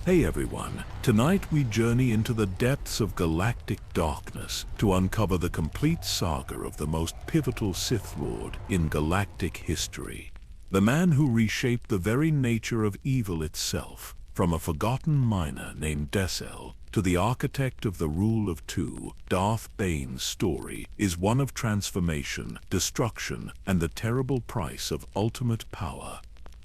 Hey everyone, tonight we journey into the depths of galactic darkness to uncover the complete saga of the most pivotal Sith Lord in galactic history. The man who reshaped the very nature of evil itself, from a forgotten miner named Dessel to the architect of the rule of two. Darth Bane's story is one of transformation, destruction, and the terrible price of ultimate power.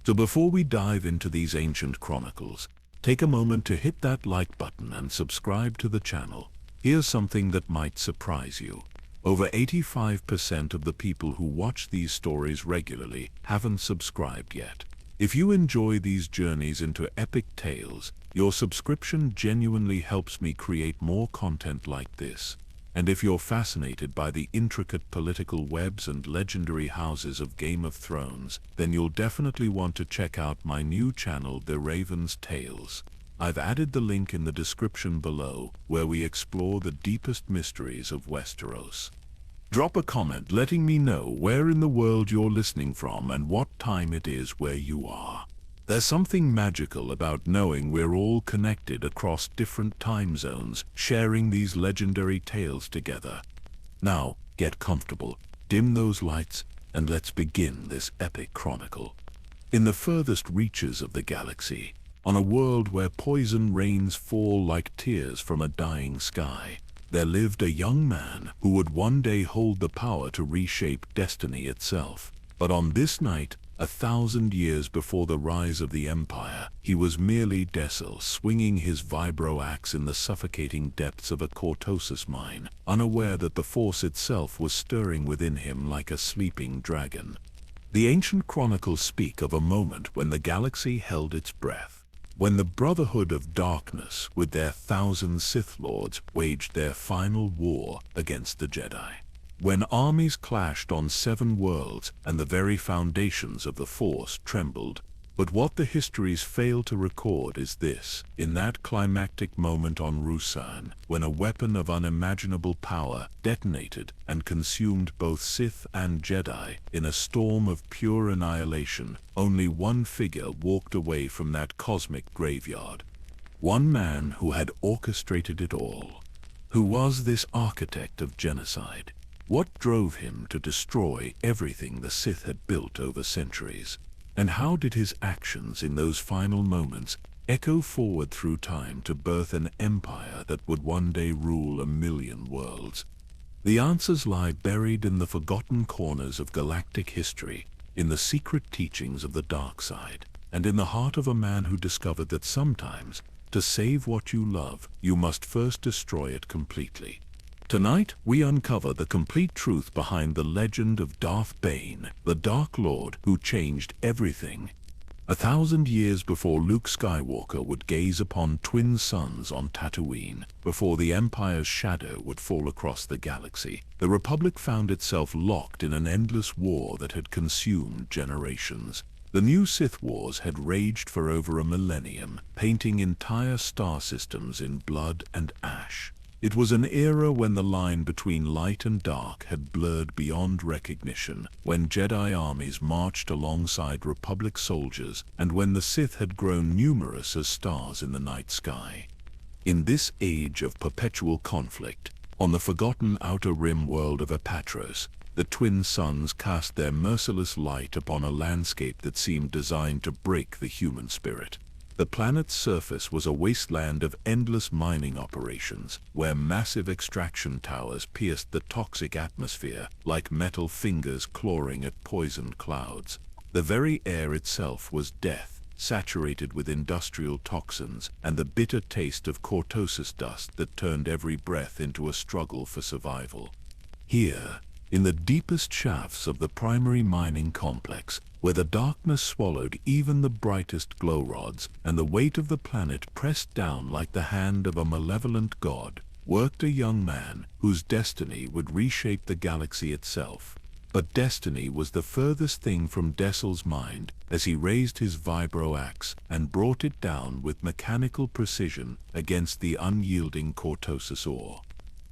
So before we dive into these ancient chronicles, take a moment to hit that like button and subscribe to the channel. Here's something that might surprise you. Over 85% of the people who watch these stories regularly haven't subscribed yet. If you enjoy these journeys into epic tales, your subscription genuinely helps me create more content like this. And if you're fascinated by the intricate political webs and legendary houses of Game of Thrones, then you'll definitely want to check out my new channel, The Raven's Tales. I've added the link in the description below, where we explore the deepest mysteries of Westeros. Drop a comment letting me know where in the world you're listening from and what time it is where you are. There's something magical about knowing we're all connected across different time zones, sharing these legendary tales together. Now, get comfortable, dim those lights, and let's begin this epic chronicle. In the furthest reaches of the galaxy, on a world where poison rains fall like tears from a dying sky, there lived a young man who would one day hold the power to reshape destiny itself. But on this night, 1,000 years before the rise of the Empire, he was merely Dessel swinging his vibro axe in the suffocating depths of a cortosis mine, unaware that the Force itself was stirring within him like a sleeping dragon. The ancient chronicles speak of a moment when the galaxy held its breath, when the Brotherhood of Darkness, with their 1,000 Sith Lords, waged their final war against the Jedi. When armies clashed on 7 worlds and the very foundations of the Force trembled. But what the histories fail to record is this: in that climactic moment on Ruusan, when a weapon of unimaginable power detonated and consumed both Sith and Jedi in a storm of pure annihilation, only one figure walked away from that cosmic graveyard. One man who had orchestrated it all. Who was this architect of genocide? What drove him to destroy everything the Sith had built over centuries? And how did his actions in those final moments echo forward through time to birth an empire that would one day rule 1,000,000 worlds? The answers lie buried in the forgotten corners of galactic history, in the secret teachings of the dark side, and in the heart of a man who discovered that sometimes, to save what you love, you must first destroy it completely. Tonight, we uncover the complete truth behind the legend of Darth Bane, the Dark Lord who changed everything. 1,000 years before Luke Skywalker would gaze upon twin suns on Tatooine, before the Empire's shadow would fall across the galaxy, the Republic found itself locked in an endless war that had consumed generations. The new Sith Wars had raged for over a millennium, painting entire star systems in blood and ash. It was an era when the line between light and dark had blurred beyond recognition, when Jedi armies marched alongside Republic soldiers, and when the Sith had grown numerous as stars in the night sky. In this age of perpetual conflict, on the forgotten outer rim world of Apatros, the twin suns cast their merciless light upon a landscape that seemed designed to break the human spirit. The planet's surface was a wasteland of endless mining operations, where massive extraction towers pierced the toxic atmosphere like metal fingers clawing at poisoned clouds. The very air itself was death, saturated with industrial toxins and the bitter taste of cortosis dust that turned every breath into a struggle for survival. Here, in the deepest shafts of the primary mining complex, where the darkness swallowed even the brightest glow rods and the weight of the planet pressed down like the hand of a malevolent god, worked a young man whose destiny would reshape the galaxy itself. But destiny was the furthest thing from Dessel's mind as he raised his vibro axe and brought it down with mechanical precision against the unyielding cortosis ore.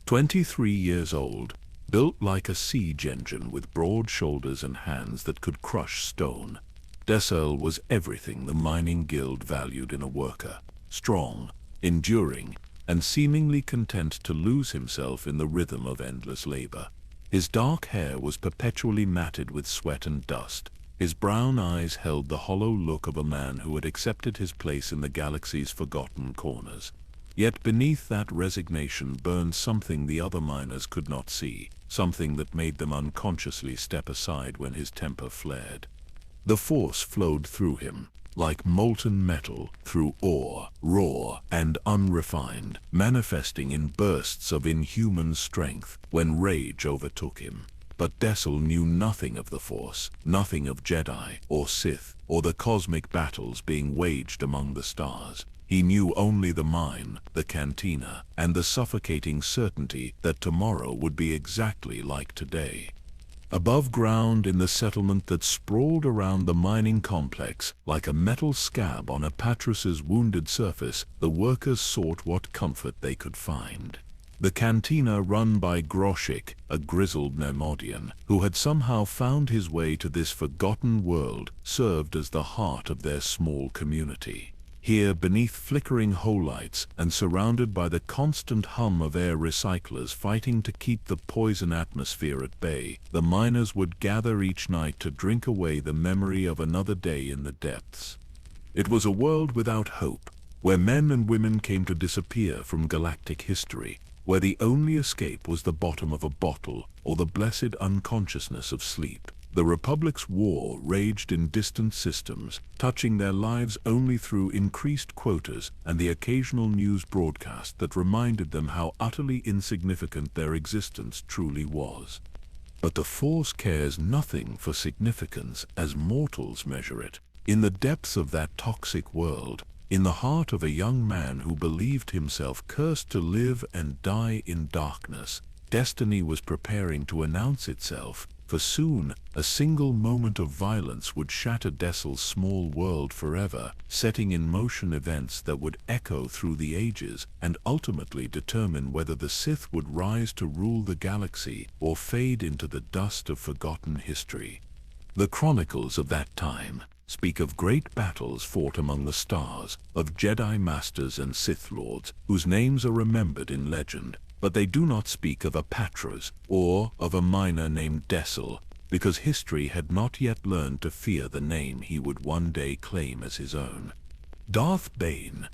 23 years old, built like a siege engine with broad shoulders and hands that could crush stone, Dessel was everything the mining guild valued in a worker. strong, enduring, and seemingly content to lose himself in the rhythm of endless labor. His dark hair was perpetually matted with sweat and dust. His brown eyes held the hollow look of a man who had accepted his place in the galaxy's forgotten corners. Yet beneath that resignation burned something the other miners could not see, something that made them unconsciously step aside when his temper flared. The force flowed through him, like molten metal through ore, raw and unrefined, manifesting in bursts of inhuman strength when rage overtook him. But Dessel knew nothing of the Force, nothing of Jedi or Sith, or the cosmic battles being waged among the stars. He knew only the mine, the cantina, and the suffocating certainty that tomorrow would be exactly like today. Above ground in the settlement that sprawled around the mining complex, like a metal scab on Apprentice's wounded surface, the workers sought what comfort they could find. The cantina run by Groshik, a grizzled Nemodian, who had somehow found his way to this forgotten world, served as the heart of their small community. Here, beneath flickering holites and surrounded by the constant hum of air recyclers fighting to keep the poison atmosphere at bay, the miners would gather each night to drink away the memory of another day in the depths. It was a world without hope, where men and women came to disappear from galactic history, where the only escape was the bottom of a bottle or the blessed unconsciousness of sleep. The Republic's war raged in distant systems, touching their lives only through increased quotas and the occasional news broadcast that reminded them how utterly insignificant their existence truly was. But the Force cares nothing for significance as mortals measure it. In the depths of that toxic world, in the heart of a young man who believed himself cursed to live and die in darkness, destiny was preparing to announce itself. For soon, a single moment of violence would shatter Dessel's small world forever, setting in motion events that would echo through the ages and ultimately determine whether the Sith would rise to rule the galaxy or fade into the dust of forgotten history. The chronicles of that time speak of great battles fought among the stars, of Jedi Masters and Sith Lords whose names are remembered in legend. But they do not speak of apprentice or of a miner named Dessel, because history had not yet learned to fear the name he would one day claim as his own. Darth Bane.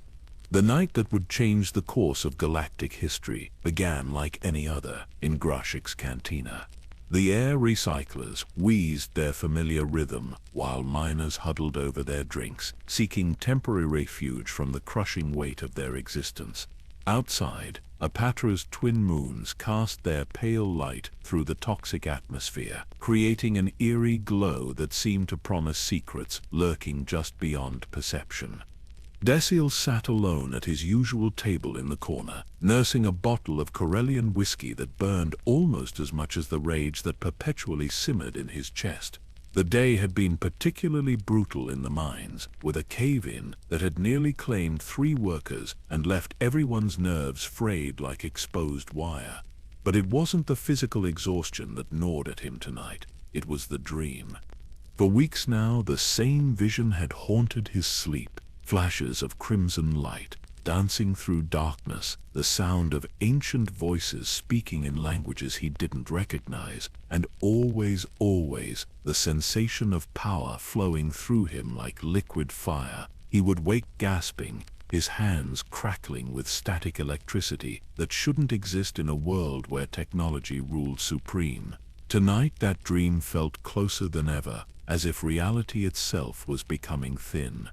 The night that would change the course of galactic history began like any other in Groshik's cantina. The air recyclers wheezed their familiar rhythm while miners huddled over their drinks, seeking temporary refuge from the crushing weight of their existence. Outside, Apatra's twin moons cast their pale light through the toxic atmosphere, creating an eerie glow that seemed to promise secrets lurking just beyond perception. Dessel sat alone at his usual table in the corner, nursing a bottle of Corellian whiskey that burned almost as much as the rage that perpetually simmered in his chest. The day had been particularly brutal in the mines, with a cave-in that had nearly claimed 3 workers and left everyone's nerves frayed like exposed wire. But it wasn't the physical exhaustion that gnawed at him tonight, it was the dream. For weeks now, the same vision had haunted his sleep, flashes of crimson light, dancing through darkness, the sound of ancient voices speaking in languages he didn't recognize, and always, the sensation of power flowing through him like liquid fire. He would wake gasping, his hands crackling with static electricity that shouldn't exist in a world where technology ruled supreme. Tonight that dream felt closer than ever, as if reality itself was becoming thin.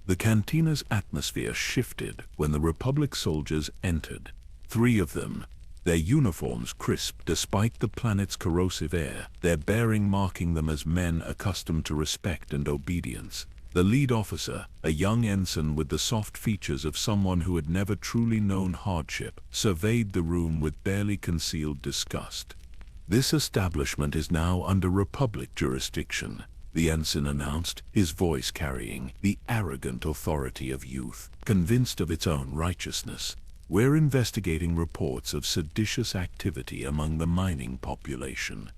The cantina's atmosphere shifted when the Republic soldiers entered. 3 of them, their uniforms crisp despite the planet's corrosive air, their bearing marking them as men accustomed to respect and obedience. The lead officer, a young ensign with the soft features of someone who had never truly known hardship, surveyed the room with barely concealed disgust. "This establishment is now under Republic jurisdiction," the ensign announced, his voice carrying the arrogant authority of youth, convinced of its own righteousness. "We're investigating reports of seditious activity among the mining population."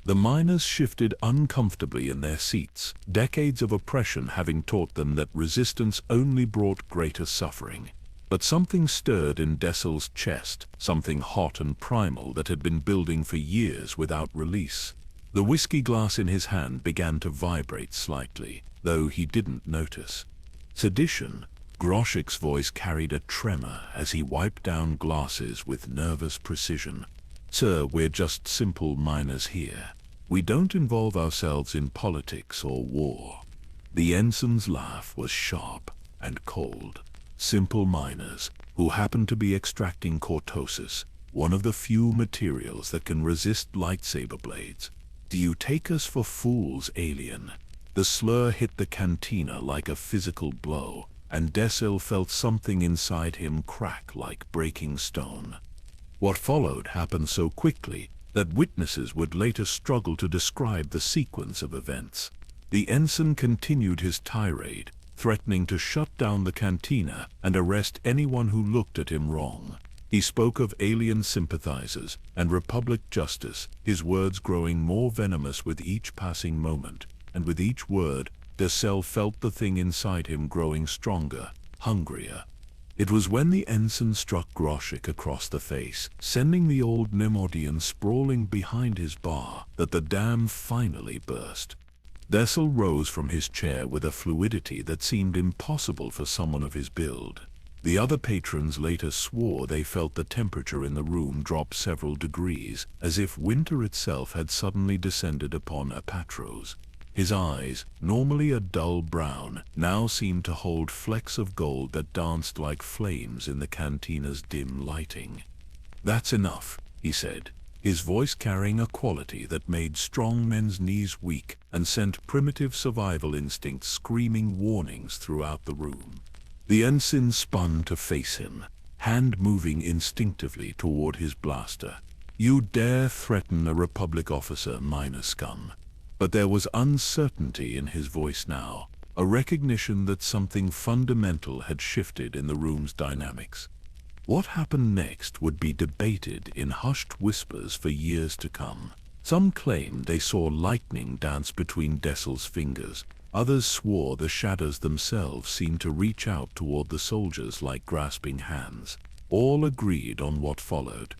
The miners shifted uncomfortably in their seats, decades of oppression having taught them that resistance only brought greater suffering. But something stirred in Dessel's chest, something hot and primal that had been building for years without release. The whiskey glass in his hand began to vibrate slightly, though he didn't notice. Sedition. Groshik's voice carried a tremor as he wiped down glasses with nervous precision. Sir, we're just simple miners here. We don't involve ourselves in politics or war. The ensign's laugh was sharp and cold. Simple miners, who happen to be extracting cortosis, one of the few materials that can resist lightsaber blades. Do you take us for fools, alien? The slur hit the cantina like a physical blow, and Dessel felt something inside him crack like breaking stone. What followed happened so quickly that witnesses would later struggle to describe the sequence of events. The ensign continued his tirade, threatening to shut down the cantina and arrest anyone who looked at him wrong. He spoke of alien sympathizers and Republic justice, his words growing more venomous with each passing moment, and with each word, Dessel felt the thing inside him growing stronger, hungrier. It was when the ensign struck Groshik across the face, sending the old Neimoidian sprawling behind his bar, that the dam finally burst. Dessel rose from his chair with a fluidity that seemed impossible for someone of his build. The other patrons later swore they felt the temperature in the room drop several degrees, as if winter itself had suddenly descended upon Apatros. His eyes, normally a dull brown, now seemed to hold flecks of gold that danced like flames in the cantina's dim lighting. "That's enough," he said, his voice carrying a quality that made strong men's knees weak and sent primitive survival instincts screaming warnings throughout the room. The ensign spun to face him, hand moving instinctively toward his blaster. "You dare threaten a Republic officer, miner scum." But there was uncertainty in his voice now, a recognition that something fundamental had shifted in the room's dynamics. What happened next would be debated in hushed whispers for years to come. Some claimed they saw lightning dance between Dessel's fingers. Others swore the shadows themselves seemed to reach out toward the soldiers like grasping hands. All agreed on what followed.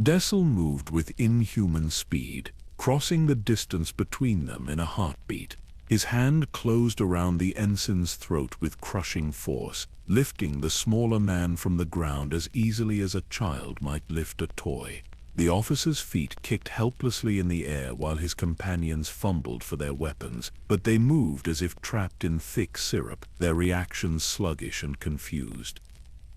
Dessel moved with inhuman speed, crossing the distance between them in a heartbeat. His hand closed around the ensign's throat with crushing force, lifting the smaller man from the ground as easily as a child might lift a toy. The officer's feet kicked helplessly in the air while his companions fumbled for their weapons, but they moved as if trapped in thick syrup, their reactions sluggish and confused.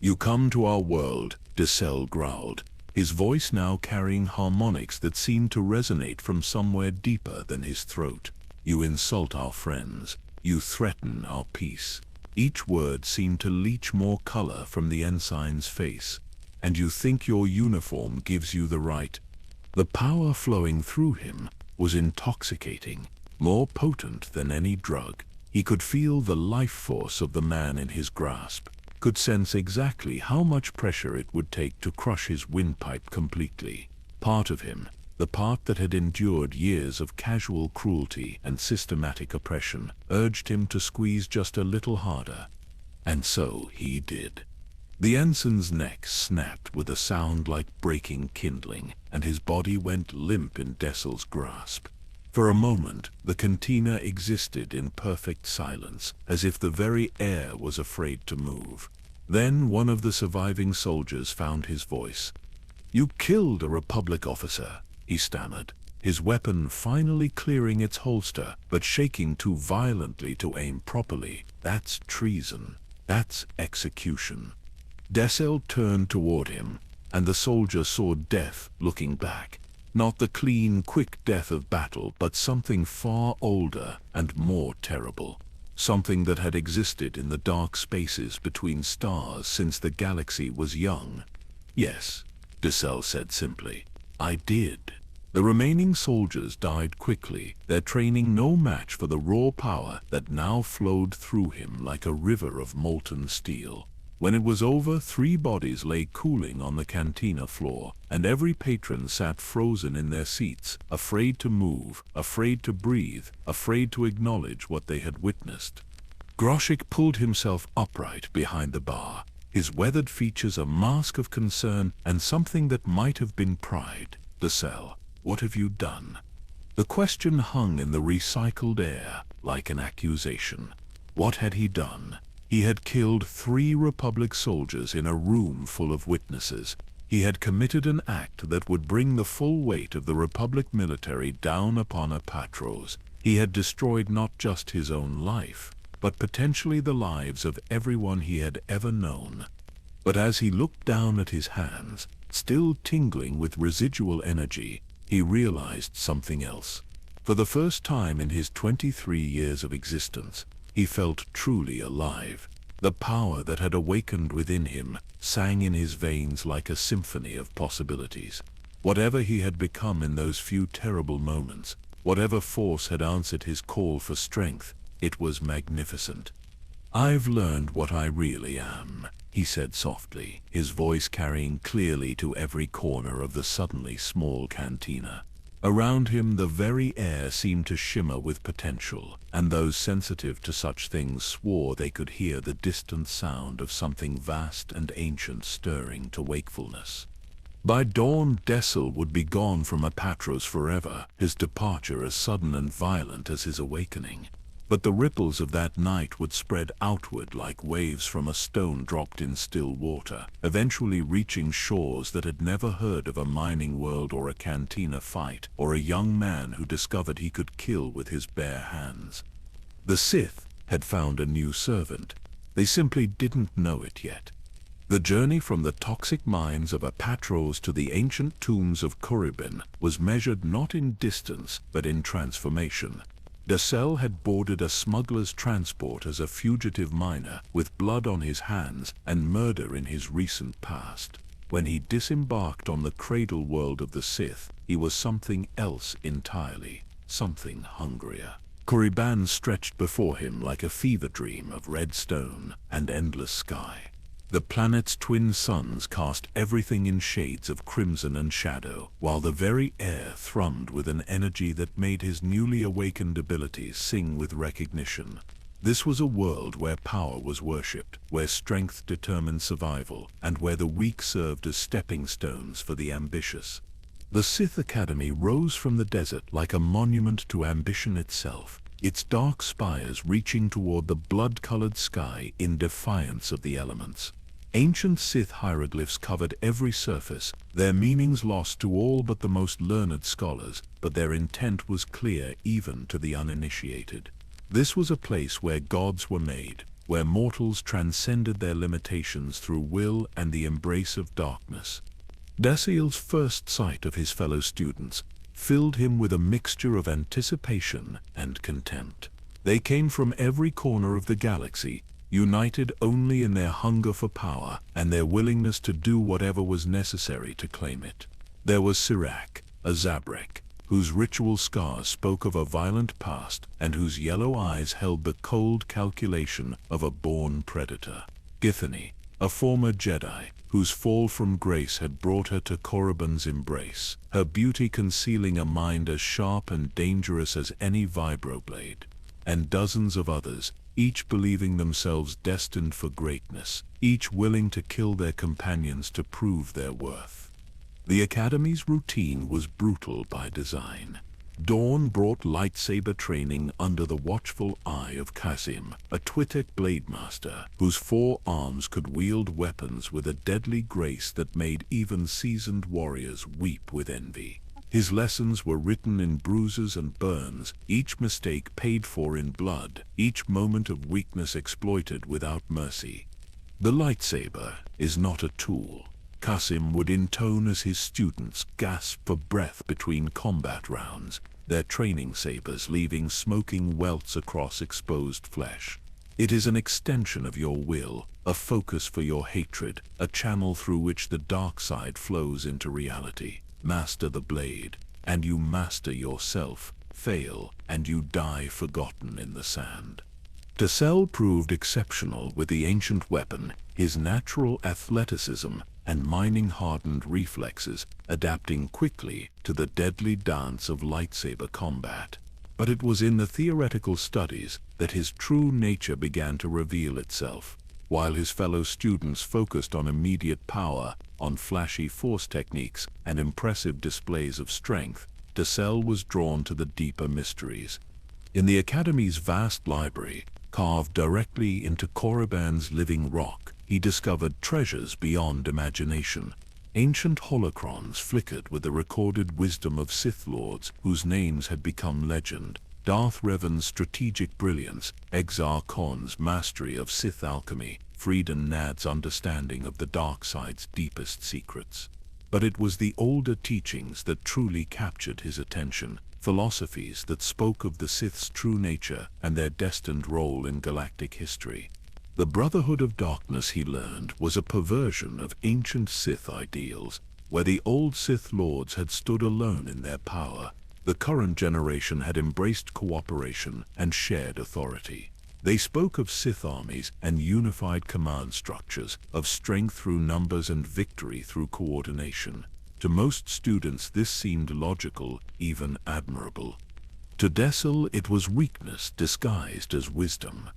"You come to our world," Dessel growled, his voice now carrying harmonics that seemed to resonate from somewhere deeper than his throat. "You insult our friends. You threaten our peace." Each word seemed to leach more color from the ensign's face. "And you think your uniform gives you the right?" The power flowing through him was intoxicating, more potent than any drug. He could feel the life force of the man in his grasp, could sense exactly how much pressure it would take to crush his windpipe completely. Part of him, the part that had endured years of casual cruelty and systematic oppression, urged him to squeeze just a little harder. And so he did. The ensign's neck snapped with a sound like breaking kindling, and his body went limp in Dessel's grasp. For a moment, the cantina existed in perfect silence, as if the very air was afraid to move. Then one of the surviving soldiers found his voice. "You killed a Republic officer," he stammered, his weapon finally clearing its holster, but shaking too violently to aim properly. "That's treason. That's execution." Dessel turned toward him, and the soldier saw death looking back. Not the clean, quick death of battle, but something far older and more terrible. Something that had existed in the dark spaces between stars since the galaxy was young. "Yes," Dessel said simply, "I did." The remaining soldiers died quickly, their training no match for the raw power that now flowed through him like a river of molten steel. When it was over, 3 bodies lay cooling on the cantina floor, and every patron sat frozen in their seats, afraid to move, afraid to breathe, afraid to acknowledge what they had witnessed. Groshik pulled himself upright behind the bar, his weathered features a mask of concern and something that might have been pride. "Dessel, what have you done?" The question hung in the recycled air like an accusation. What had he done? He had killed 3 Republic soldiers in a room full of witnesses. He had committed an act that would bring the full weight of the Republic military down upon Apatros. He had destroyed not just his own life, but potentially the lives of everyone he had ever known. But as he looked down at his hands, still tingling with residual energy, he realized something else. For the first time in his 23 years of existence, he felt truly alive. The power that had awakened within him sang in his veins like a symphony of possibilities. Whatever he had become in those few terrible moments, whatever force had answered his call for strength, it was magnificent. "I've learned what I really am," he said softly, his voice carrying clearly to every corner of the suddenly small cantina. Around him the very air seemed to shimmer with potential, and those sensitive to such things swore they could hear the distant sound of something vast and ancient stirring to wakefulness. By dawn, Dessel would be gone from Apatros forever, his departure as sudden and violent as his awakening. But the ripples of that night would spread outward like waves from a stone dropped in still water, eventually reaching shores that had never heard of a mining world or a cantina fight, or a young man who discovered he could kill with his bare hands. The Sith had found a new servant. They simply didn't know it yet. The journey from the toxic mines of Apatros to the ancient tombs of Korriban was measured not in distance, but in transformation. Dessel had boarded a smuggler's transport as a fugitive miner, with blood on his hands and murder in his recent past. When he disembarked on the cradle world of the Sith, he was something else entirely, something hungrier. Korriban stretched before him like a fever dream of red stone and endless sky. The planet's twin suns cast everything in shades of crimson and shadow, while the very air thrummed with an energy that made his newly awakened abilities sing with recognition. This was a world where power was worshipped, where strength determined survival, and where the weak served as stepping stones for the ambitious. The Sith Academy rose from the desert like a monument to ambition itself, its dark spires reaching toward the blood-colored sky in defiance of the elements. Ancient Sith hieroglyphs covered every surface, their meanings lost to all but the most learned scholars, but their intent was clear even to the uninitiated. This was a place where gods were made, where mortals transcended their limitations through will and the embrace of darkness. Dessel's first sight of his fellow students filled him with a mixture of anticipation and contempt. They came from every corner of the galaxy, united only in their hunger for power and their willingness to do whatever was necessary to claim it. There was Sirac, a Zabrek, whose ritual scars spoke of a violent past and whose yellow eyes held the cold calculation of a born predator. Githany, a former Jedi, whose fall from grace had brought her to Korriban's embrace, her beauty concealing a mind as sharp and dangerous as any vibroblade. And dozens of others, each believing themselves destined for greatness, each willing to kill their companions to prove their worth. The Academy's routine was brutal by design. Dawn brought lightsaber training under the watchful eye of Qasim, a Twi'tek blade master, whose 4 arms could wield weapons with a deadly grace that made even seasoned warriors weep with envy. His lessons were written in bruises and burns, each mistake paid for in blood, each moment of weakness exploited without mercy. The lightsaber is not a tool, Qasim would intone as his students gasped for breath between combat rounds, their training sabers leaving smoking welts across exposed flesh. It is an extension of your will, a focus for your hatred, a channel through which the dark side flows into reality. Master the blade, and you master yourself. Fail, and you die forgotten in the sand. Dessel proved exceptional with the ancient weapon, his natural athleticism and mining-hardened reflexes adapting quickly to the deadly dance of lightsaber combat. But it was in the theoretical studies that his true nature began to reveal itself. While his fellow students focused on immediate power, on flashy force techniques and impressive displays of strength, Dessel was drawn to the deeper mysteries. In the Academy's vast library, carved directly into Korriban's living rock, he discovered treasures beyond imagination. Ancient holocrons flickered with the recorded wisdom of Sith Lords whose names had become legend. Darth Revan's strategic brilliance, Exar Khan's mastery of Sith alchemy, Freeden Nad's understanding of the dark side's deepest secrets. But it was the older teachings that truly captured his attention, philosophies that spoke of the Sith's true nature and their destined role in galactic history. The Brotherhood of Darkness, he learned, was a perversion of ancient Sith ideals, where the old Sith Lords had stood alone in their power. The current generation had embraced cooperation and shared authority. They spoke of Sith armies and unified command structures, of strength through numbers and victory through coordination. To most students this seemed logical, even admirable. To Dessel it was weakness disguised as wisdom.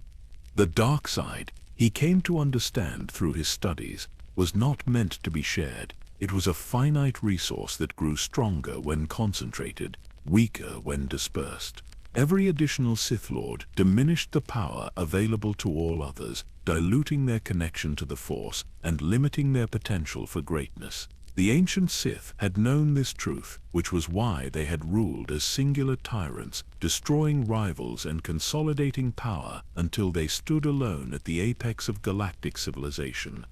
The dark side, he came to understand through his studies, was not meant to be shared. It was a finite resource that grew stronger when concentrated, weaker when dispersed. Every additional Sith Lord diminished the power available to all others, diluting their connection to the Force and limiting their potential for greatness. The ancient Sith had known this truth, which was why they had ruled as singular tyrants, destroying rivals and consolidating power until they stood alone at the apex of galactic civilization.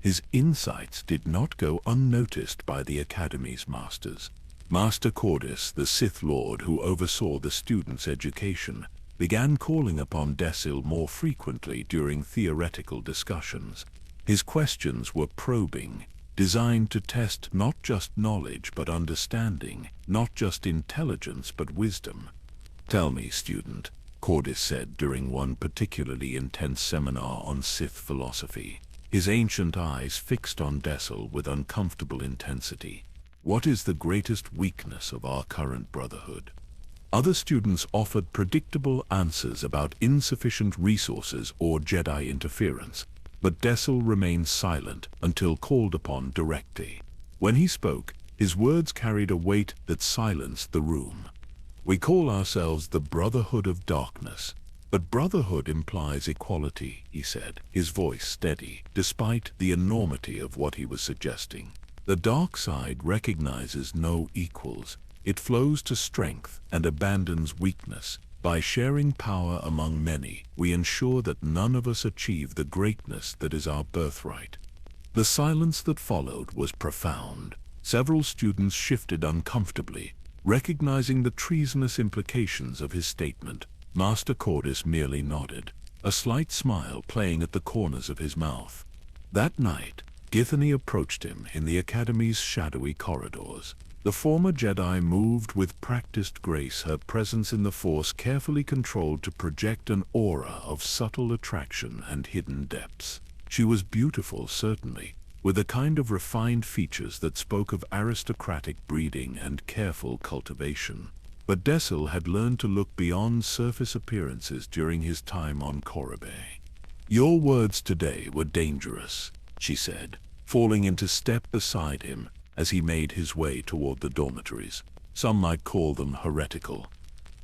His insights did not go unnoticed by the Academy's masters. Master Cordis, the Sith Lord who oversaw the students' education, began calling upon Dessel more frequently during theoretical discussions. His questions were probing, designed to test not just knowledge but understanding, not just intelligence but wisdom. "Tell me, student," Cordis said during one particularly intense seminar on Sith philosophy, his ancient eyes fixed on Dessel with uncomfortable intensity. "What is the greatest weakness of our current brotherhood?" Other students offered predictable answers about insufficient resources or Jedi interference, but Dessel remained silent until called upon directly. When he spoke, his words carried a weight that silenced the room. "We call ourselves the Brotherhood of Darkness, but brotherhood implies equality," he said, his voice steady, despite the enormity of what he was suggesting. "The dark side recognizes no equals. It flows to strength and abandons weakness. By sharing power among many, we ensure that none of us achieve the greatness that is our birthright." The silence that followed was profound. Several students shifted uncomfortably, recognizing the treasonous implications of his statement. Master Cordis merely nodded, a slight smile playing at the corners of his mouth. That night, Githany approached him in the Academy's shadowy corridors. The former Jedi moved with practiced grace, her presence in the Force carefully controlled to project an aura of subtle attraction and hidden depths. She was beautiful, certainly, with a kind of refined features that spoke of aristocratic breeding and careful cultivation. But Dessel had learned to look beyond surface appearances during his time on Korriban. "Your words today were dangerous," she said, falling into step beside him as he made his way toward the dormitories. "Some might call them heretical."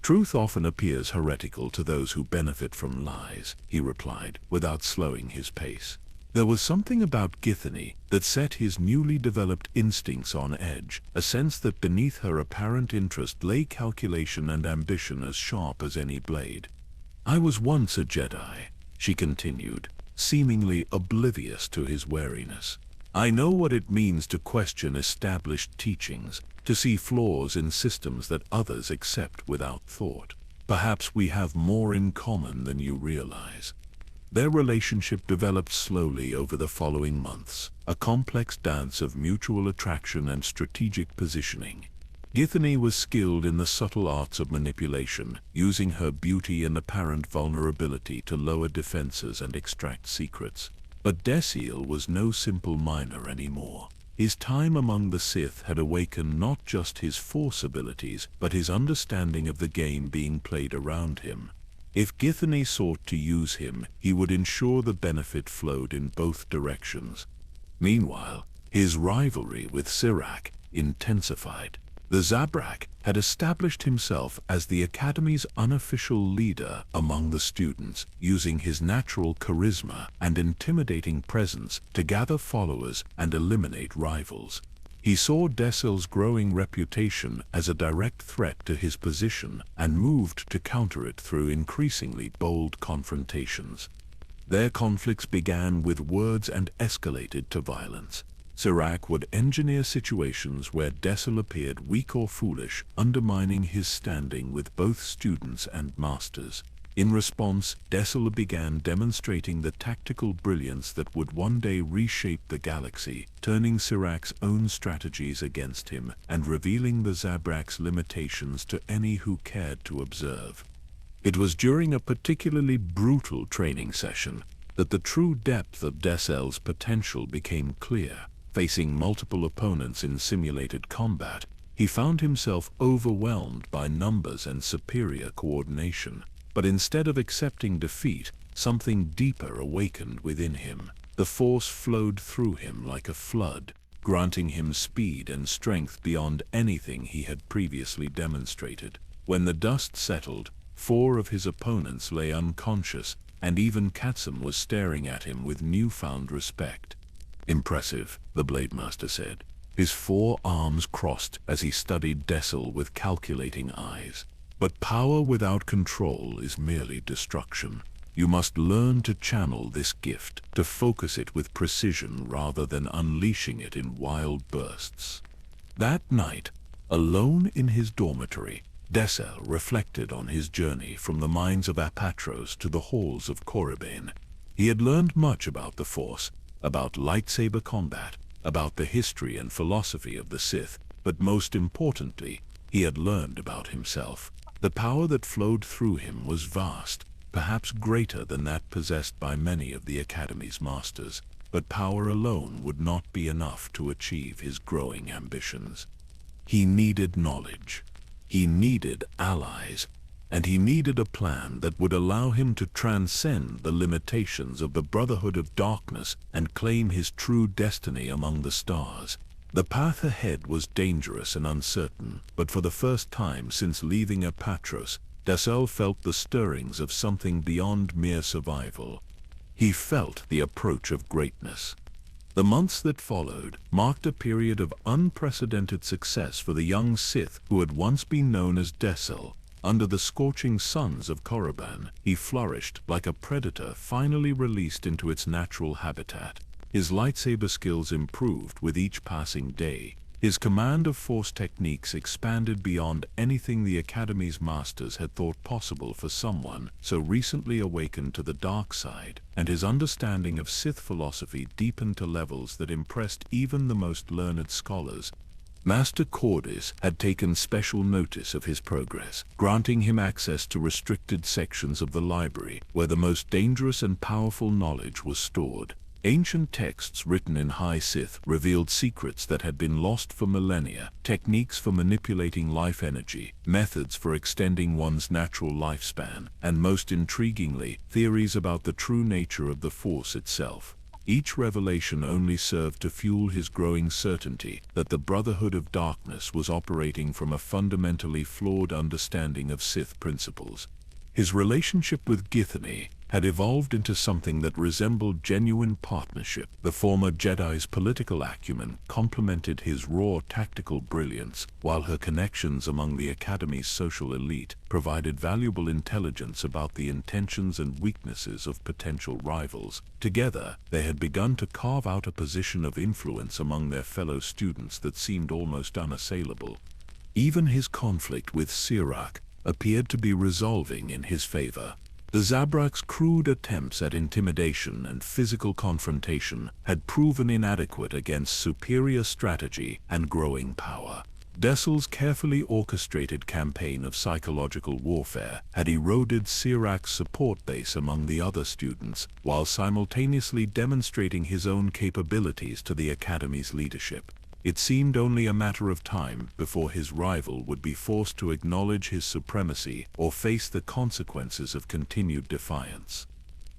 "Truth often appears heretical to those who benefit from lies," he replied, without slowing his pace. There was something about Githany that set his newly developed instincts on edge, a sense that beneath her apparent interest lay calculation and ambition as sharp as any blade. "I was once a Jedi," she continued, seemingly oblivious to his wariness. "I know what it means to question established teachings, to see flaws in systems that others accept without thought. Perhaps we have more in common than you realize." Their relationship developed slowly over the following months, a complex dance of mutual attraction and strategic positioning. Githany was skilled in the subtle arts of manipulation, using her beauty and apparent vulnerability to lower defenses and extract secrets. But Dessel was no simple miner anymore. His time among the Sith had awakened not just his Force abilities, but his understanding of the game being played around him. If Githany sought to use him, he would ensure the benefit flowed in both directions. Meanwhile, his rivalry with Sirac intensified. The Zabrak had established himself as the Academy's unofficial leader among the students, using his natural charisma and intimidating presence to gather followers and eliminate rivals. He saw Dessel's growing reputation as a direct threat to his position and moved to counter it through increasingly bold confrontations. Their conflicts began with words and escalated to violence. Sirac would engineer situations where Dessel appeared weak or foolish, undermining his standing with both students and masters. In response, Dessel began demonstrating the tactical brilliance that would one day reshape the galaxy, turning Sirac's own strategies against him and revealing the Zabrak's limitations to any who cared to observe. It was during a particularly brutal training session that the true depth of Dessel's potential became clear. Facing multiple opponents in simulated combat, he found himself overwhelmed by numbers and superior coordination. But instead of accepting defeat, something deeper awakened within him. The Force flowed through him like a flood, granting him speed and strength beyond anything he had previously demonstrated. When the dust settled, 4 of his opponents lay unconscious, and even Katsum was staring at him with newfound respect. "Impressive," the Blade Master said. His 4 arms crossed as he studied Dessel with calculating eyes. "But power without control is merely destruction. You must learn to channel this gift, to focus it with precision rather than unleashing it in wild bursts." That night, alone in his dormitory, Dessel reflected on his journey from the mines of Apatros to the halls of Korriban. He had learned much about the Force, about lightsaber combat, about the history and philosophy of the Sith, but most importantly, he had learned about himself. The power that flowed through him was vast, perhaps greater than that possessed by many of the Academy's masters, but power alone would not be enough to achieve his growing ambitions. He needed knowledge, he needed allies, and he needed a plan that would allow him to transcend the limitations of the Brotherhood of Darkness and claim his true destiny among the stars. The path ahead was dangerous and uncertain, but for the first time since leaving Apatros, Dessel felt the stirrings of something beyond mere survival. He felt the approach of greatness. The months that followed marked a period of unprecedented success for the young Sith who had once been known as Dessel. Under the scorching suns of Korriban, he flourished like a predator finally released into its natural habitat. His lightsaber skills improved with each passing day. His command of Force techniques expanded beyond anything the Academy's masters had thought possible for someone so recently awakened to the dark side, and his understanding of Sith philosophy deepened to levels that impressed even the most learned scholars. Master Cordis had taken special notice of his progress, granting him access to restricted sections of the library where the most dangerous and powerful knowledge was stored. Ancient texts written in High Sith revealed secrets that had been lost for millennia, techniques for manipulating life energy, methods for extending one's natural lifespan, and most intriguingly, theories about the true nature of the Force itself. Each revelation only served to fuel his growing certainty that the Brotherhood of Darkness was operating from a fundamentally flawed understanding of Sith principles. His relationship with Githany had evolved into something that resembled genuine partnership. The former Jedi's political acumen complemented his raw tactical brilliance, while her connections among the Academy's social elite provided valuable intelligence about the intentions and weaknesses of potential rivals. Together, they had begun to carve out a position of influence among their fellow students that seemed almost unassailable. Even his conflict with Sirac appeared to be resolving in his favor. The Zabrak's crude attempts at intimidation and physical confrontation had proven inadequate against superior strategy and growing power. Dessel's carefully orchestrated campaign of psychological warfare had eroded Sirac's support base among the other students, while simultaneously demonstrating his own capabilities to the Academy's leadership. It seemed only a matter of time before his rival would be forced to acknowledge his supremacy or face the consequences of continued defiance.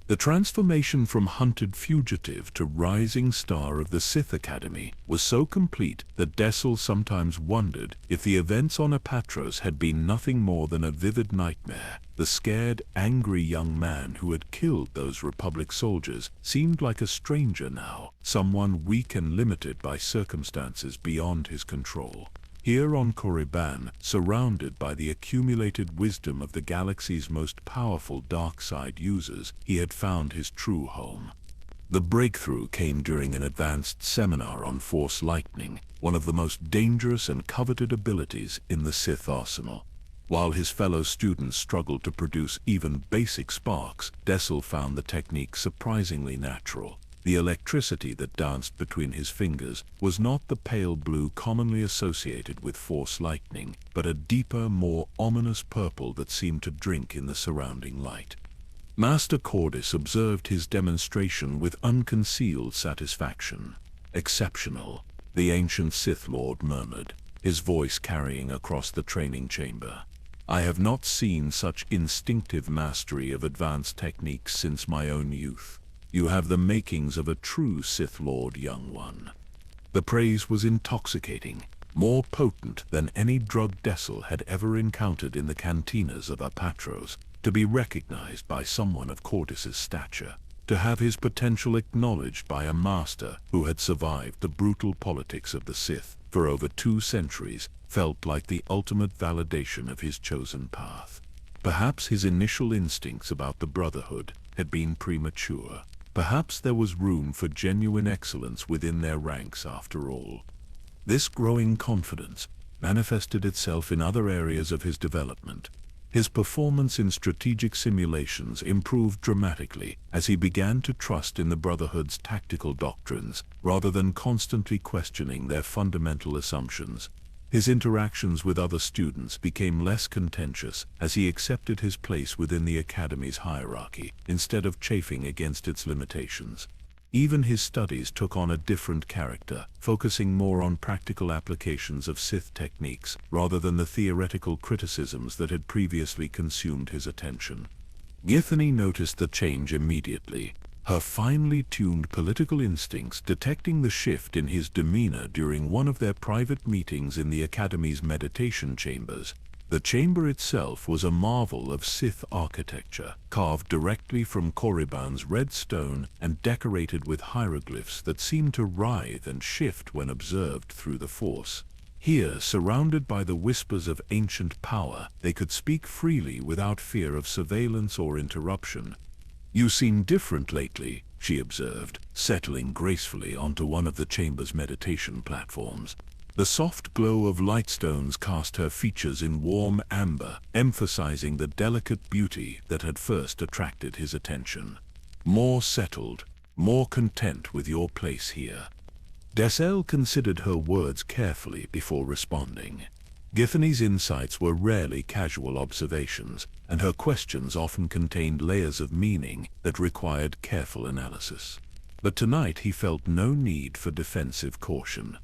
The transformation from hunted fugitive to rising star of the Sith Academy was so complete that Dessel sometimes wondered if the events on Apatros had been nothing more than a vivid nightmare. The scared, angry young man who had killed those Republic soldiers seemed like a stranger now, someone weak and limited by circumstances beyond his control. Here on Korriban, surrounded by the accumulated wisdom of the galaxy's most powerful dark side users, he had found his true home. The breakthrough came during an advanced seminar on Force Lightning, one of the most dangerous and coveted abilities in the Sith arsenal. While his fellow students struggled to produce even basic sparks, Dessel found the technique surprisingly natural. The electricity that danced between his fingers was not the pale blue commonly associated with Force Lightning, but a deeper, more ominous purple that seemed to drink in the surrounding light. Master Cordis observed his demonstration with unconcealed satisfaction. "Exceptional," the ancient Sith Lord murmured, his voice carrying across the training chamber. "I have not seen such instinctive mastery of advanced techniques since my own youth. You have the makings of a true Sith Lord, young one." The praise was intoxicating, more potent than any drug Dessel had ever encountered in the cantinas of Apatros. To be recognized by someone of Cordis's stature, to have his potential acknowledged by a master who had survived the brutal politics of the Sith for over 2 centuries, felt like the ultimate validation of his chosen path. Perhaps his initial instincts about the Brotherhood had been premature. Perhaps there was room for genuine excellence within their ranks after all. This growing confidence manifested itself in other areas of his development. His performance in strategic simulations improved dramatically as he began to trust in the Brotherhood's tactical doctrines rather than constantly questioning their fundamental assumptions. His interactions with other students became less contentious as he accepted his place within the Academy's hierarchy instead of chafing against its limitations. Even his studies took on a different character, focusing more on practical applications of Sith techniques rather than the theoretical criticisms that had previously consumed his attention. Githany noticed the change immediately, her finely tuned political instincts detecting the shift in his demeanor during one of their private meetings in the Academy's meditation chambers. The chamber itself was a marvel of Sith architecture, carved directly from Korriban's red stone and decorated with hieroglyphs that seemed to writhe and shift when observed through the Force. Here, surrounded by the whispers of ancient power, they could speak freely without fear of surveillance or interruption. "You seem different lately," she observed, settling gracefully onto one of the chamber's meditation platforms. The soft glow of lightstones cast her features in warm amber, emphasizing the delicate beauty that had first attracted his attention. "More settled, more content with your place here." Dessel considered her words carefully before responding. Githany's insights were rarely casual observations, and her questions often contained layers of meaning that required careful analysis. But tonight he felt no need for defensive caution.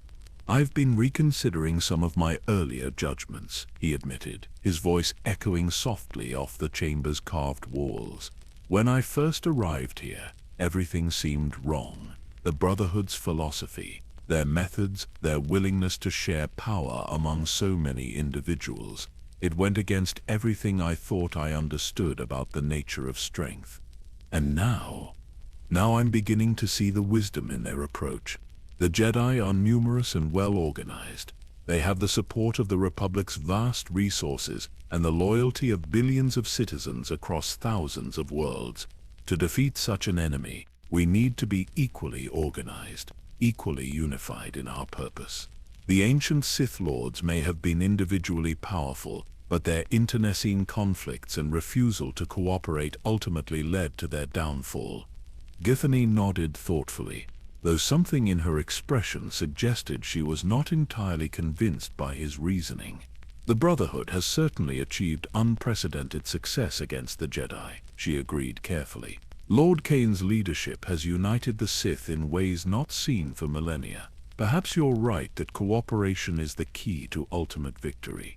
"I've been reconsidering some of my earlier judgments," he admitted, his voice echoing softly off the chamber's carved walls. "When I first arrived here, everything seemed wrong. The Brotherhood's philosophy, their methods, their willingness to share power among so many individuals. It went against everything I thought I understood about the nature of strength. And now I'm beginning to see the wisdom in their approach. The Jedi are numerous and well organized. They have the support of the Republic's vast resources and the loyalty of billions of citizens across thousands of worlds. To defeat such an enemy, we need to be equally organized, equally unified in our purpose. The ancient Sith Lords may have been individually powerful, but their internecine conflicts and refusal to cooperate ultimately led to their downfall." Githany nodded thoughtfully. though something in her expression suggested she was not entirely convinced by his reasoning. "The Brotherhood has certainly achieved unprecedented success against the Jedi," she agreed carefully. "Lord Kane's leadership has united the Sith in ways not seen for millennia. Perhaps you're right that cooperation is the key to ultimate victory."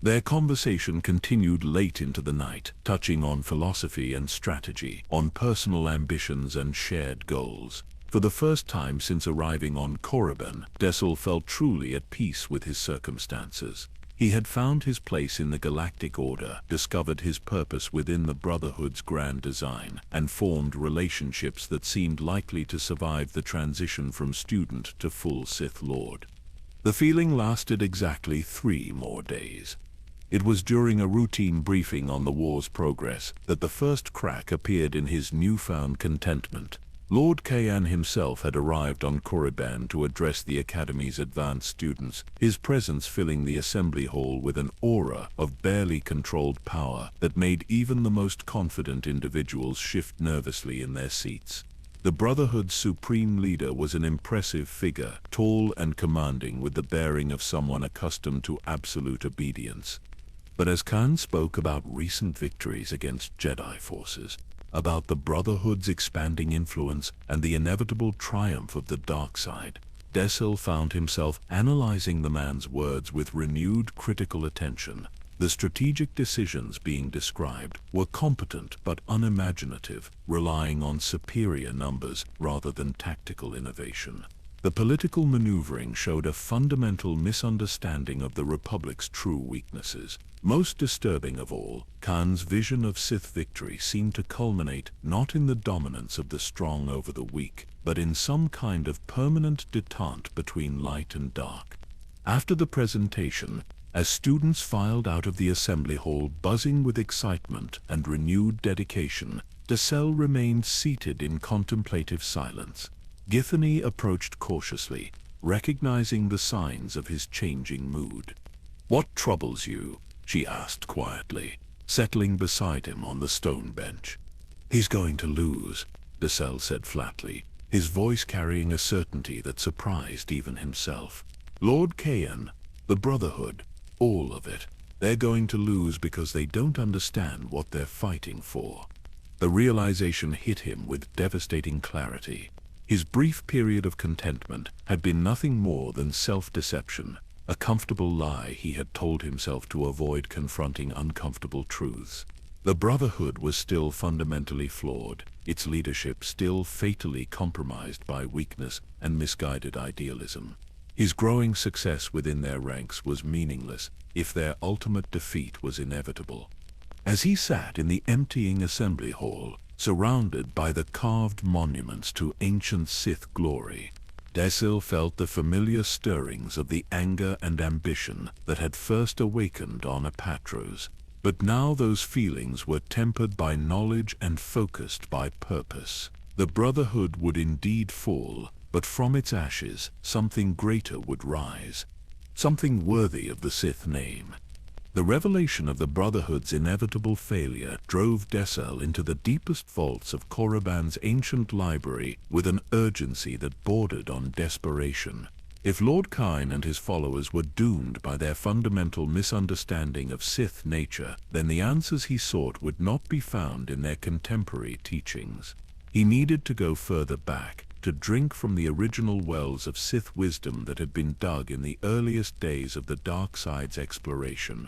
Their conversation continued late into the night, touching on philosophy and strategy, on personal ambitions and shared goals. For the first time since arriving on Korriban, Dessel felt truly at peace with his circumstances. He had found his place in the Galactic Order, discovered his purpose within the Brotherhood's grand design, and formed relationships that seemed likely to survive the transition from student to full Sith Lord. The feeling lasted exactly 3 more days. It was during a routine briefing on the war's progress that the first crack appeared in his newfound contentment. Lord Kayan himself had arrived on Korriban to address the Academy's advanced students, his presence filling the assembly hall with an aura of barely controlled power that made even the most confident individuals shift nervously in their seats. The Brotherhood's supreme leader was an impressive figure, tall and commanding with the bearing of someone accustomed to absolute obedience. But as Khan spoke about recent victories against Jedi forces, about the Brotherhood's expanding influence and the inevitable triumph of the dark side, Dessel found himself analyzing the man's words with renewed critical attention. The strategic decisions being described were competent but unimaginative, relying on superior numbers rather than tactical innovation. The political maneuvering showed a fundamental misunderstanding of the Republic's true weaknesses. Most disturbing of all, Khan's vision of Sith victory seemed to culminate not in the dominance of the strong over the weak, but in some kind of permanent detente between light and dark. After the presentation, as students filed out of the assembly hall buzzing with excitement and renewed dedication, Dessel remained seated in contemplative silence. Githany approached cautiously, recognizing the signs of his changing mood. "What troubles you?" she asked quietly, settling beside him on the stone bench. "He's going to lose," Dessel said flatly, his voice carrying a certainty that surprised even himself. "Lord Kayan, the Brotherhood, all of it, they're going to lose because they don't understand what they're fighting for." The realization hit him with devastating clarity. His brief period of contentment had been nothing more than self-deception, a comfortable lie he had told himself to avoid confronting uncomfortable truths. The Brotherhood was still fundamentally flawed, its leadership still fatally compromised by weakness and misguided idealism. His growing success within their ranks was meaningless if their ultimate defeat was inevitable. As he sat in the emptying assembly hall, surrounded by the carved monuments to ancient Sith glory, Dessel felt the familiar stirrings of the anger and ambition that had first awakened on Apatros. But now those feelings were tempered by knowledge and focused by purpose. The Brotherhood would indeed fall, but from its ashes something greater would rise, something worthy of the Sith name. The revelation of the Brotherhood's inevitable failure drove Dessel into the deepest vaults of Korriban's ancient library with an urgency that bordered on desperation. If Lord Kain and his followers were doomed by their fundamental misunderstanding of Sith nature, then the answers he sought would not be found in their contemporary teachings. He needed to go further back, to drink from the original wells of Sith wisdom that had been dug in the earliest days of the dark side's exploration.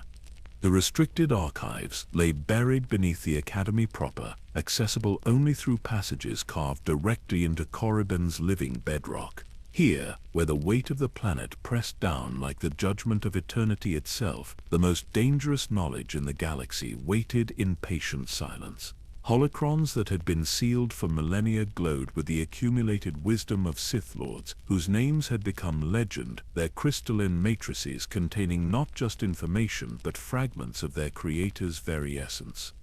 The restricted archives lay buried beneath the Academy proper, accessible only through passages carved directly into Korriban's living bedrock. Here, where the weight of the planet pressed down like the judgment of eternity itself, the most dangerous knowledge in the galaxy waited in patient silence. Holocrons that had been sealed for millennia glowed with the accumulated wisdom of Sith Lords, whose names had become legend, their crystalline matrices containing not just information but fragments of their creator's very essence.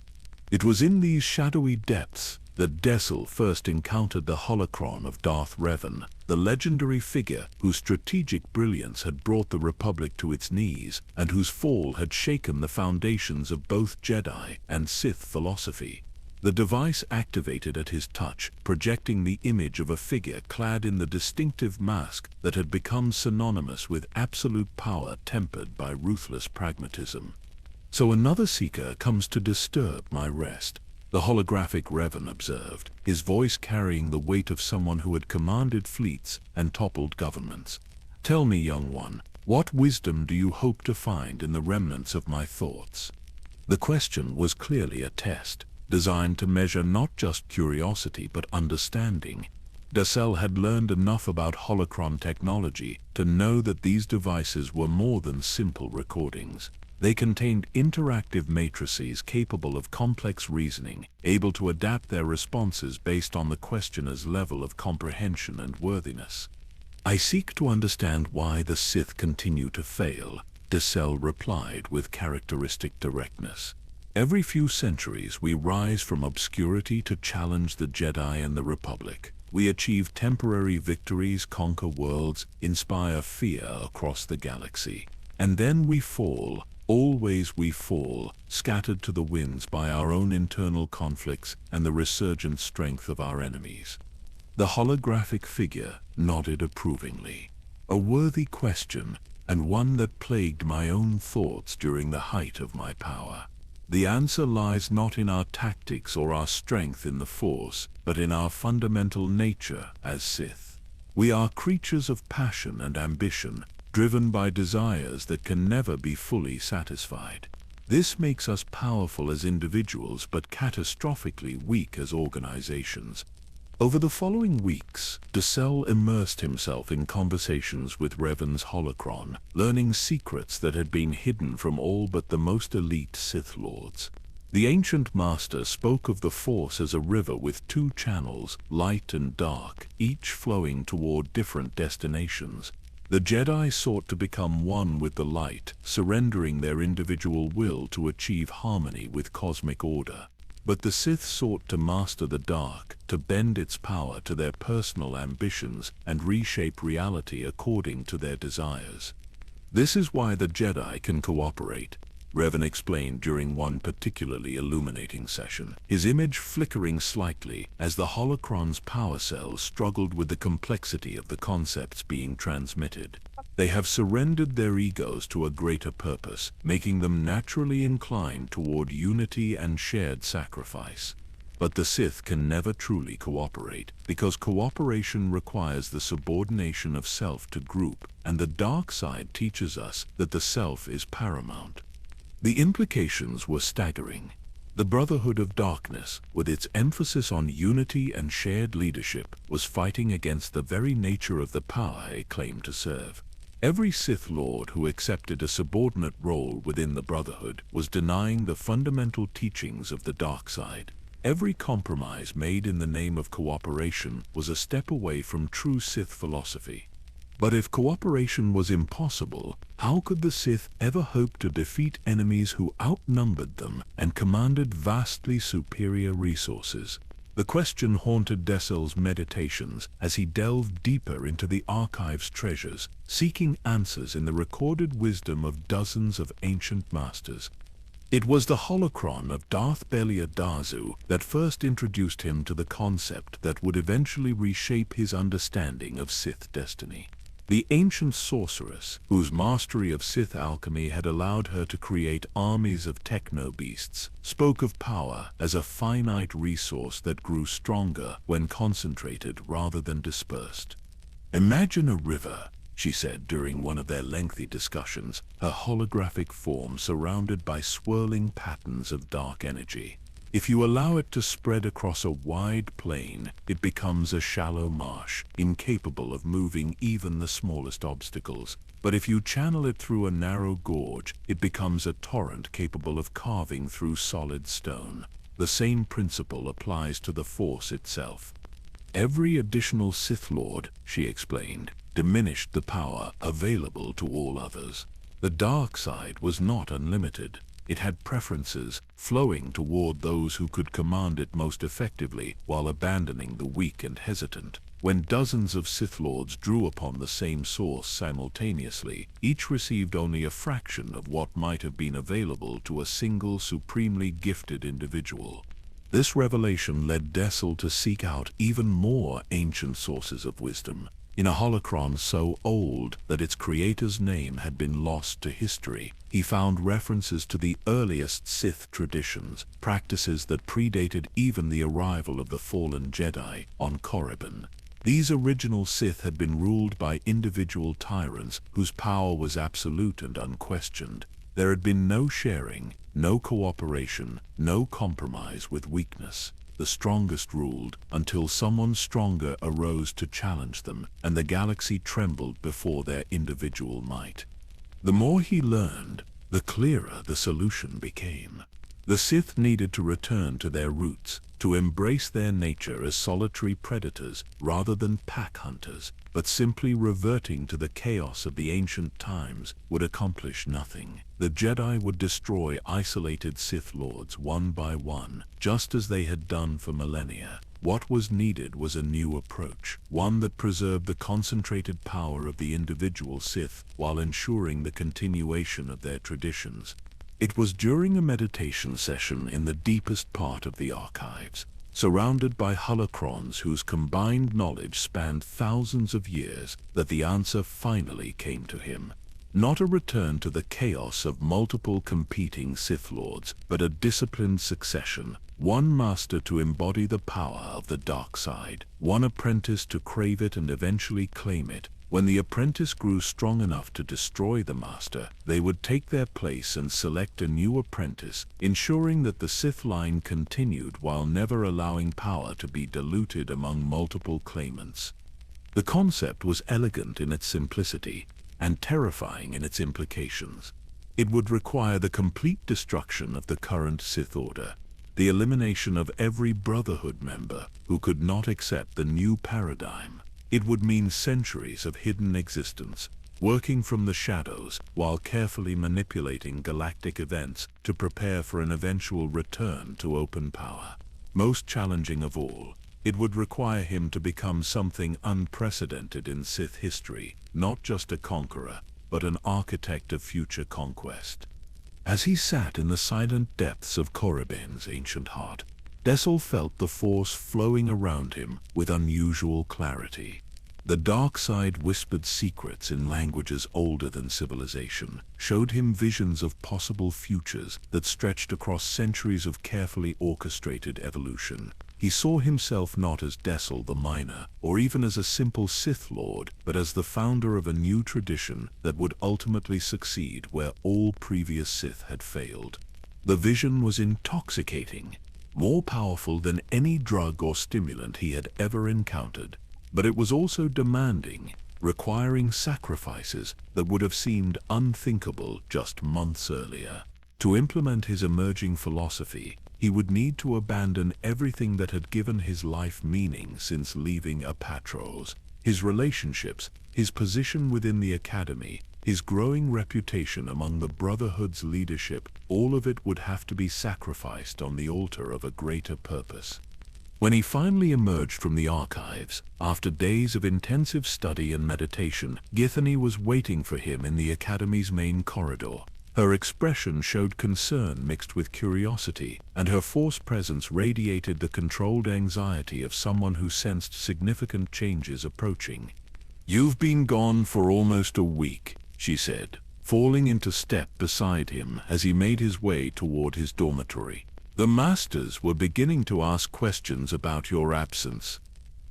It was in these shadowy depths that Dessel first encountered the holocron of Darth Revan, the legendary figure whose strategic brilliance had brought the Republic to its knees and whose fall had shaken the foundations of both Jedi and Sith philosophy. The device activated at his touch, projecting the image of a figure clad in the distinctive mask that had become synonymous with absolute power tempered by ruthless pragmatism. "So another seeker comes to disturb my rest," the holographic Revan observed, his voice carrying the weight of someone who had commanded fleets and toppled governments. "Tell me, young one, what wisdom do you hope to find in the remnants of my thoughts?" The question was clearly a test, designed to measure not just curiosity but understanding. Dessel had learned enough about holocron technology to know that these devices were more than simple recordings. They contained interactive matrices capable of complex reasoning, able to adapt their responses based on the questioner's level of comprehension and worthiness. "I seek to understand why the Sith continue to fail," Dessel replied with characteristic directness. "Every few centuries we rise from obscurity to challenge the Jedi and the Republic. We achieve temporary victories, conquer worlds, inspire fear across the galaxy. And then we fall, always we fall, scattered to the winds by our own internal conflicts and the resurgent strength of our enemies." The holographic figure nodded approvingly. "A worthy question, and one that plagued my own thoughts during the height of my power. The answer lies not in our tactics or our strength in the Force, but in our fundamental nature as Sith. We are creatures of passion and ambition, driven by desires that can never be fully satisfied. This makes us powerful as individuals but catastrophically weak as organizations." Over the following weeks, Dessel immersed himself in conversations with Revan's holocron, learning secrets that had been hidden from all but the most elite Sith Lords. The ancient master spoke of the Force as a river with two channels, light and dark, each flowing toward different destinations. The Jedi sought to become one with the light, surrendering their individual will to achieve harmony with cosmic order. But the Sith sought to master the dark, to bend its power to their personal ambitions and reshape reality according to their desires. "This is why the Jedi can cooperate," Revan explained during one particularly illuminating session, his image flickering slightly as the holocron's power cells struggled with the complexity of the concepts being transmitted. "They have surrendered their egos to a greater purpose, making them naturally inclined toward unity and shared sacrifice. But the Sith can never truly cooperate, because cooperation requires the subordination of self to group, and the dark side teaches us that the self is paramount." The implications were staggering. The Brotherhood of Darkness, with its emphasis on unity and shared leadership, was fighting against the very nature of the power it claimed to serve. Every Sith Lord who accepted a subordinate role within the Brotherhood was denying the fundamental teachings of the dark side. Every compromise made in the name of cooperation was a step away from true Sith philosophy. But if cooperation was impossible, how could the Sith ever hope to defeat enemies who outnumbered them and commanded vastly superior resources? The question haunted Dessel's meditations as he delved deeper into the archive's treasures, seeking answers in the recorded wisdom of dozens of ancient masters. It was the holocron of Darth Bane that first introduced him to the concept that would eventually reshape his understanding of Sith destiny. The ancient sorceress, whose mastery of Sith alchemy had allowed her to create armies of techno-beasts, spoke of power as a finite resource that grew stronger when concentrated rather than dispersed. "Imagine a river," she said during one of their lengthy discussions, her holographic form surrounded by swirling patterns of dark energy. "If you allow it to spread across a wide plain, it becomes a shallow marsh, incapable of moving even the smallest obstacles. But if you channel it through a narrow gorge, it becomes a torrent capable of carving through solid stone. The same principle applies to the Force itself." Every additional Sith Lord, she explained, diminished the power available to all others. The dark side was not unlimited. It had preferences, flowing toward those who could command it most effectively while abandoning the weak and hesitant. When dozens of Sith Lords drew upon the same source simultaneously, each received only a fraction of what might have been available to a single supremely gifted individual. This revelation led Dessel to seek out even more ancient sources of wisdom. In a holocron so old that its creator's name had been lost to history, he found references to the earliest Sith traditions, practices that predated even the arrival of the fallen Jedi on Korriban. These original Sith had been ruled by individual tyrants whose power was absolute and unquestioned. There had been no sharing, no cooperation, no compromise with weakness. The strongest ruled until someone stronger arose to challenge them, and the galaxy trembled before their individual might. The more he learned, the clearer the solution became. The Sith needed to return to their roots, to embrace their nature as solitary predators rather than pack hunters, but simply reverting to the chaos of the ancient times would accomplish nothing. The Jedi would destroy isolated Sith Lords one by one, just as they had done for millennia. What was needed was a new approach, one that preserved the concentrated power of the individual Sith while ensuring the continuation of their traditions. It was during a meditation session in the deepest part of the archives, surrounded by holocrons whose combined knowledge spanned thousands of years, that the answer finally came to him. Not a return to the chaos of multiple competing Sith Lords, but a disciplined succession. One master to embody the power of the dark side, one apprentice to crave it and eventually claim it. When the apprentice grew strong enough to destroy the master, they would take their place and select a new apprentice, ensuring that the Sith line continued while never allowing power to be diluted among multiple claimants. The concept was elegant in its simplicity and terrifying in its implications. It would require the complete destruction of the current Sith Order, the elimination of every Brotherhood member who could not accept the new paradigm. It would mean centuries of hidden existence, working from the shadows while carefully manipulating galactic events to prepare for an eventual return to open power. Most challenging of all, it would require him to become something unprecedented in Sith history, not just a conqueror, but an architect of future conquest. As he sat in the silent depths of Korriban's ancient heart, Dessel felt the Force flowing around him with unusual clarity. The dark side whispered secrets in languages older than civilization, showed him visions of possible futures that stretched across centuries of carefully orchestrated evolution. He saw himself not as Dessel the Miner, or even as a simple Sith Lord, but as the founder of a new tradition that would ultimately succeed where all previous Sith had failed. The vision was intoxicating, more powerful than any drug or stimulant he had ever encountered. But it was also demanding, requiring sacrifices that would have seemed unthinkable just months earlier. To implement his emerging philosophy, he would need to abandon everything that had given his life meaning since leaving Apatros. His relationships, his position within the academy, his growing reputation among the Brotherhood's leadership, all of it would have to be sacrificed on the altar of a greater purpose. When he finally emerged from the archives, after days of intensive study and meditation, Githany was waiting for him in the Academy's main corridor. Her expression showed concern mixed with curiosity, and her Force presence radiated the controlled anxiety of someone who sensed significant changes approaching. "You've been gone for almost a week," she said, falling into step beside him as he made his way toward his dormitory. "The Masters were beginning to ask questions about your absence."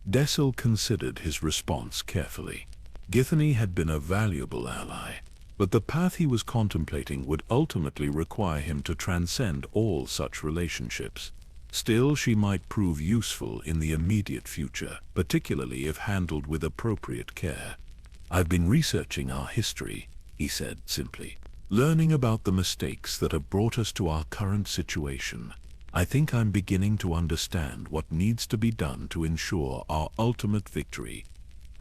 Dessel considered his response carefully. Githany had been a valuable ally, but the path he was contemplating would ultimately require him to transcend all such relationships. Still, she might prove useful in the immediate future, particularly if handled with appropriate care. "I've been researching our history," he said simply. "Learning about the mistakes that have brought us to our current situation. I think I'm beginning to understand what needs to be done to ensure our ultimate victory."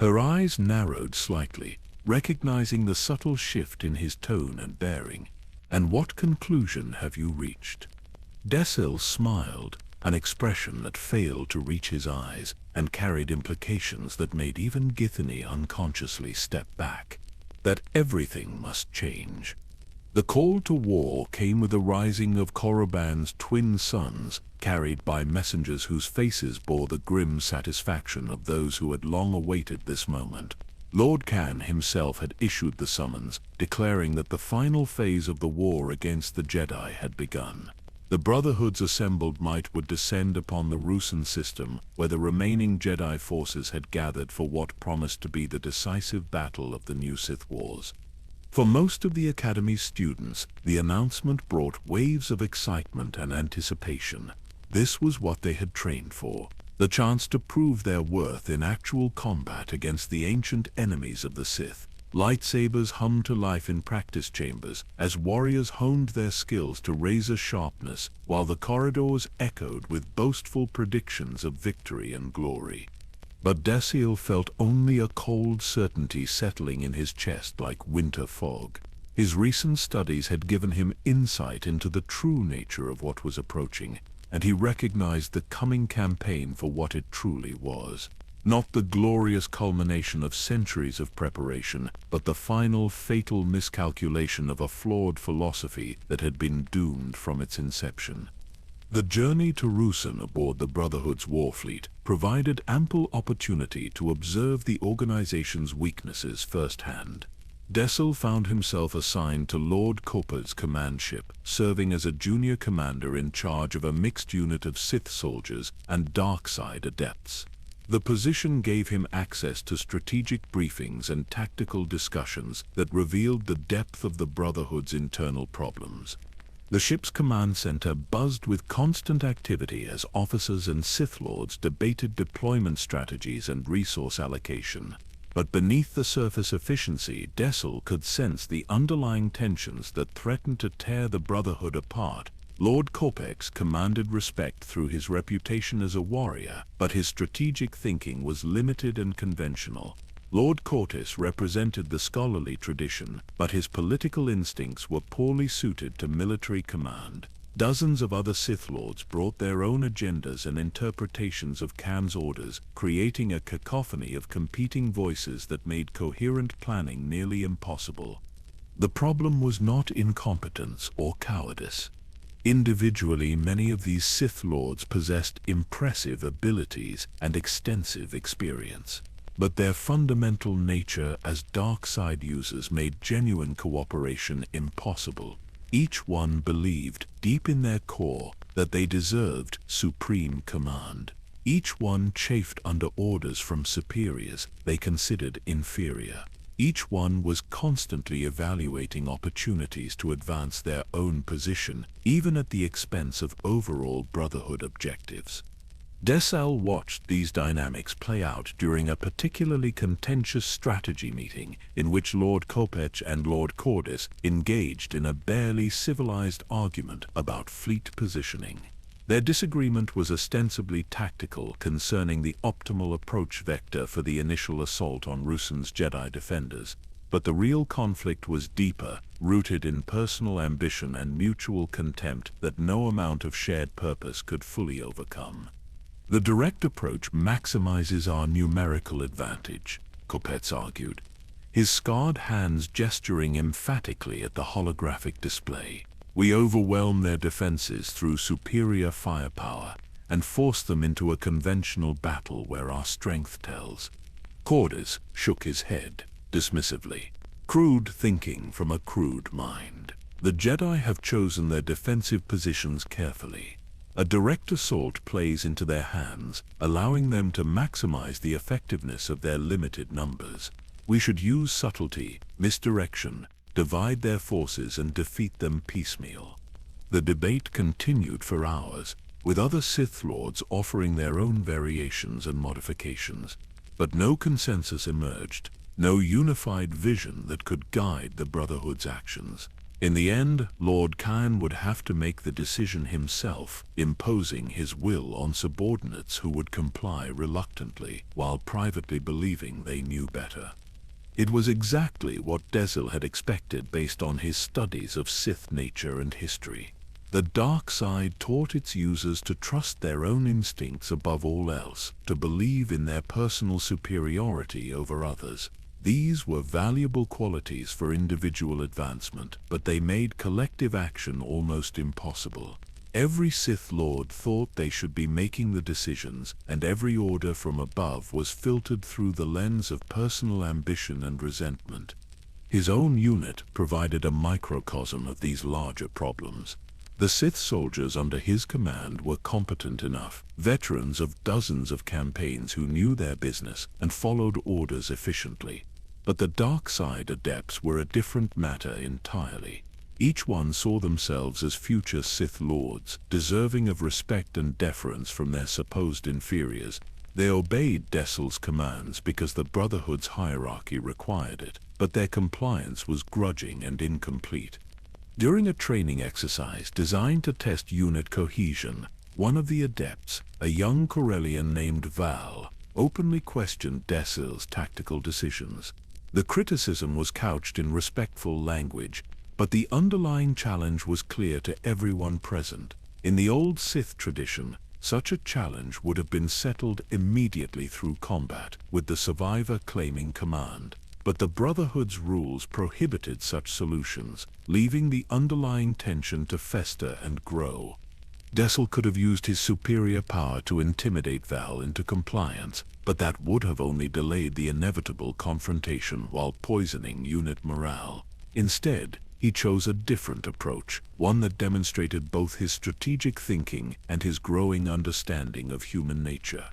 Her eyes narrowed slightly, recognizing the subtle shift in his tone and bearing. "And what conclusion have you reached?" Dessel smiled, an expression that failed to reach his eyes and carried implications that made even Githany unconsciously step back. That everything must change. The call to war came with the rising of Korriban's twin sons, carried by messengers whose faces bore the grim satisfaction of those who had long awaited this moment. Lord Khan himself had issued the summons, declaring that the final phase of the war against the Jedi had begun. The Brotherhood's assembled might would descend upon the Ruusan system, where the remaining Jedi forces had gathered for what promised to be the decisive battle of the new Sith Wars. For most of the Academy's students, the announcement brought waves of excitement and anticipation. This was what they had trained for, the chance to prove their worth in actual combat against the ancient enemies of the Sith. Lightsabers hummed to life in practice chambers as warriors honed their skills to razor sharpness, while the corridors echoed with boastful predictions of victory and glory. But Dessel felt only a cold certainty settling in his chest like winter fog. His recent studies had given him insight into the true nature of what was approaching, and he recognized the coming campaign for what it truly was. Not the glorious culmination of centuries of preparation, but the final fatal miscalculation of a flawed philosophy that had been doomed from its inception. The journey to Ruusan aboard the Brotherhood's warfleet provided ample opportunity to observe the organization's weaknesses firsthand. Dessel found himself assigned to Lord Koppa's command ship, serving as a junior commander in charge of a mixed unit of Sith soldiers and dark side adepts. The position gave him access to strategic briefings and tactical discussions that revealed the depth of the Brotherhood's internal problems. The ship's command center buzzed with constant activity as officers and Sith Lords debated deployment strategies and resource allocation. But beneath the surface efficiency, Dessel could sense the underlying tensions that threatened to tear the Brotherhood apart. Lord Koppa commanded respect through his reputation as a warrior, but his strategic thinking was limited and conventional. Lord Cortis represented the scholarly tradition, but his political instincts were poorly suited to military command. Dozens of other Sith Lords brought their own agendas and interpretations of Khan's orders, creating a cacophony of competing voices that made coherent planning nearly impossible. The problem was not incompetence or cowardice. Individually, many of these Sith Lords possessed impressive abilities and extensive experience. But their fundamental nature as dark side users made genuine cooperation impossible. Each one believed, deep in their core, that they deserved supreme command. Each one chafed under orders from superiors they considered inferior. Each one was constantly evaluating opportunities to advance their own position, even at the expense of overall Brotherhood objectives. Dessel watched these dynamics play out during a particularly contentious strategy meeting in which Lord Koppa and Lord Cordis engaged in a barely civilized argument about fleet positioning. Their disagreement was ostensibly tactical concerning the optimal approach vector for the initial assault on Ruusan's Jedi defenders, but the real conflict was deeper, rooted in personal ambition and mutual contempt that no amount of shared purpose could fully overcome. The direct approach maximizes our numerical advantage, Koppa argued, his scarred hands gesturing emphatically at the holographic display. We overwhelm their defenses through superior firepower and force them into a conventional battle where our strength tells. Cordis shook his head dismissively. Crude thinking from a crude mind. The Jedi have chosen their defensive positions carefully. A direct assault plays into their hands, allowing them to maximize the effectiveness of their limited numbers. We should use subtlety, misdirection, divide their forces and defeat them piecemeal. The debate continued for hours, with other Sith Lords offering their own variations and modifications. But no consensus emerged, no unified vision that could guide the Brotherhood's actions. In the end, Lord Khan would have to make the decision himself, imposing his will on subordinates who would comply reluctantly, while privately believing they knew better. It was exactly what Dessel had expected based on his studies of Sith nature and history. The dark side taught its users to trust their own instincts above all else, to believe in their personal superiority over others. These were valuable qualities for individual advancement, but they made collective action almost impossible. Every Sith Lord thought they should be making the decisions, and every order from above was filtered through the lens of personal ambition and resentment. His own unit provided a microcosm of these larger problems. The Sith soldiers under his command were competent enough, veterans of dozens of campaigns who knew their business and followed orders efficiently. But the dark side adepts were a different matter entirely. Each one saw themselves as future Sith Lords, deserving of respect and deference from their supposed inferiors. They obeyed Dessel's commands because the Brotherhood's hierarchy required it, but their compliance was grudging and incomplete. During a training exercise designed to test unit cohesion, one of the adepts, a young Corellian named Val, openly questioned Dessel's tactical decisions. The criticism was couched in respectful language, but the underlying challenge was clear to everyone present. In the old Sith tradition, such a challenge would have been settled immediately through combat, with the survivor claiming command. But the Brotherhood's rules prohibited such solutions, leaving the underlying tension to fester and grow. Dessel could have used his superior power to intimidate Val into compliance, but that would have only delayed the inevitable confrontation while poisoning unit morale. Instead, he chose a different approach, one that demonstrated both his strategic thinking and his growing understanding of human nature.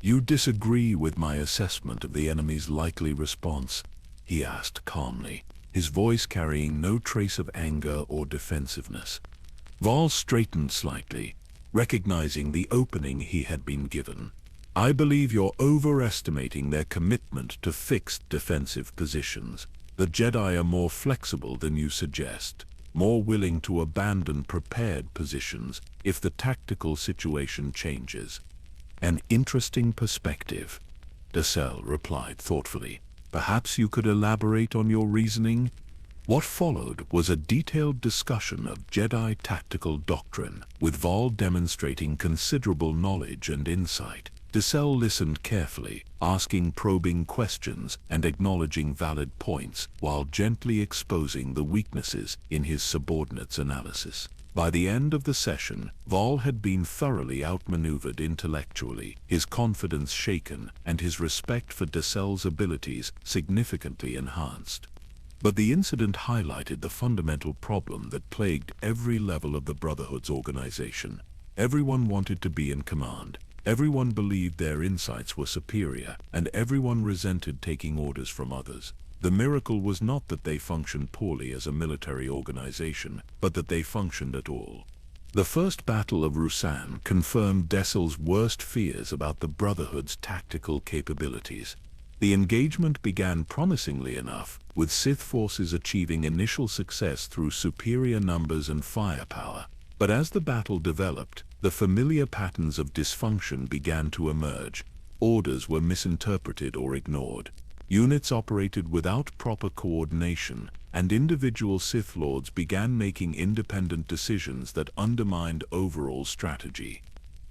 "You disagree with my assessment of the enemy's likely response?" he asked calmly, his voice carrying no trace of anger or defensiveness. Val straightened slightly, recognizing the opening he had been given. "I believe you're overestimating their commitment to fixed defensive positions. The Jedi are more flexible than you suggest, more willing to abandon prepared positions if the tactical situation changes." "An interesting perspective," Dessel replied thoughtfully. "Perhaps you could elaborate on your reasoning?" What followed was a detailed discussion of Jedi tactical doctrine, with Val demonstrating considerable knowledge and insight. Dessel listened carefully, asking probing questions and acknowledging valid points, while gently exposing the weaknesses in his subordinate's analysis. By the end of the session, Val had been thoroughly outmaneuvered intellectually, his confidence shaken, and his respect for Dessel's abilities significantly enhanced. But the incident highlighted the fundamental problem that plagued every level of the Brotherhood's organization. Everyone wanted to be in command. Everyone believed their insights were superior, and everyone resented taking orders from others. The miracle was not that they functioned poorly as a military organization, but that they functioned at all. The first battle of Ruusan confirmed Dessel's worst fears about the Brotherhood's tactical capabilities. The engagement began promisingly enough, with Sith forces achieving initial success through superior numbers and firepower. But as the battle developed, the familiar patterns of dysfunction began to emerge. Orders were misinterpreted or ignored. Units operated without proper coordination, and individual Sith Lords began making independent decisions that undermined overall strategy.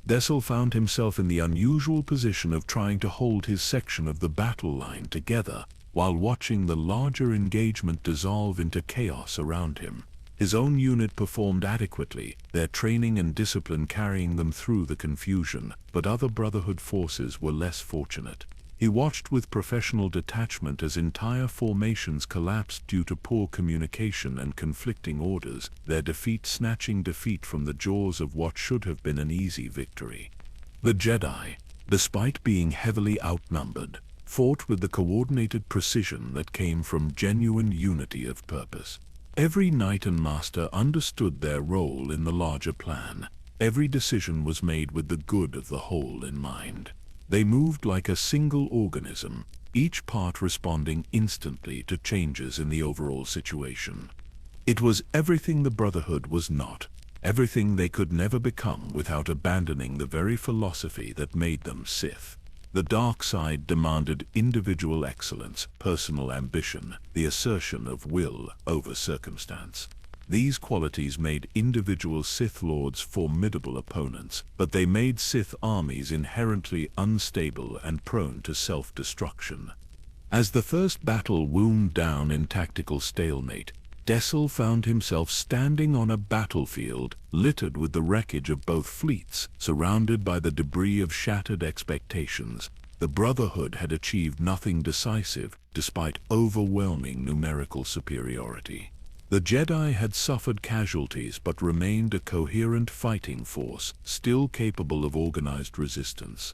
Dessel found himself in the unusual position of trying to hold his section of the battle line together, while watching the larger engagement dissolve into chaos around him. His own unit performed adequately, their training and discipline carrying them through the confusion, but other Brotherhood forces were less fortunate. He watched with professional detachment as entire formations collapsed due to poor communication and conflicting orders, their defeat snatching defeat from the jaws of what should have been an easy victory. The Jedi, despite being heavily outnumbered, fought with the coordinated precision that came from genuine unity of purpose. Every Knight and Master understood their role in the larger plan. Every decision was made with the good of the whole in mind. They moved like a single organism, each part responding instantly to changes in the overall situation. It was everything the Brotherhood was not, everything they could never become without abandoning the very philosophy that made them Sith. The dark side demanded individual excellence, personal ambition, the assertion of will over circumstance. These qualities made individual Sith Lords formidable opponents, but they made Sith armies inherently unstable and prone to self-destruction. As the first battle wound down in tactical stalemate, Dessel found himself standing on a battlefield littered with the wreckage of both fleets, surrounded by the debris of shattered expectations. The Brotherhood had achieved nothing decisive, despite overwhelming numerical superiority. The Jedi had suffered casualties but remained a coherent fighting force, still capable of organized resistance.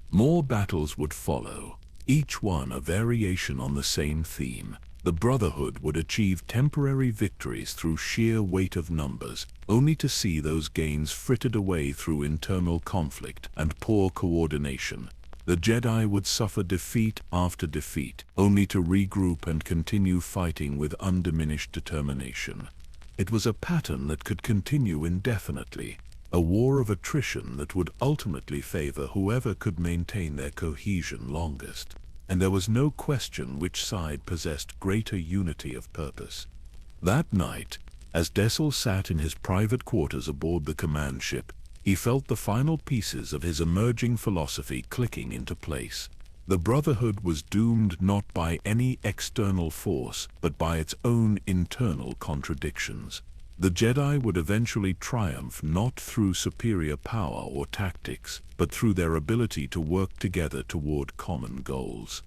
More battles would follow, each one a variation on the same theme. The Brotherhood would achieve temporary victories through sheer weight of numbers, only to see those gains frittered away through internal conflict and poor coordination. The Jedi would suffer defeat after defeat, only to regroup and continue fighting with undiminished determination. It was a pattern that could continue indefinitely, a war of attrition that would ultimately favor whoever could maintain their cohesion longest. And there was no question which side possessed greater unity of purpose. That night, as Dessel sat in his private quarters aboard the command ship, he felt the final pieces of his emerging philosophy clicking into place. The Brotherhood was doomed not by any external force, but by its own internal contradictions. The Jedi would eventually triumph not through superior power or tactics, but through their ability to work together toward common goals.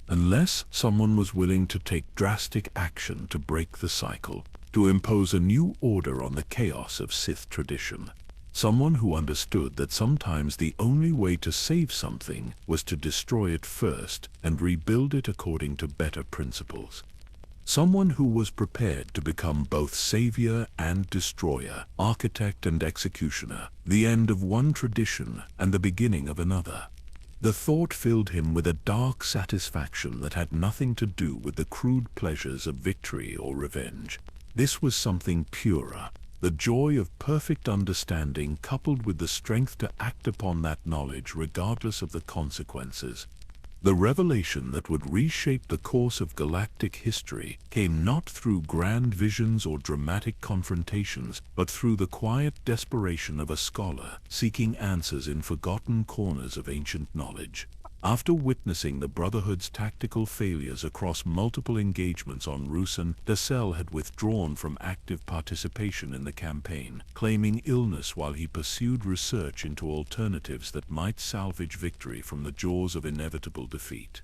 Unless someone was willing to take drastic action to break the cycle, to impose a new order on the chaos of Sith tradition. Someone who understood that sometimes the only way to save something was to destroy it first and rebuild it according to better principles. Someone who was prepared to become both savior and destroyer, architect and executioner, the end of one tradition and the beginning of another. The thought filled him with a dark satisfaction that had nothing to do with the crude pleasures of victory or revenge. This was something purer, the joy of perfect understanding coupled with the strength to act upon that knowledge regardless of the consequences. The revelation that would reshape the course of galactic history came not through grand visions or dramatic confrontations, but through the quiet desperation of a scholar seeking answers in forgotten corners of ancient knowledge. After witnessing the Brotherhood's tactical failures across multiple engagements on Ruusan, Dessel had withdrawn from active participation in the campaign, claiming illness while he pursued research into alternatives that might salvage victory from the jaws of inevitable defeat.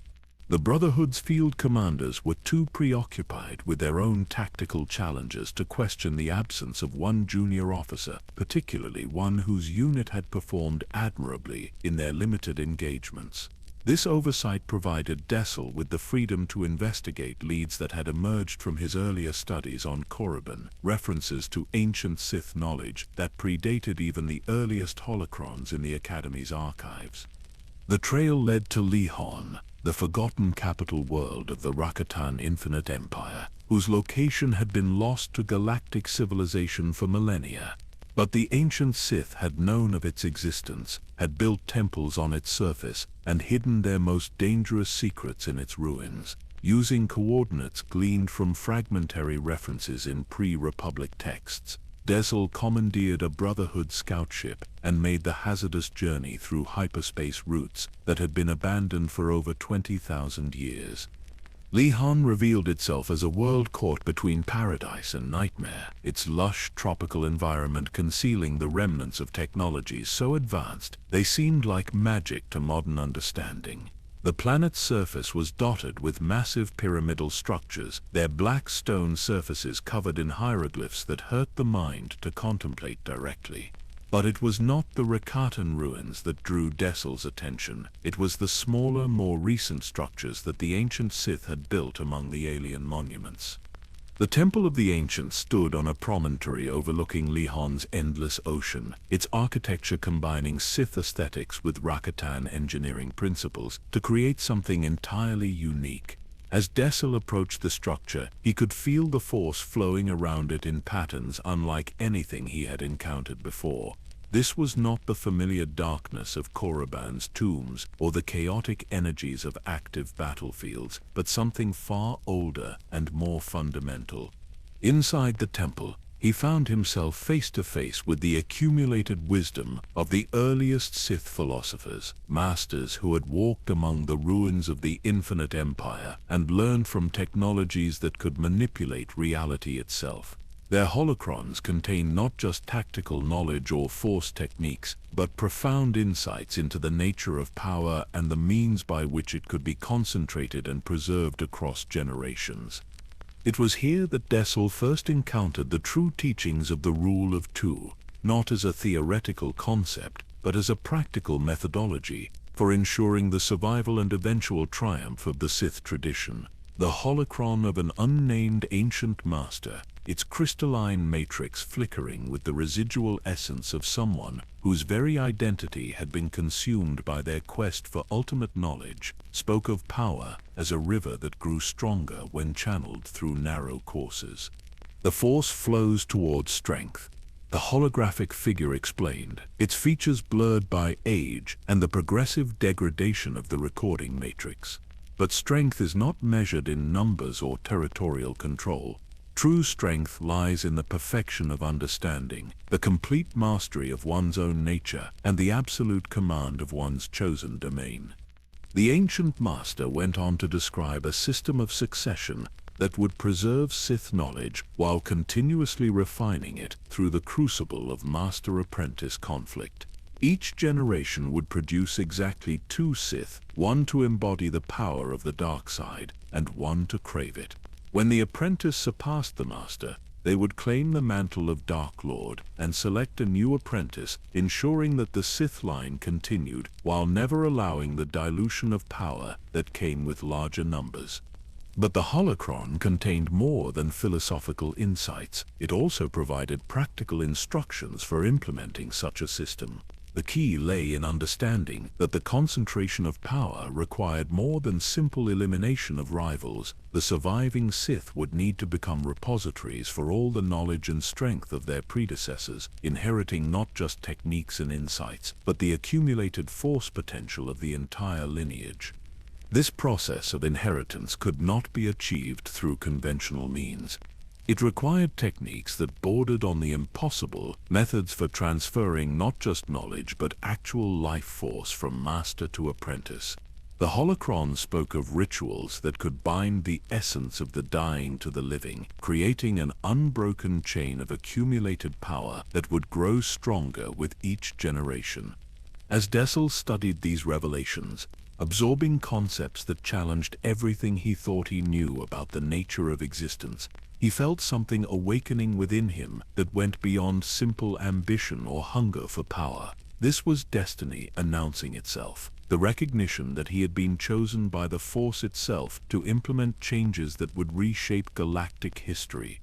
The Brotherhood's field commanders were too preoccupied with their own tactical challenges to question the absence of one junior officer, particularly one whose unit had performed admirably in their limited engagements. This oversight provided Dessel with the freedom to investigate leads that had emerged from his earlier studies on Korriban, references to ancient Sith knowledge that predated even the earliest holocrons in the Academy's archives. The trail led to Lehon, the forgotten capital world of the Rakatan Infinite Empire, whose location had been lost to galactic civilization for millennia. But the ancient Sith had known of its existence, had built temples on its surface, and hidden their most dangerous secrets in its ruins, using coordinates gleaned from fragmentary references in pre-Republic texts. Dessel commandeered a Brotherhood scout ship and made the hazardous journey through hyperspace routes that had been abandoned for over 20,000 years. Lehon revealed itself as a world caught between paradise and nightmare, its lush tropical environment concealing the remnants of technologies so advanced they seemed like magic to modern understanding. The planet's surface was dotted with massive pyramidal structures, their black stone surfaces covered in hieroglyphs that hurt the mind to contemplate directly. But it was not the Rakatan ruins that drew Dessel's attention. It was the smaller, more recent structures that the ancient Sith had built among the alien monuments. The Temple of the Ancients stood on a promontory overlooking Lehon's endless ocean, its architecture combining Sith aesthetics with Rakatan engineering principles to create something entirely unique. As Dessel approached the structure, he could feel the force flowing around it in patterns unlike anything he had encountered before. This was not the familiar darkness of Korriban's tombs or the chaotic energies of active battlefields, but something far older and more fundamental. Inside the temple, he found himself face to face with the accumulated wisdom of the earliest Sith philosophers, masters who had walked among the ruins of the infinite empire and learned from technologies that could manipulate reality itself. Their holocrons contained not just tactical knowledge or force techniques, but profound insights into the nature of power and the means by which it could be concentrated and preserved across generations. It was here that Dessel first encountered the true teachings of the Rule of Two, not as a theoretical concept, but as a practical methodology for ensuring the survival and eventual triumph of the Sith tradition. The holocron of an unnamed ancient master, its crystalline matrix flickering with the residual essence of someone whose very identity had been consumed by their quest for ultimate knowledge, spoke of power as a river that grew stronger when channeled through narrow courses. The force flows towards strength, the holographic figure explained, its features blurred by age and the progressive degradation of the recording matrix. But strength is not measured in numbers or territorial control. True strength lies in the perfection of understanding, the complete mastery of one's own nature, and the absolute command of one's chosen domain. The ancient master went on to describe a system of succession that would preserve Sith knowledge while continuously refining it through the crucible of master-apprentice conflict. Each generation would produce exactly two Sith, one to embody the power of the dark side, and one to crave it. When the apprentice surpassed the master, they would claim the mantle of Dark Lord and select a new apprentice, ensuring that the Sith line continued while never allowing the dilution of power that came with larger numbers. But the holocron contained more than philosophical insights. It also provided practical instructions for implementing such a system. The key lay in understanding that the concentration of power required more than simple elimination of rivals. The surviving Sith would need to become repositories for all the knowledge and strength of their predecessors, inheriting not just techniques and insights, but the accumulated force potential of the entire lineage. This process of inheritance could not be achieved through conventional means. It required techniques that bordered on the impossible, methods for transferring not just knowledge but actual life force from master to apprentice. The holocron spoke of rituals that could bind the essence of the dying to the living, creating an unbroken chain of accumulated power that would grow stronger with each generation. As Dessel studied these revelations, absorbing concepts that challenged everything he thought he knew about the nature of existence, he felt something awakening within him that went beyond simple ambition or hunger for power. This was destiny announcing itself, the recognition that he had been chosen by the Force itself to implement changes that would reshape galactic history.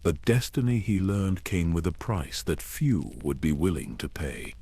But destiny, he learned, came with a price that few would be willing to pay.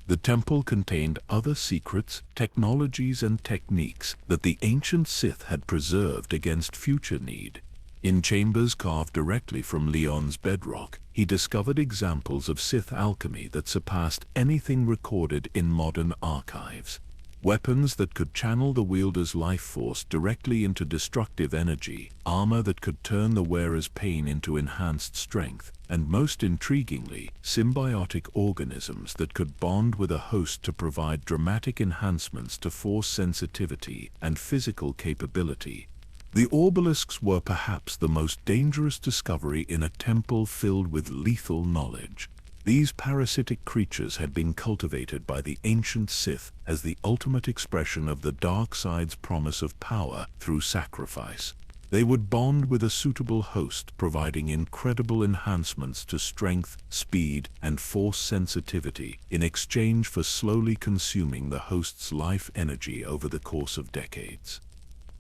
The temple contained other secrets, technologies, and techniques that the ancient Sith had preserved against future need. In chambers carved directly from Lehon's bedrock, he discovered examples of Sith alchemy that surpassed anything recorded in modern archives. Weapons that could channel the wielder's life force directly into destructive energy, armor that could turn the wearer's pain into enhanced strength, and most intriguingly, symbiotic organisms that could bond with a host to provide dramatic enhancements to force sensitivity and physical capability. The obelisks were perhaps the most dangerous discovery in a temple filled with lethal knowledge. These parasitic creatures had been cultivated by the ancient Sith as the ultimate expression of the dark side's promise of power through sacrifice. They would bond with a suitable host, providing incredible enhancements to strength, speed, and force sensitivity in exchange for slowly consuming the host's life energy over the course of decades.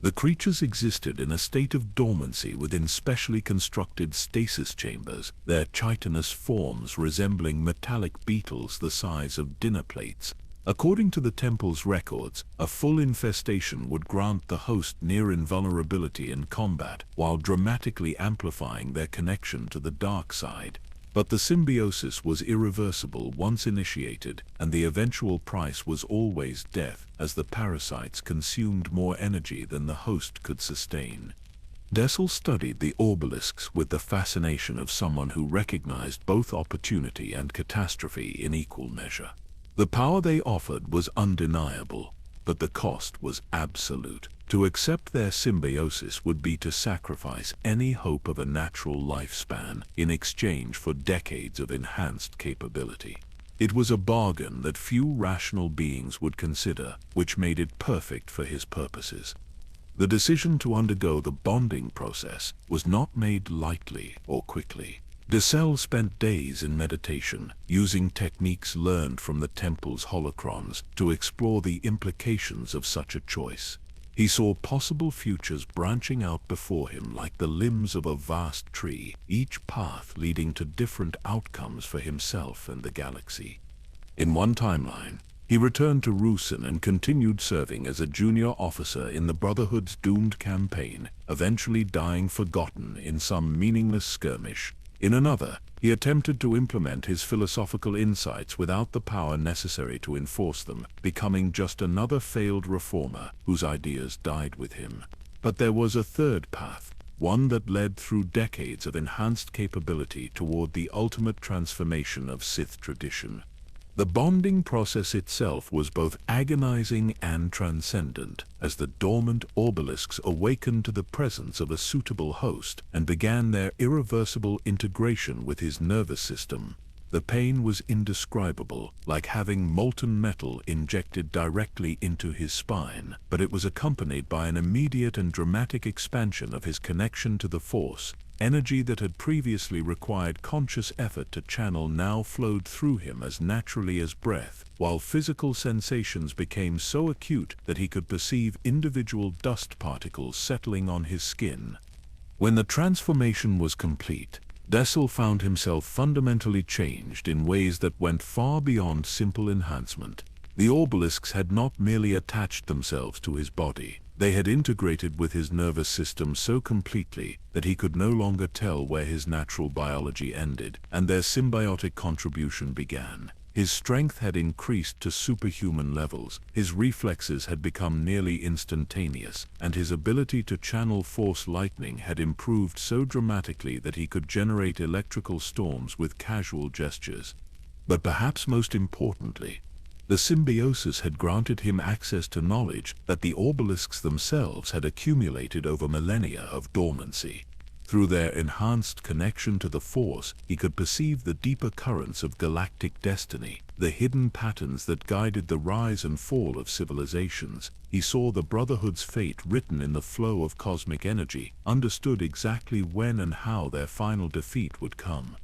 The creatures existed in a state of dormancy within specially constructed stasis chambers, their chitinous forms resembling metallic beetles the size of dinner plates. According to the temple's records, a full infestation would grant the host near invulnerability in combat, while dramatically amplifying their connection to the dark side. But the symbiosis was irreversible once initiated, and the eventual price was always death, as the parasites consumed more energy than the host could sustain. Dessel studied the obelisks with the fascination of someone who recognized both opportunity and catastrophe in equal measure. The power they offered was undeniable, but the cost was absolute. To accept their symbiosis would be to sacrifice any hope of a natural lifespan in exchange for decades of enhanced capability. It was a bargain that few rational beings would consider, which made it perfect for his purposes. The decision to undergo the bonding process was not made lightly or quickly. Dessel spent days in meditation, using techniques learned from the temple's holocrons to explore the implications of such a choice. He saw possible futures branching out before him like the limbs of a vast tree, each path leading to different outcomes for himself and the galaxy. In one timeline, he returned to Ruusan and continued serving as a junior officer in the Brotherhood's doomed campaign, eventually dying forgotten in some meaningless skirmish. In another, he attempted to implement his philosophical insights without the power necessary to enforce them, becoming just another failed reformer whose ideas died with him. But there was a third path, one that led through decades of enhanced capability toward the ultimate transformation of Sith tradition. The bonding process itself was both agonizing and transcendent, as the dormant obelisks awakened to the presence of a suitable host and began their irreversible integration with his nervous system. The pain was indescribable, like having molten metal injected directly into his spine, but it was accompanied by an immediate and dramatic expansion of his connection to the Force. Energy that had previously required conscious effort to channel now flowed through him as naturally as breath, while physical sensations became so acute that he could perceive individual dust particles settling on his skin. When the transformation was complete, Dessel found himself fundamentally changed in ways that went far beyond simple enhancement. The obelisks had not merely attached themselves to his body. They had integrated with his nervous system so completely that he could no longer tell where his natural biology ended and their symbiotic contribution began. His strength had increased to superhuman levels, his reflexes had become nearly instantaneous, and his ability to channel force lightning had improved so dramatically that he could generate electrical storms with casual gestures. But perhaps most importantly, the symbiosis had granted him access to knowledge that the obelisks themselves had accumulated over millennia of dormancy. Through their enhanced connection to the Force, he could perceive the deeper currents of galactic destiny, the hidden patterns that guided the rise and fall of civilizations. He saw the Brotherhood's fate written in the flow of cosmic energy, understood exactly when and how their final defeat would come.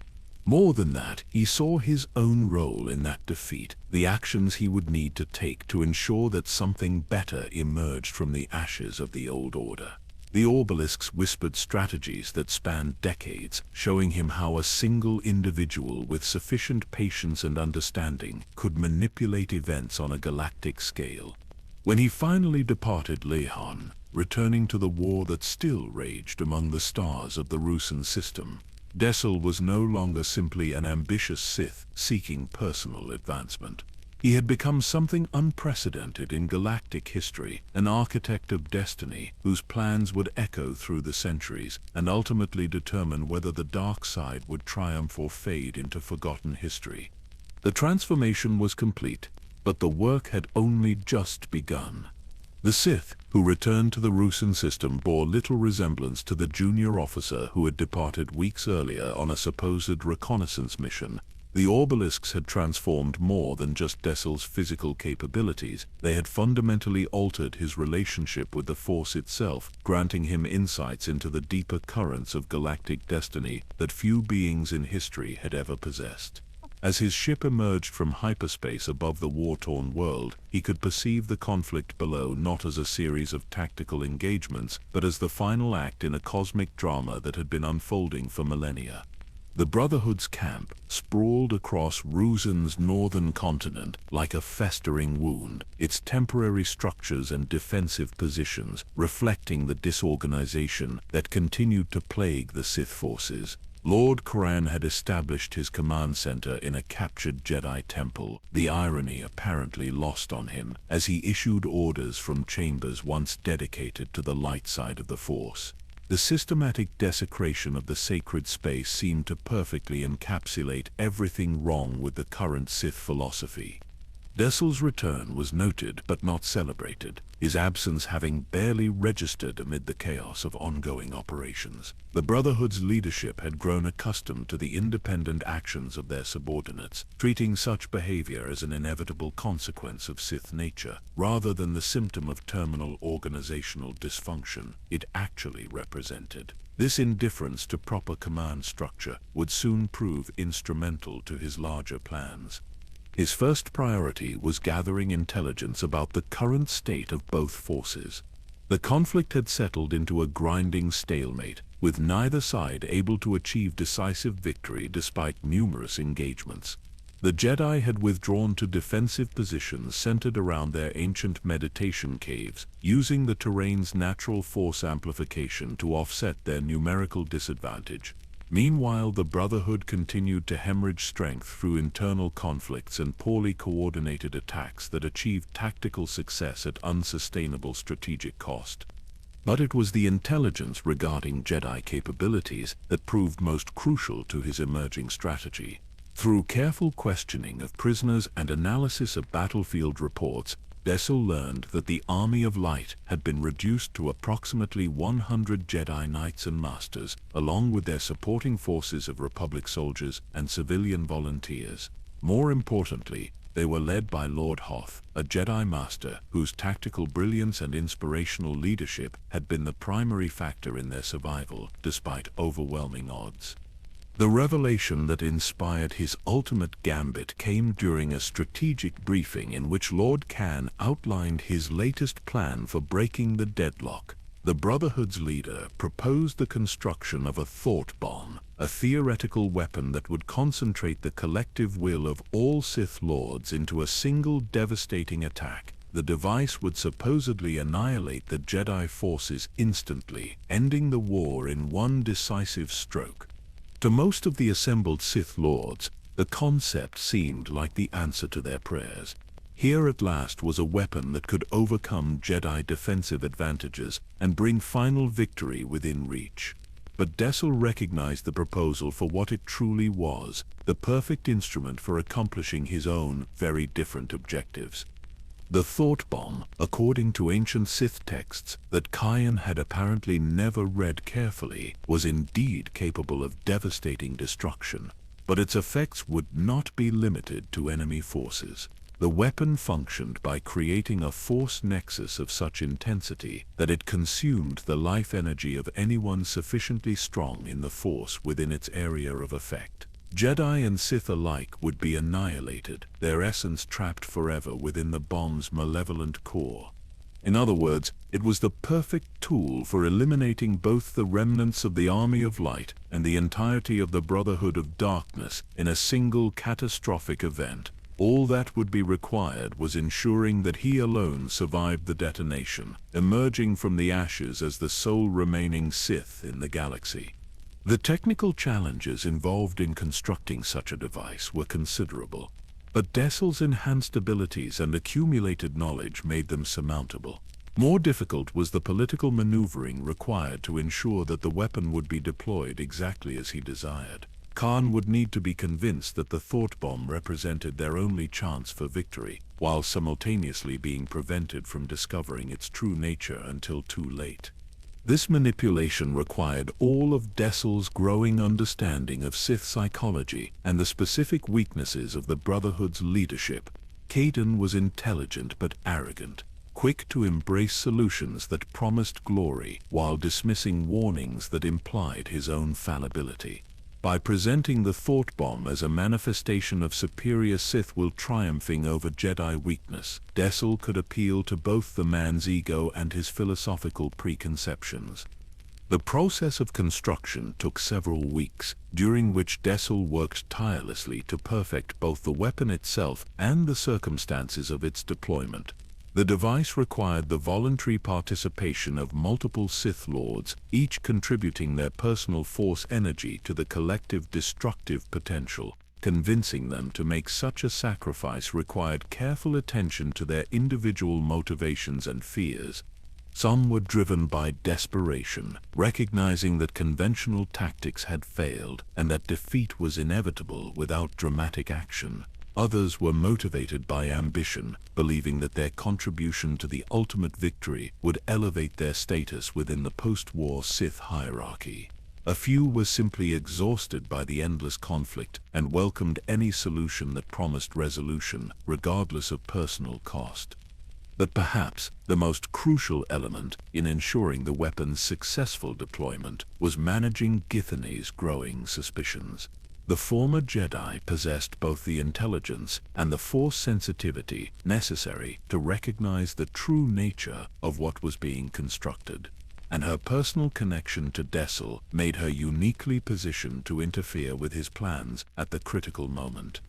More than that, he saw his own role in that defeat, the actions he would need to take to ensure that something better emerged from the ashes of the old order. The obelisks whispered strategies that spanned decades, showing him how a single individual with sufficient patience and understanding could manipulate events on a galactic scale. When he finally departed Lehon, returning to the war that still raged among the stars of the Ruusan system, Dessel was no longer simply an ambitious Sith seeking personal advancement. He had become something unprecedented in galactic history, an architect of destiny whose plans would echo through the centuries and ultimately determine whether the dark side would triumph or fade into forgotten history. The transformation was complete, but the work had only just begun. The Sith, who returned to the Ruusan system, bore little resemblance to the junior officer who had departed weeks earlier on a supposed reconnaissance mission. The obelisks had transformed more than just Dessel's physical capabilities. They had fundamentally altered his relationship with the Force itself, granting him insights into the deeper currents of galactic destiny that few beings in history had ever possessed. As his ship emerged from hyperspace above the war-torn world, he could perceive the conflict below not as a series of tactical engagements, but as the final act in a cosmic drama that had been unfolding for millennia. The Brotherhood's camp sprawled across Ruusan's northern continent like a festering wound, its temporary structures and defensive positions reflecting the disorganization that continued to plague the Sith forces. Lord Koran had established his command center in a captured Jedi temple, the irony apparently lost on him as he issued orders from chambers once dedicated to the light side of the Force. The systematic desecration of the sacred space seemed to perfectly encapsulate everything wrong with the current Sith philosophy. Dessel's return was noted but not celebrated, his absence having barely registered amid the chaos of ongoing operations. The Brotherhood's leadership had grown accustomed to the independent actions of their subordinates, treating such behavior as an inevitable consequence of Sith nature, rather than the symptom of terminal organizational dysfunction it actually represented. This indifference to proper command structure would soon prove instrumental to his larger plans. His first priority was gathering intelligence about the current state of both forces. The conflict had settled into a grinding stalemate, with neither side able to achieve decisive victory despite numerous engagements. The Jedi had withdrawn to defensive positions centered around their ancient meditation caves, using the terrain's natural force amplification to offset their numerical disadvantage. Meanwhile, the Brotherhood continued to hemorrhage strength through internal conflicts and poorly coordinated attacks that achieved tactical success at unsustainable strategic cost. But it was the intelligence regarding Jedi capabilities that proved most crucial to his emerging strategy. Through careful questioning of prisoners and analysis of battlefield reports, Dessel learned that the Army of Light had been reduced to approximately 100 Jedi Knights and Masters, along with their supporting forces of Republic soldiers and civilian volunteers. More importantly, they were led by Lord Hoth, a Jedi Master whose tactical brilliance and inspirational leadership had been the primary factor in their survival, despite overwhelming odds. The revelation that inspired his ultimate gambit came during a strategic briefing in which Lord Khan outlined his latest plan for breaking the deadlock. The Brotherhood's leader proposed the construction of a thought bomb, a theoretical weapon that would concentrate the collective will of all Sith Lords into a single devastating attack. The device would supposedly annihilate the Jedi forces instantly, ending the war in one decisive stroke. To most of the assembled Sith Lords, the concept seemed like the answer to their prayers. Here at last was a weapon that could overcome Jedi defensive advantages and bring final victory within reach. But Dessel recognized the proposal for what it truly was, the perfect instrument for accomplishing his own very different objectives. The thought bomb, according to ancient Sith texts that Kayan had apparently never read carefully, was indeed capable of devastating destruction. But its effects would not be limited to enemy forces. The weapon functioned by creating a force nexus of such intensity that it consumed the life energy of anyone sufficiently strong in the force within its area of effect. Jedi and Sith alike would be annihilated, their essence trapped forever within the bomb's malevolent core. In other words, it was the perfect tool for eliminating both the remnants of the Army of Light and the entirety of the Brotherhood of Darkness in a single catastrophic event. All that would be required was ensuring that he alone survived the detonation, emerging from the ashes as the sole remaining Sith in the galaxy. The technical challenges involved in constructing such a device were considerable, but Dessel's enhanced abilities and accumulated knowledge made them surmountable. More difficult was the political maneuvering required to ensure that the weapon would be deployed exactly as he desired. Khan would need to be convinced that the thought bomb represented their only chance for victory, while simultaneously being prevented from discovering its true nature until too late. This manipulation required all of Dessel's growing understanding of Sith psychology and the specific weaknesses of the Brotherhood's leadership. Kaden was intelligent but arrogant, quick to embrace solutions that promised glory while dismissing warnings that implied his own fallibility. By presenting the thought bomb as a manifestation of superior Sith will triumphing over Jedi weakness, Dessel could appeal to both the man's ego and his philosophical preconceptions. The process of construction took several weeks, during which Dessel worked tirelessly to perfect both the weapon itself and the circumstances of its deployment. The device required the voluntary participation of multiple Sith Lords, each contributing their personal force energy to the collective destructive potential. Convincing them to make such a sacrifice required careful attention to their individual motivations and fears. Some were driven by desperation, recognizing that conventional tactics had failed and that defeat was inevitable without dramatic action. Others were motivated by ambition, believing that their contribution to the ultimate victory would elevate their status within the post-war Sith hierarchy. A few were simply exhausted by the endless conflict and welcomed any solution that promised resolution, regardless of personal cost. But perhaps the most crucial element in ensuring the weapon's successful deployment was managing Githany's growing suspicions. The former Jedi possessed both the intelligence and the Force sensitivity necessary to recognize the true nature of what was being constructed, and her personal connection to Dessel made her uniquely positioned to interfere with his plans at the critical moment.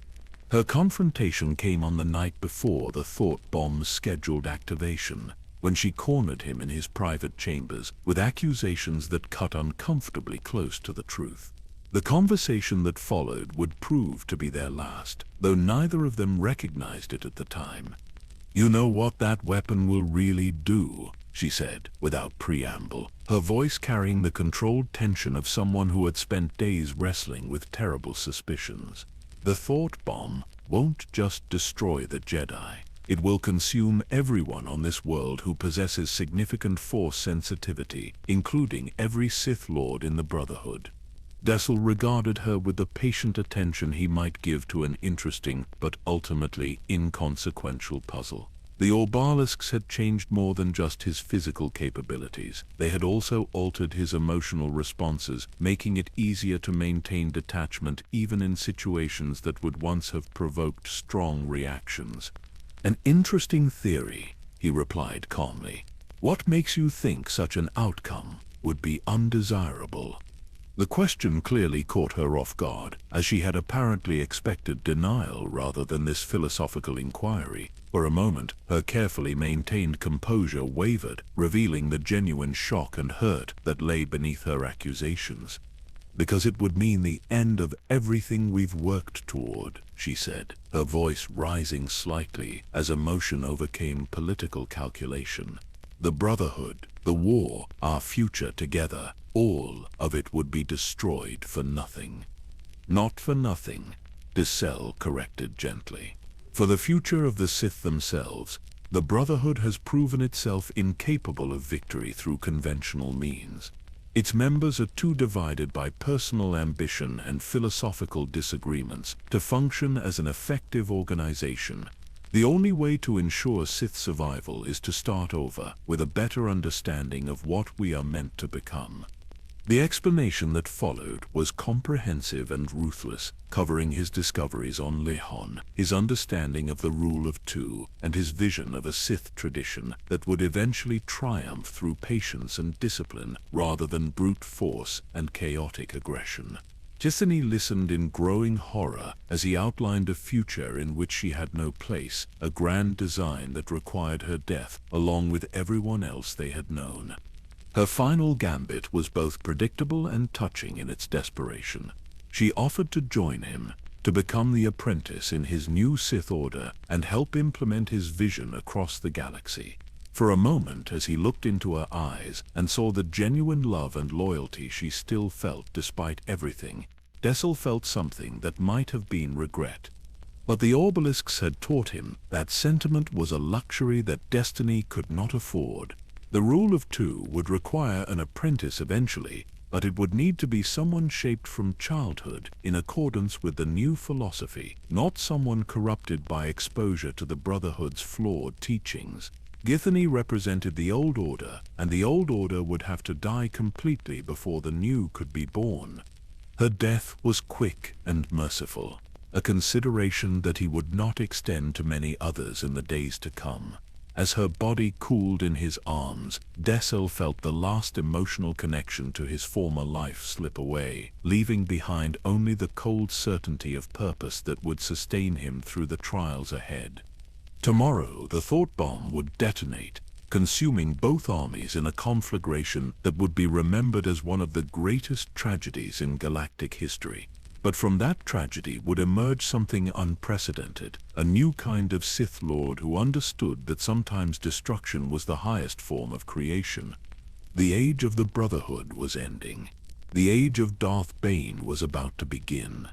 Her confrontation came on the night before the thought bomb's scheduled activation, when she cornered him in his private chambers with accusations that cut uncomfortably close to the truth. The conversation that followed would prove to be their last, though neither of them recognized it at the time. "You know what that weapon will really do," she said, without preamble, her voice carrying the controlled tension of someone who had spent days wrestling with terrible suspicions. "The thought bomb won't just destroy the Jedi. It will consume everyone on this world who possesses significant Force sensitivity, including every Sith Lord in the Brotherhood." Dessel regarded her with the patient attention he might give to an interesting but ultimately inconsequential puzzle. The Orbalisks had changed more than just his physical capabilities. They had also altered his emotional responses, making it easier to maintain detachment even in situations that would once have provoked strong reactions. "An interesting theory," he replied calmly. "What makes you think such an outcome would be undesirable?" The question clearly caught her off guard, as she had apparently expected denial rather than this philosophical inquiry. For a moment, her carefully maintained composure wavered, revealing the genuine shock and hurt that lay beneath her accusations. "Because it would mean the end of everything we've worked toward," she said, her voice rising slightly as emotion overcame political calculation. "The Brotherhood, the war, our future together, all of it would be destroyed for nothing." "Not for nothing," Dessel corrected gently. "For the future of the Sith themselves, the Brotherhood has proven itself incapable of victory through conventional means. Its members are too divided by personal ambition and philosophical disagreements to function as an effective organization. The only way to ensure Sith survival is to start over with a better understanding of what we are meant to become." The explanation that followed was comprehensive and ruthless, covering his discoveries on Lehon, his understanding of the Rule of Two, and his vision of a Sith tradition that would eventually triumph through patience and discipline rather than brute force and chaotic aggression. Githany listened in growing horror as he outlined a future in which she had no place, a grand design that required her death along with everyone else they had known. Her final gambit was both predictable and touching in its desperation. She offered to join him, to become the apprentice in his new Sith Order and help implement his vision across the galaxy. For a moment, as he looked into her eyes and saw the genuine love and loyalty she still felt despite everything, Dessel felt something that might have been regret. But the Orbalisks had taught him that sentiment was a luxury that destiny could not afford. The Rule of Two would require an apprentice eventually, but it would need to be someone shaped from childhood in accordance with the new philosophy, not someone corrupted by exposure to the Brotherhood's flawed teachings. Githany represented the old order, and the old order would have to die completely before the new could be born. Her death was quick and merciful, a consideration that he would not extend to many others in the days to come. As her body cooled in his arms, Dessel felt the last emotional connection to his former life slip away, leaving behind only the cold certainty of purpose that would sustain him through the trials ahead. Tomorrow, the thought bomb would detonate, consuming both armies in a conflagration that would be remembered as one of the greatest tragedies in galactic history. But from that tragedy would emerge something unprecedented, a new kind of Sith Lord who understood that sometimes destruction was the highest form of creation. The age of the Brotherhood was ending. The age of Darth Bane was about to begin.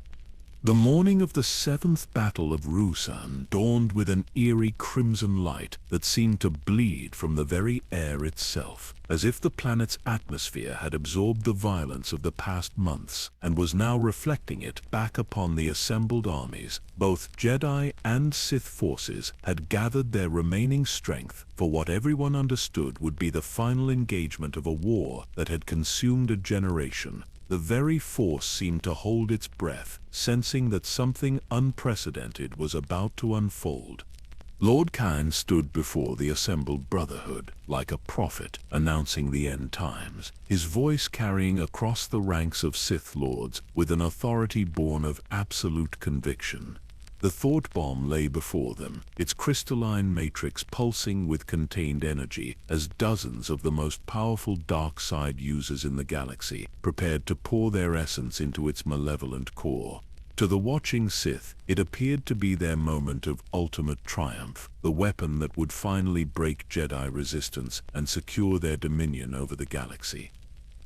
The morning of the 7th Battle of Ruusan dawned with an eerie crimson light that seemed to bleed from the very air itself, as if the planet's atmosphere had absorbed the violence of the past months and was now reflecting it back upon the assembled armies. Both Jedi and Sith forces had gathered their remaining strength for what everyone understood would be the final engagement of a war that had consumed a generation. The very Force seemed to hold its breath, sensing that something unprecedented was about to unfold. Lord Khan stood before the assembled Brotherhood, like a prophet announcing the end times, his voice carrying across the ranks of Sith Lords with an authority born of absolute conviction. The thought bomb lay before them, its crystalline matrix pulsing with contained energy as dozens of the most powerful dark side users in the galaxy prepared to pour their essence into its malevolent core. To the watching Sith, it appeared to be their moment of ultimate triumph, the weapon that would finally break Jedi resistance and secure their dominion over the galaxy.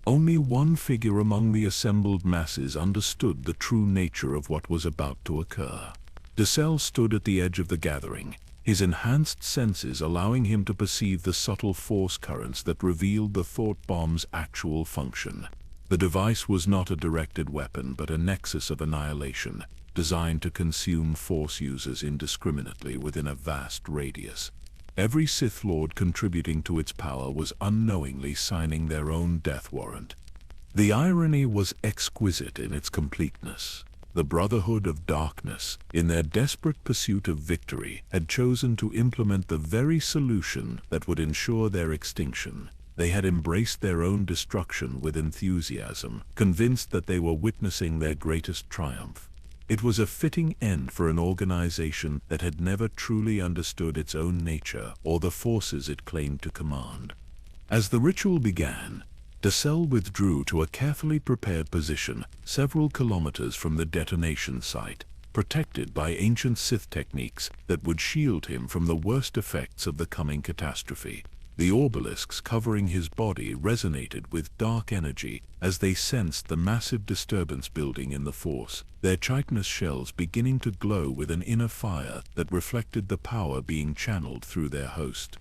Only one figure among the assembled masses understood the true nature of what was about to occur. Dessel stood at the edge of the gathering, his enhanced senses allowing him to perceive the subtle force currents that revealed the thought bomb's actual function. The device was not a directed weapon but a nexus of annihilation, designed to consume Force users indiscriminately within a vast radius. Every Sith Lord contributing to its power was unknowingly signing their own death warrant. The irony was exquisite in its completeness. The Brotherhood of Darkness, in their desperate pursuit of victory, had chosen to implement the very solution that would ensure their extinction. They had embraced their own destruction with enthusiasm, convinced that they were witnessing their greatest triumph. It was a fitting end for an organization that had never truly understood its own nature or the forces it claimed to command. As the ritual began, Dessel withdrew to a carefully prepared position several kilometers from the detonation site, protected by ancient Sith techniques that would shield him from the worst effects of the coming catastrophe. The obelisks covering his body resonated with dark energy as they sensed the massive disturbance building in the Force, their chitinous shells beginning to glow with an inner fire that reflected the power being channeled through their host.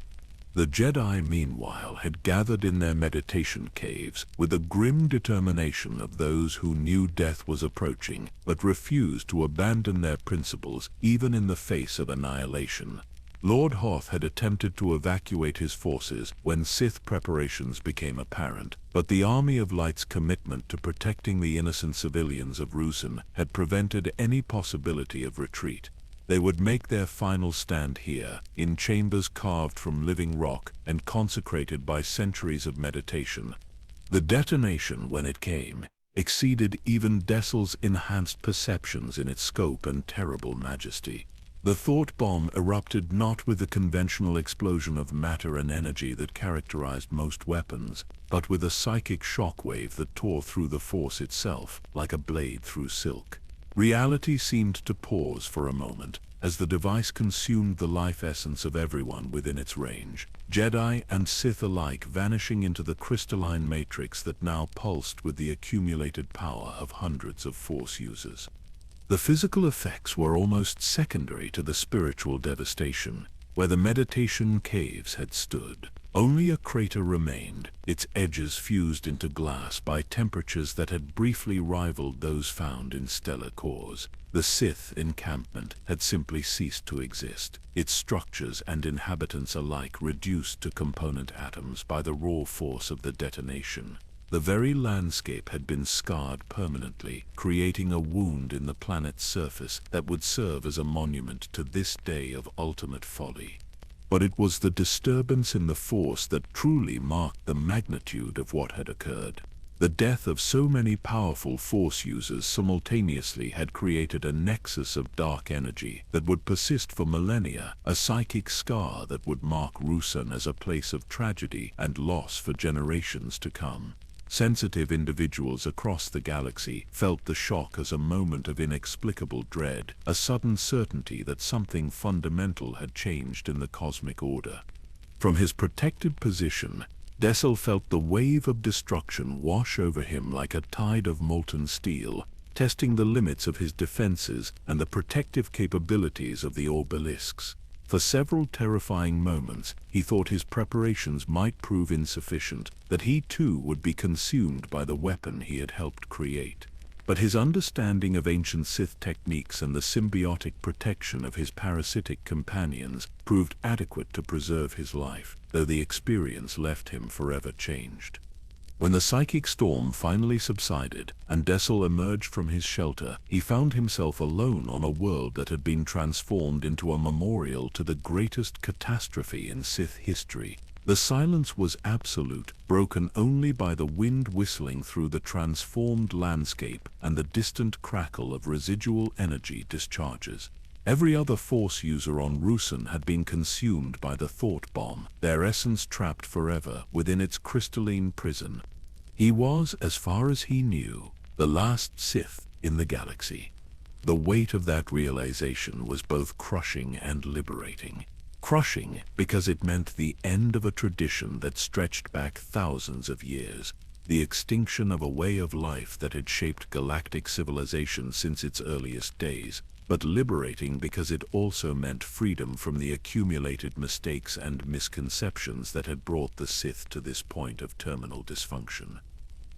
The Jedi, meanwhile, had gathered in their meditation caves with the grim determination of those who knew death was approaching but refused to abandon their principles even in the face of annihilation. Lord Hoth had attempted to evacuate his forces when Sith preparations became apparent, but the Army of Light's commitment to protecting the innocent civilians of Ruusan had prevented any possibility of retreat. They would make their final stand here, in chambers carved from living rock and consecrated by centuries of meditation. The detonation, when it came, exceeded even Dessel's enhanced perceptions in its scope and terrible majesty. The thought bomb erupted not with the conventional explosion of matter and energy that characterized most weapons, but with a psychic shockwave that tore through the Force itself, like a blade through silk. Reality seemed to pause for a moment, as the device consumed the life essence of everyone within its range, Jedi and Sith alike vanishing into the crystalline matrix that now pulsed with the accumulated power of hundreds of Force users. The physical effects were almost secondary to the spiritual devastation. Where the meditation caves had stood, only a crater remained, its edges fused into glass by temperatures that had briefly rivaled those found in stellar cores. The Sith encampment had simply ceased to exist, its structures and inhabitants alike reduced to component atoms by the raw force of the detonation. The very landscape had been scarred permanently, creating a wound in the planet's surface that would serve as a monument to this day of ultimate folly. But it was the disturbance in the Force that truly marked the magnitude of what had occurred. The death of so many powerful Force users simultaneously had created a nexus of dark energy that would persist for millennia, a psychic scar that would mark Ruusan as a place of tragedy and loss for generations to come. Sensitive individuals across the galaxy felt the shock as a moment of inexplicable dread, a sudden certainty that something fundamental had changed in the cosmic order. From his protected position, Dessel felt the wave of destruction wash over him like a tide of molten steel, testing the limits of his defenses and the protective capabilities of the obelisks. For several terrifying moments, he thought his preparations might prove insufficient, that he too would be consumed by the weapon he had helped create. But his understanding of ancient Sith techniques and the symbiotic protection of his parasitic companions proved adequate to preserve his life, though the experience left him forever changed. When the psychic storm finally subsided and Dessel emerged from his shelter, he found himself alone on a world that had been transformed into a memorial to the greatest catastrophe in Sith history. The silence was absolute, broken only by the wind whistling through the transformed landscape and the distant crackle of residual energy discharges. Every other Force user on Ruusan had been consumed by the thought bomb, their essence trapped forever within its crystalline prison. He was, as far as he knew, the last Sith in the galaxy. The weight of that realization was both crushing and liberating. Crushing because it meant the end of a tradition that stretched back thousands of years, the extinction of a way of life that had shaped galactic civilization since its earliest days, but liberating because it also meant freedom from the accumulated mistakes and misconceptions that had brought the Sith to this point of terminal dysfunction.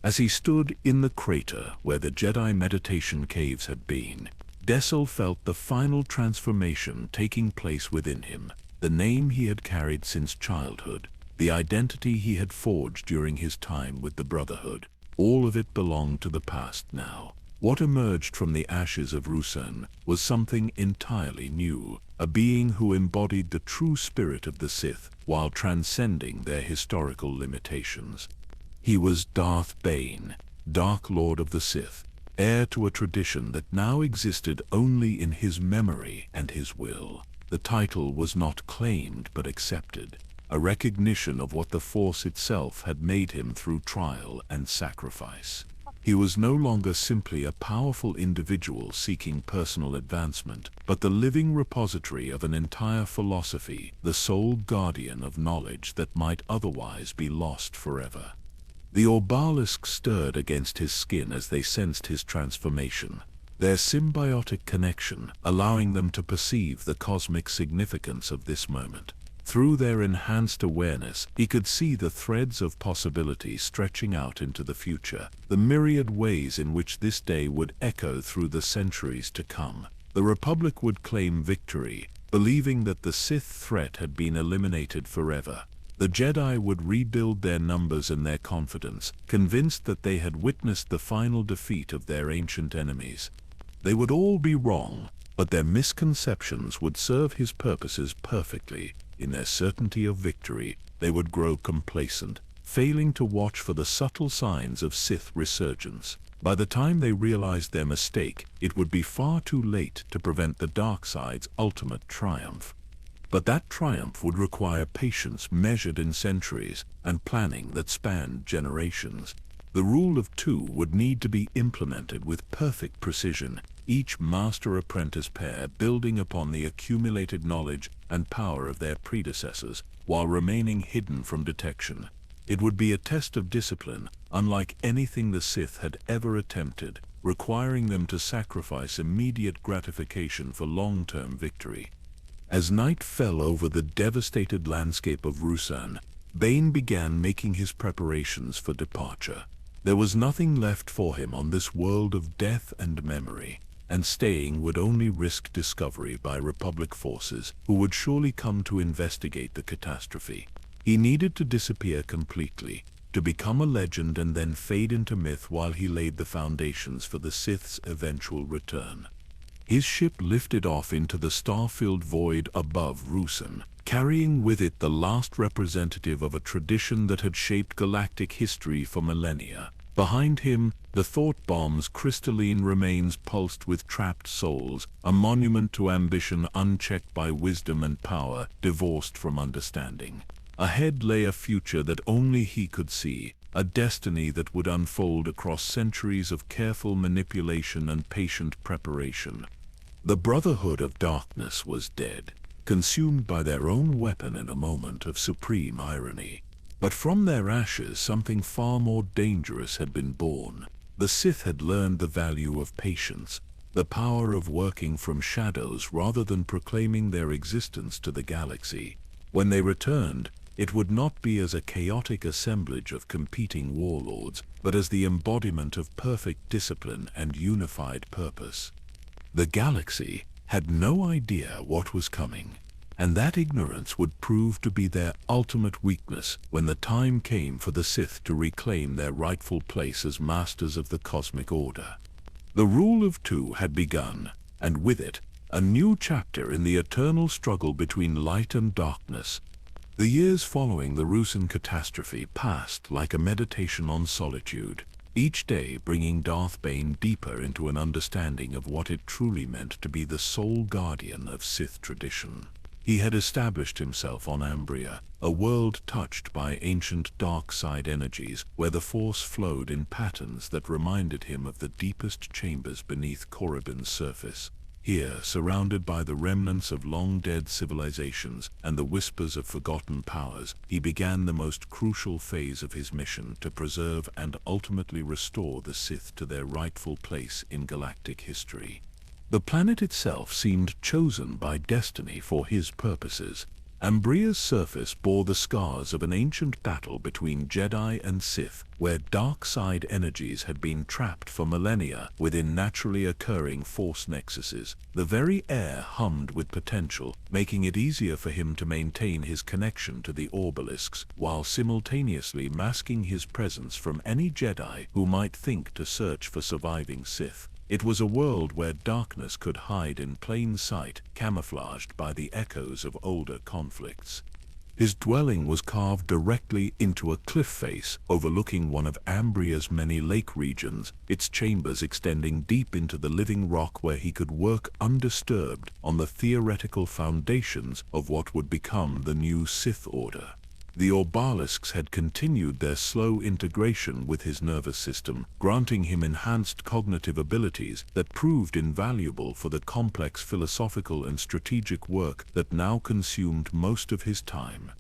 As he stood in the crater where the Jedi meditation caves had been, Dessel felt the final transformation taking place within him. The name he had carried since childhood, the identity he had forged during his time with the Brotherhood, all of it belonged to the past now. What emerged from the ashes of Ruusan was something entirely new, a being who embodied the true spirit of the Sith while transcending their historical limitations. He was Darth Bane, Dark Lord of the Sith, heir to a tradition that now existed only in his memory and his will. The title was not claimed but accepted, a recognition of what the Force itself had made him through trial and sacrifice. He was no longer simply a powerful individual seeking personal advancement, but the living repository of an entire philosophy, the sole guardian of knowledge that might otherwise be lost forever. The obelisks stirred against his skin as they sensed his transformation, their symbiotic connection allowing them to perceive the cosmic significance of this moment. Through their enhanced awareness, he could see the threads of possibility stretching out into the future, the myriad ways in which this day would echo through the centuries to come. The Republic would claim victory, believing that the Sith threat had been eliminated forever. The Jedi would rebuild their numbers and their confidence, convinced that they had witnessed the final defeat of their ancient enemies. They would all be wrong, but their misconceptions would serve his purposes perfectly. In their certainty of victory, they would grow complacent, failing to watch for the subtle signs of Sith resurgence. By the time they realized their mistake, it would be far too late to prevent the dark side's ultimate triumph. But that triumph would require patience measured in centuries and planning that spanned generations. The rule of two would need to be implemented with perfect precision, each master-apprentice pair building upon the accumulated knowledge and power of their predecessors while remaining hidden from detection. It would be a test of discipline, unlike anything the Sith had ever attempted, requiring them to sacrifice immediate gratification for long-term victory. As night fell over the devastated landscape of Ruusan, Bane began making his preparations for departure. There was nothing left for him on this world of death and memory, and staying would only risk discovery by Republic forces who would surely come to investigate the catastrophe. He needed to disappear completely, to become a legend and then fade into myth while he laid the foundations for the Sith's eventual return. His ship lifted off into the star-filled void above Ruusan, carrying with it the last representative of a tradition that had shaped galactic history for millennia. Behind him, the thought bomb's crystalline remains pulsed with trapped souls, a monument to ambition unchecked by wisdom and power divorced from understanding. Ahead lay a future that only he could see, a destiny that would unfold across centuries of careful manipulation and patient preparation. The Brotherhood of Darkness was dead, consumed by their own weapon in a moment of supreme irony. But from their ashes something far more dangerous had been born. The Sith had learned the value of patience, the power of working from shadows rather than proclaiming their existence to the galaxy. When they returned, it would not be as a chaotic assemblage of competing warlords, but as the embodiment of perfect discipline and unified purpose. The galaxy had no idea what was coming, and that ignorance would prove to be their ultimate weakness when the time came for the Sith to reclaim their rightful place as masters of the cosmic order. The Rule of Two had begun, and with it, a new chapter in the eternal struggle between light and darkness. The years following the Ruusan catastrophe passed like a meditation on solitude, each day bringing Darth Bane deeper into an understanding of what it truly meant to be the sole guardian of Sith tradition. He had established himself on Ambria, a world touched by ancient dark side energies where the Force flowed in patterns that reminded him of the deepest chambers beneath Korriban's surface. Here, surrounded by the remnants of long-dead civilizations and the whispers of forgotten powers, he began the most crucial phase of his mission to preserve and ultimately restore the Sith to their rightful place in galactic history. The planet itself seemed chosen by destiny for his purposes. Ambria's surface bore the scars of an ancient battle between Jedi and Sith, where dark side energies had been trapped for millennia within naturally occurring Force nexuses. The very air hummed with potential, making it easier for him to maintain his connection to the obelisks, while simultaneously masking his presence from any Jedi who might think to search for surviving Sith. It was a world where darkness could hide in plain sight, camouflaged by the echoes of older conflicts. His dwelling was carved directly into a cliff face overlooking one of Ambria's many lake regions, its chambers extending deep into the living rock where he could work undisturbed on the theoretical foundations of what would become the new Sith Order. The Obelisks had continued their slow integration with his nervous system, granting him enhanced cognitive abilities that proved invaluable for the complex philosophical and strategic work that now consumed most of his time.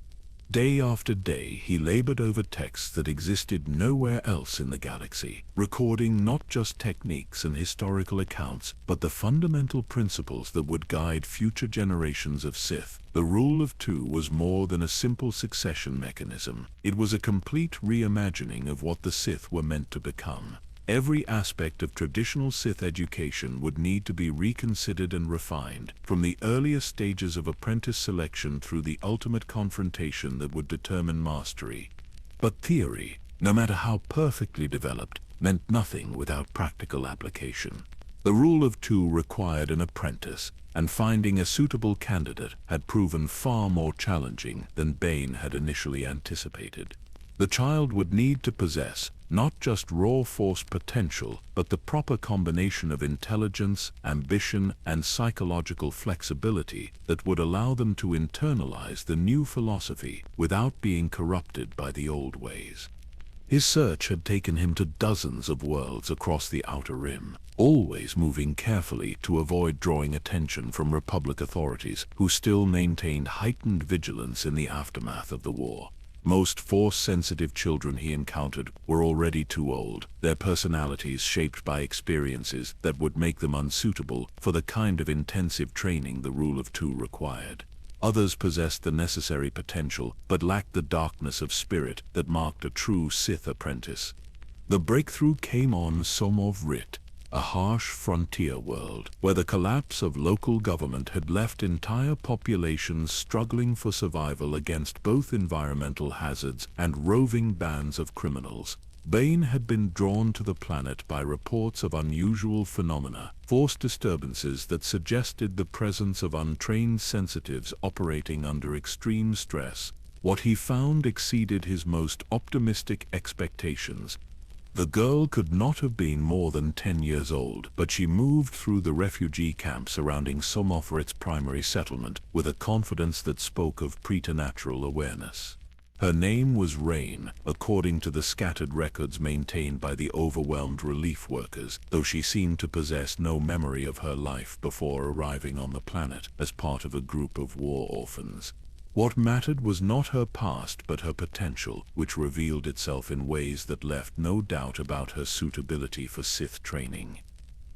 Day after day, he labored over texts that existed nowhere else in the galaxy, recording not just techniques and historical accounts, but the fundamental principles that would guide future generations of Sith. The Rule of Two was more than a simple succession mechanism. It was a complete reimagining of what the Sith were meant to become. Every aspect of traditional Sith education would need to be reconsidered and refined, from the earliest stages of apprentice selection through the ultimate confrontation that would determine mastery. But theory, no matter how perfectly developed, meant nothing without practical application. The Rule of Two required an apprentice, and finding a suitable candidate had proven far more challenging than Bane had initially anticipated. The child would need to possess not just raw Force potential, but the proper combination of intelligence, ambition, and psychological flexibility that would allow them to internalize the new philosophy without being corrupted by the old ways. His search had taken him to dozens of worlds across the Outer Rim, always moving carefully to avoid drawing attention from Republic authorities who still maintained heightened vigilance in the aftermath of the war. Most Force-sensitive children he encountered were already too old, their personalities shaped by experiences that would make them unsuitable for the kind of intensive training the Rule of Two required. Others possessed the necessary potential, but lacked the darkness of spirit that marked a true Sith apprentice. The breakthrough came on Somov Rit, a harsh frontier world where the collapse of local government had left entire populations struggling for survival against both environmental hazards and roving bands of criminals. Bane had been drawn to the planet by reports of unusual phenomena, Force disturbances that suggested the presence of untrained sensitives operating under extreme stress. What he found exceeded his most optimistic expectations. The girl could not have been more than 10 years old, but she moved through the refugee camps surrounding Somov Rit's primary settlement with a confidence that spoke of preternatural awareness. Her name was Rain, according to the scattered records maintained by the overwhelmed relief workers, though she seemed to possess no memory of her life before arriving on the planet as part of a group of war orphans. What mattered was not her past but her potential, which revealed itself in ways that left no doubt about her suitability for Sith training.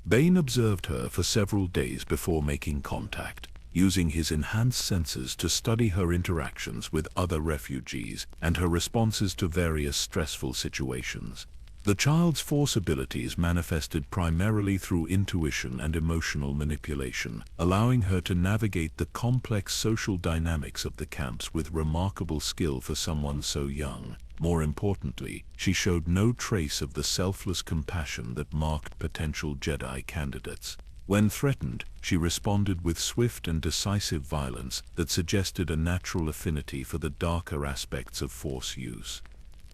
Bane observed her for several days before making contact, using his enhanced senses to study her interactions with other refugees and her responses to various stressful situations. The child's Force abilities manifested primarily through intuition and emotional manipulation, allowing her to navigate the complex social dynamics of the camps with remarkable skill for someone so young. More importantly, she showed no trace of the selfless compassion that marked potential Jedi candidates. When threatened, she responded with swift and decisive violence that suggested a natural affinity for the darker aspects of Force use.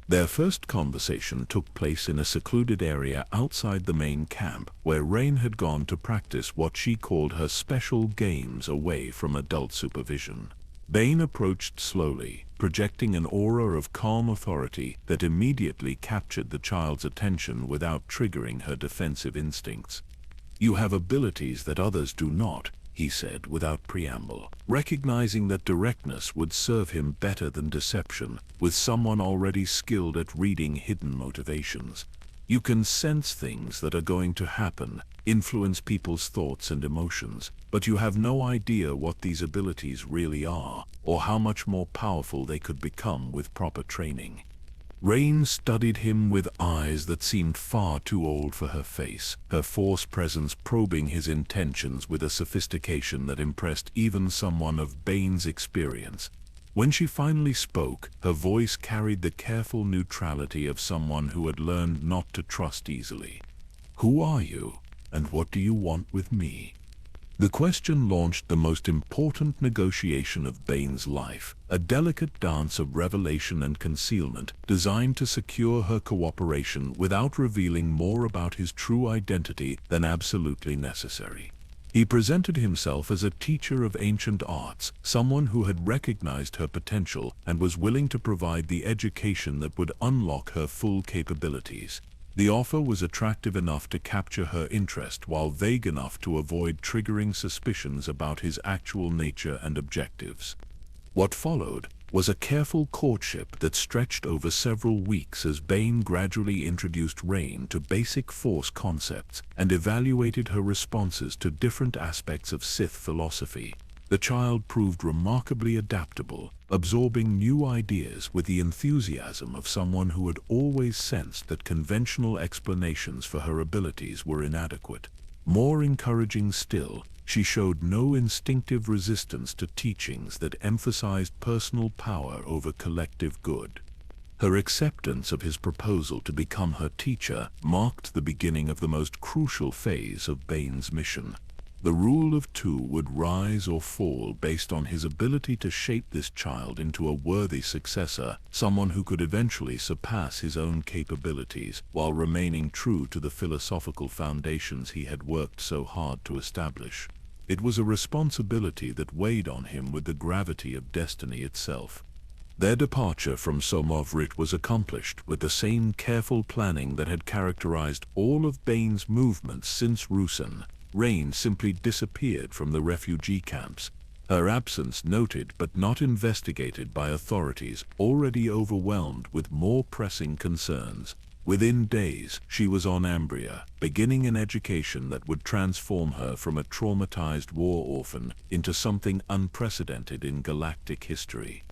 Their first conversation took place in a secluded area outside the main camp, where Rain had gone to practice what she called her special games away from adult supervision. Bane approached slowly, projecting an aura of calm authority that immediately captured the child's attention without triggering her defensive instincts. "You have abilities that others do not," he said without preamble, recognizing that directness would serve him better than deception, with someone already skilled at reading hidden motivations. "You can sense things that are going to happen, influence people's thoughts and emotions, but you have no idea what these abilities really are, or how much more powerful they could become with proper training." Rain studied him with eyes that seemed far too old for her face, her Force presence probing his intentions with a sophistication that impressed even someone of Bane's experience. When she finally spoke, her voice carried the careful neutrality of someone who had learned not to trust easily. "Who are you, and what do you want with me?" The question launched the most important negotiation of Bane's life, a delicate dance of revelation and concealment designed to secure her cooperation without revealing more about his true identity than absolutely necessary. He presented himself as a teacher of ancient arts, someone who had recognized her potential and was willing to provide the education that would unlock her full capabilities. The offer was attractive enough to capture her interest while vague enough to avoid triggering suspicions about his actual nature and objectives. What followed was a careful courtship that stretched over several weeks as Bane gradually introduced Rain to basic Force concepts and evaluated her responses to different aspects of Sith philosophy. The child proved remarkably adaptable, absorbing new ideas with the enthusiasm of someone who had always sensed that conventional explanations for her abilities were inadequate. More encouraging still, she showed no instinctive resistance to teachings that emphasized personal power over collective good. Her acceptance of his proposal to become her teacher marked the beginning of the most crucial phase of Bane's mission. The rule of two would rise or fall based on his ability to shape this child into a worthy successor, someone who could eventually surpass his own capabilities while remaining true to the philosophical foundations he had worked so hard to establish. It was a responsibility that weighed on him with the gravity of destiny itself. Their departure from Somavrit was accomplished with the same careful planning that had characterized all of Bane's movements since Ruusan. Rain simply disappeared from the refugee camps, her absence noted but not investigated by authorities already overwhelmed with more pressing concerns. Within days, she was on Ambria, beginning an education that would transform her from a traumatized war orphan into something unprecedented in galactic history.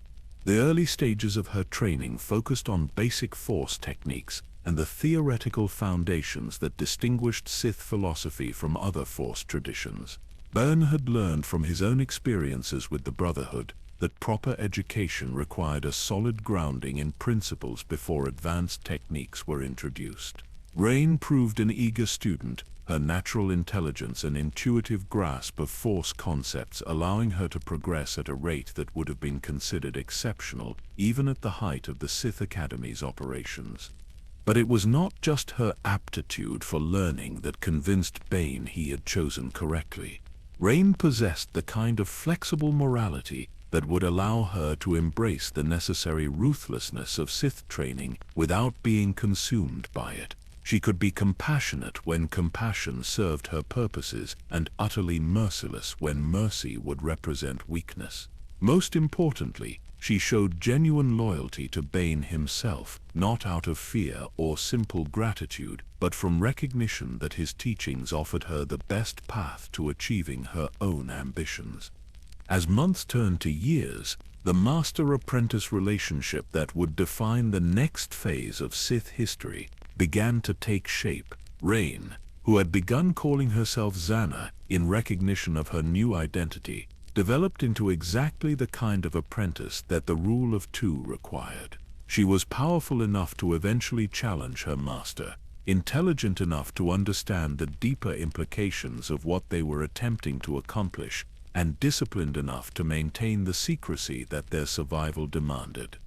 The early stages of her training focused on basic Force techniques and the theoretical foundations that distinguished Sith philosophy from other Force traditions. Bane had learned from his own experiences with the Brotherhood that proper education required a solid grounding in principles before advanced techniques were introduced. Rain proved an eager student, her natural intelligence and intuitive grasp of Force concepts allowing her to progress at a rate that would have been considered exceptional even at the height of the Sith Academy's operations. But it was not just her aptitude for learning that convinced Bane he had chosen correctly. Rain possessed the kind of flexible morality that that would allow her to embrace the necessary ruthlessness of Sith training without being consumed by it. She could be compassionate when compassion served her purposes and utterly merciless when mercy would represent weakness. Most importantly, she showed genuine loyalty to Bane himself, not out of fear or simple gratitude, but from recognition that his teachings offered her the best path to achieving her own ambitions. As months turned to years, the master-apprentice relationship that would define the next phase of Sith history began to take shape. Rain, who had begun calling herself Zana in recognition of her new identity, developed into exactly the kind of apprentice that the rule of two required. She was powerful enough to eventually challenge her master, intelligent enough to understand the deeper implications of what they were attempting to accomplish, and disciplined enough to maintain the secrecy that their survival demanded.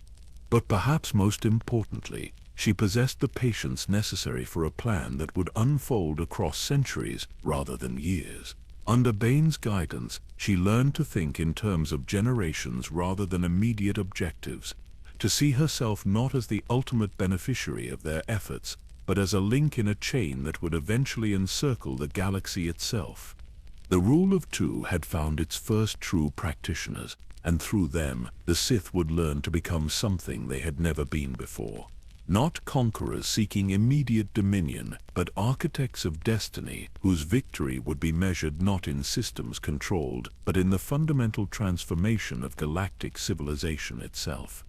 But perhaps most importantly, she possessed the patience necessary for a plan that would unfold across centuries rather than years. Under Bane's guidance, she learned to think in terms of generations rather than immediate objectives, to see herself not as the ultimate beneficiary of their efforts, but as a link in a chain that would eventually encircle the galaxy itself. The rule of two had found its first true practitioners, and through them, the Sith would learn to become something they had never been before. Not conquerors seeking immediate dominion, but architects of destiny whose victory would be measured not in systems controlled, but in the fundamental transformation of galactic civilization itself.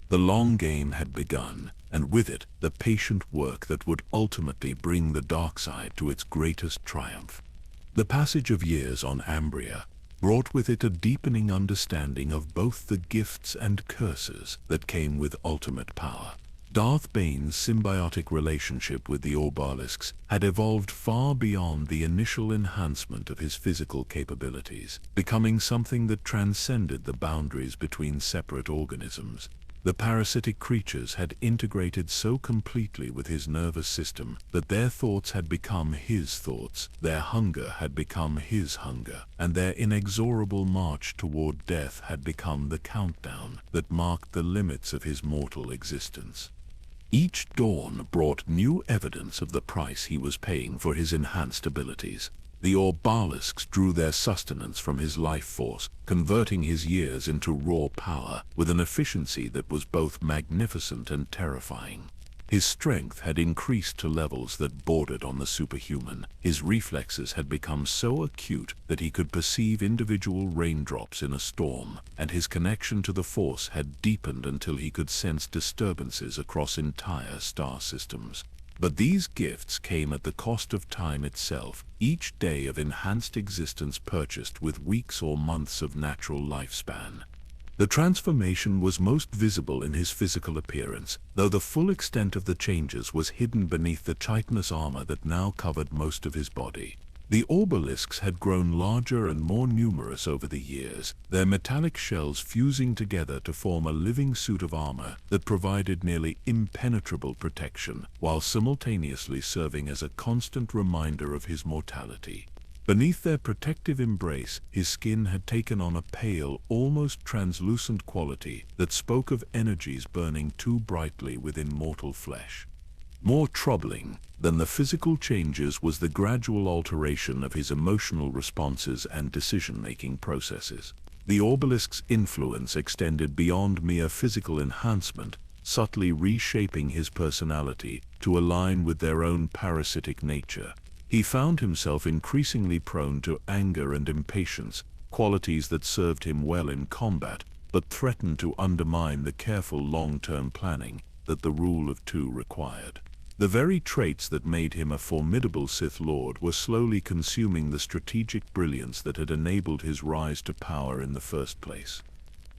The long game had begun, and with it, the patient work that would ultimately bring the dark side to its greatest triumph. The passage of years on Ambria brought with it a deepening understanding of both the gifts and curses that came with ultimate power. Darth Bane's symbiotic relationship with the Orbalisks had evolved far beyond the initial enhancement of his physical capabilities, becoming something that transcended the boundaries between separate organisms. The parasitic creatures had integrated so completely with his nervous system that their thoughts had become his thoughts, their hunger had become his hunger, and their inexorable march toward death had become the countdown that marked the limits of his mortal existence. Each dawn brought new evidence of the price he was paying for his enhanced abilities. The Orbalisks drew their sustenance from his life force, converting his years into raw power with an efficiency that was both magnificent and terrifying. His strength had increased to levels that bordered on the superhuman. His reflexes had become so acute that he could perceive individual raindrops in a storm, and his connection to the Force had deepened until he could sense disturbances across entire star systems. But these gifts came at the cost of time itself, each day of enhanced existence purchased with weeks or months of natural lifespan. The transformation was most visible in his physical appearance, though the full extent of the changes was hidden beneath the chitinous armor that now covered most of his body. The Orbalisks had grown larger and more numerous over the years, their metallic shells fusing together to form a living suit of armor that provided nearly impenetrable protection, while simultaneously serving as a constant reminder of his mortality. Beneath their protective embrace, his skin had taken on a pale, almost translucent quality that spoke of energies burning too brightly within mortal flesh. More troubling than the physical changes was the gradual alteration of his emotional responses and decision-making processes. The Orbalisk's influence extended beyond mere physical enhancement, subtly reshaping his personality to align with their own parasitic nature. He found himself increasingly prone to anger and impatience, qualities that served him well in combat, but threatened to undermine the careful long-term planning that the rule of two required. The very traits that made him a formidable Sith Lord were slowly consuming the strategic brilliance that had enabled his rise to power in the first place.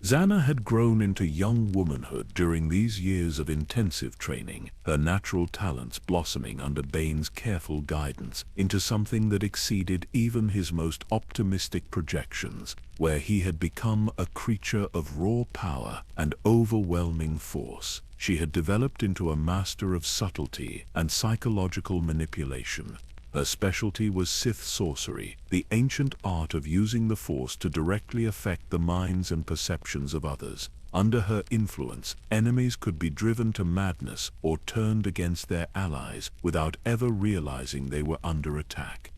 Zana had grown into young womanhood during these years of intensive training, her natural talents blossoming under Bane's careful guidance into something that exceeded even his most optimistic projections, where he had become a creature of raw power and overwhelming force. She had developed into a master of subtlety and psychological manipulation. Her specialty was Sith sorcery, the ancient art of using the Force to directly affect the minds and perceptions of others. Under her influence, enemies could be driven to madness or turned against their allies without ever realizing they were under attack.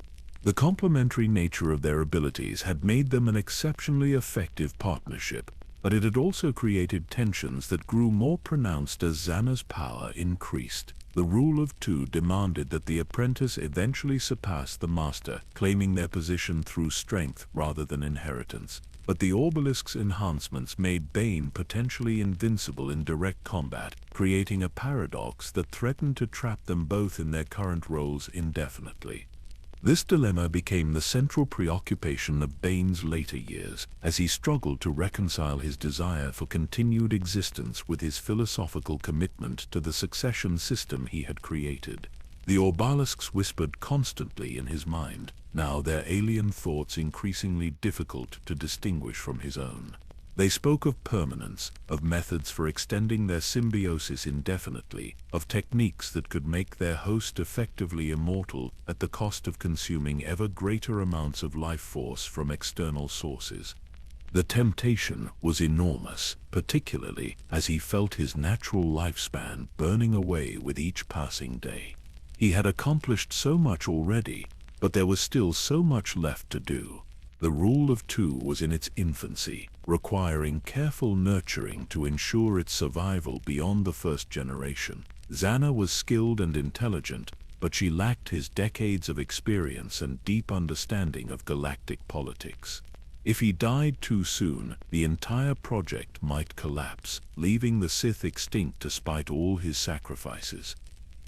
The complementary nature of their abilities had made them an exceptionally effective partnership, but it had also created tensions that grew more pronounced as Zana's power increased. The rule of two demanded that the apprentice eventually surpass the master, claiming their position through strength rather than inheritance. But the obelisk's enhancements made Bane potentially invincible in direct combat, creating a paradox that threatened to trap them both in their current roles indefinitely. This dilemma became the central preoccupation of Bane's later years, as he struggled to reconcile his desire for continued existence with his philosophical commitment to the succession system he had created. The obelisks whispered constantly in his mind, now their alien thoughts increasingly difficult to distinguish from his own. They spoke of permanence, of methods for extending their symbiosis indefinitely, of techniques that could make their host effectively immortal at the cost of consuming ever greater amounts of life force from external sources. The temptation was enormous, particularly as he felt his natural lifespan burning away with each passing day. He had accomplished so much already, but there was still so much left to do. The rule of two was in its infancy, requiring careful nurturing to ensure its survival beyond the first generation. Zana was skilled and intelligent, but she lacked his decades of experience and deep understanding of galactic politics. If he died too soon, the entire project might collapse, leaving the Sith extinct despite all his sacrifices.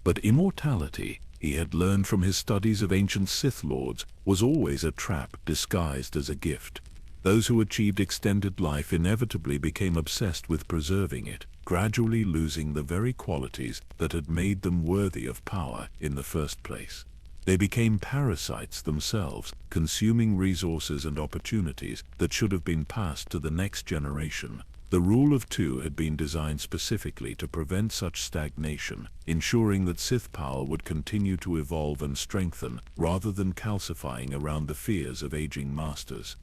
But immortality, he had learned from his studies of ancient Sith Lords, was always a trap disguised as a gift. Those who achieved extended life inevitably became obsessed with preserving it, gradually losing the very qualities that had made them worthy of power in the first place. They became parasites themselves, consuming resources and opportunities that should have been passed to the next generation. The rule of two had been designed specifically to prevent such stagnation, ensuring that Sith power would continue to evolve and strengthen, rather than calcifying around the fears of aging masters.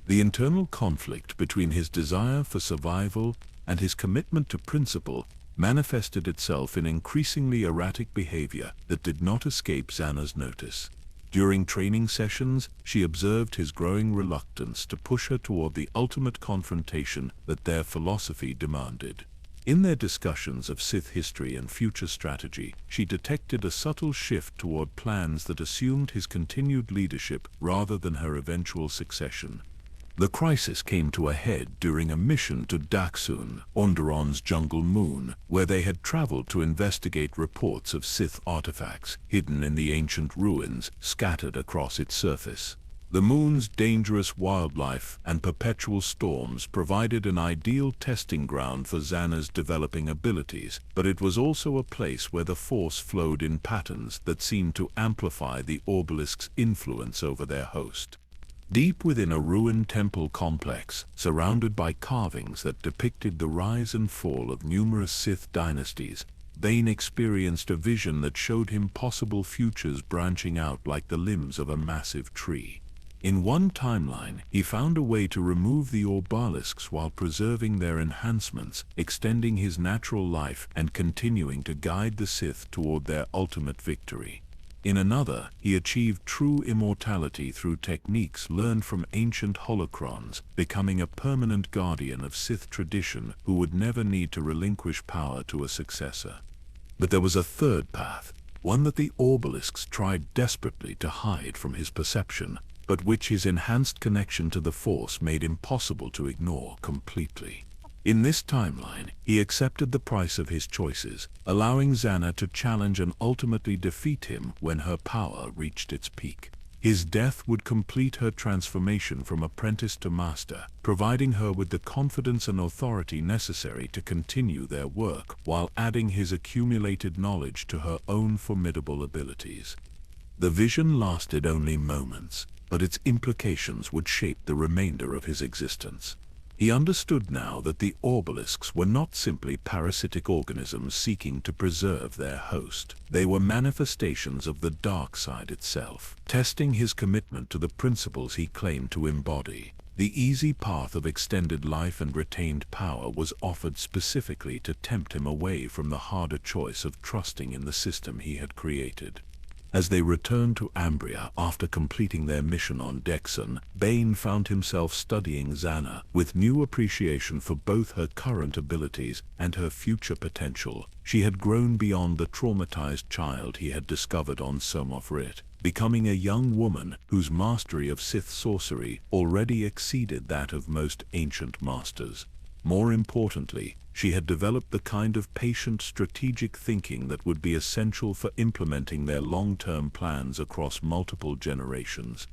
The internal conflict between his desire for survival and his commitment to principle manifested itself in increasingly erratic behavior that did not escape Zana's notice. During training sessions, she observed his growing reluctance to push her toward the ultimate confrontation that their philosophy demanded. In their discussions of Sith history and future strategy, she detected a subtle shift toward plans that assumed his continued leadership rather than her eventual succession. The crisis came to a head during a mission to Dessel, Onderon's jungle moon, where they had traveled to investigate reports of Sith artifacts hidden in the ancient ruins scattered across its surface. The moon's dangerous wildlife and perpetual storms provided an ideal testing ground for Zana's developing abilities, but it was also a place where the Force flowed in patterns that seemed to amplify the obelisk's influence over their host. Deep within a ruined temple complex, surrounded by carvings that depicted the rise and fall of numerous Sith dynasties, Bane experienced a vision that showed him possible futures branching out like the limbs of a massive tree. In one timeline, he found a way to remove the obelisks while preserving their enhancements, extending his natural life and continuing to guide the Sith toward their ultimate victory. In another, he achieved true immortality through techniques learned from ancient holocrons, becoming a permanent guardian of Sith tradition who would never need to relinquish power to a successor. But there was a third path, one that the obelisks tried desperately to hide from his perception, but which his enhanced connection to the Force made impossible to ignore completely. In this timeline, he accepted the price of his choices, allowing Zana to challenge and ultimately defeat him when her power reached its peak. His death would complete her transformation from apprentice to master, providing her with the confidence and authority necessary to continue their work while adding his accumulated knowledge to her own formidable abilities. The vision lasted only moments, but its implications would shape the remainder of his existence. He understood now that the obelisks were not simply parasitic organisms seeking to preserve their host. They were manifestations of the dark side itself, testing his commitment to the principles he claimed to embody. The easy path of extended life and retained power was offered specifically to tempt him away from the harder choice of trusting in the system he had created. As they returned to Ambria after completing their mission on Dessel, Bane found himself studying Zana with new appreciation for both her current abilities and her future potential. She had grown beyond the traumatized child he had discovered on Somoth Rit, becoming a young woman whose mastery of Sith sorcery already exceeded that of most ancient masters. More importantly, she had developed the kind of patient, strategic thinking that would be essential for implementing their long-term plans across multiple generations.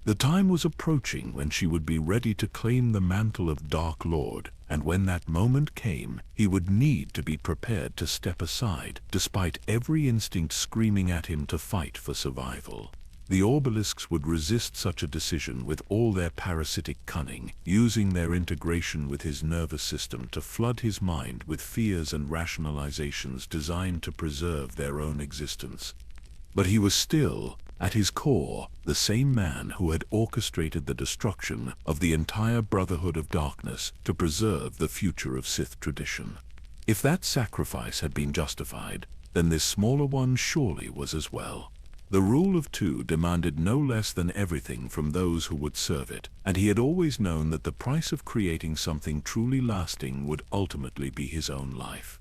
The time was approaching when she would be ready to claim the mantle of Dark Lord, and when that moment came, he would need to be prepared to step aside, despite every instinct screaming at him to fight for survival. The obelisks would resist such a decision with all their parasitic cunning, using their integration with his nervous system to flood his mind with fears and rationalizations designed to preserve their own existence. But he was still, at his core, the same man who had orchestrated the destruction of the entire Brotherhood of Darkness to preserve the future of Sith tradition. If that sacrifice had been justified, then this smaller one surely was as well. The rule of two demanded no less than everything from those who would serve it, and he had always known that the price of creating something truly lasting would ultimately be his own life.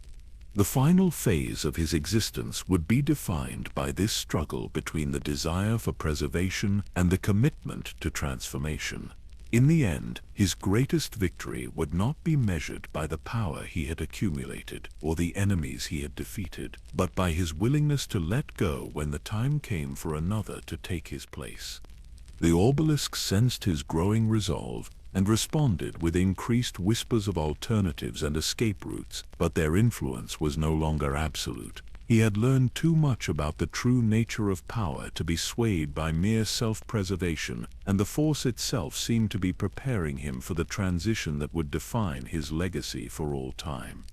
The final phase of his existence would be defined by this struggle between the desire for preservation and the commitment to transformation. In the end, his greatest victory would not be measured by the power he had accumulated or the enemies he had defeated, but by his willingness to let go when the time came for another to take his place. The obelisk sensed his growing resolve and responded with increased whispers of alternatives and escape routes, but their influence was no longer absolute. He had learned too much about the true nature of power to be swayed by mere self-preservation, and the Force itself seemed to be preparing him for the transition that would define his legacy for all time.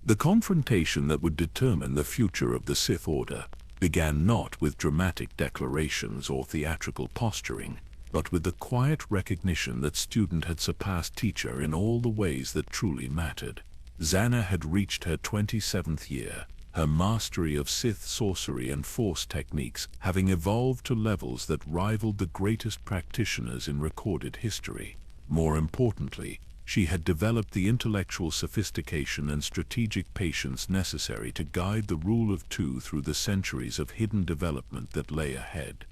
The confrontation that would determine the future of the Sith Order began not with dramatic declarations or theatrical posturing, but with the quiet recognition that student had surpassed teacher in all the ways that truly mattered. Zana had reached her 27th year, her mastery of Sith sorcery and Force techniques having evolved to levels that rivaled the greatest practitioners in recorded history. More importantly, she had developed the intellectual sophistication and strategic patience necessary to guide the rule of two through the centuries of hidden development that lay ahead.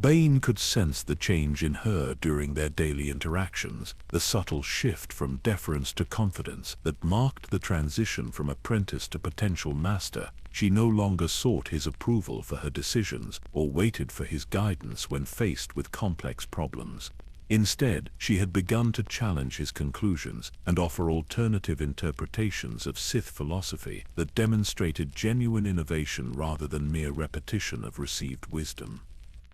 Bane could sense the change in her during their daily interactions, the subtle shift from deference to confidence that marked the transition from apprentice to potential master. She no longer sought his approval for her decisions or waited for his guidance when faced with complex problems. Instead, she had begun to challenge his conclusions and offer alternative interpretations of Sith philosophy that demonstrated genuine innovation rather than mere repetition of received wisdom.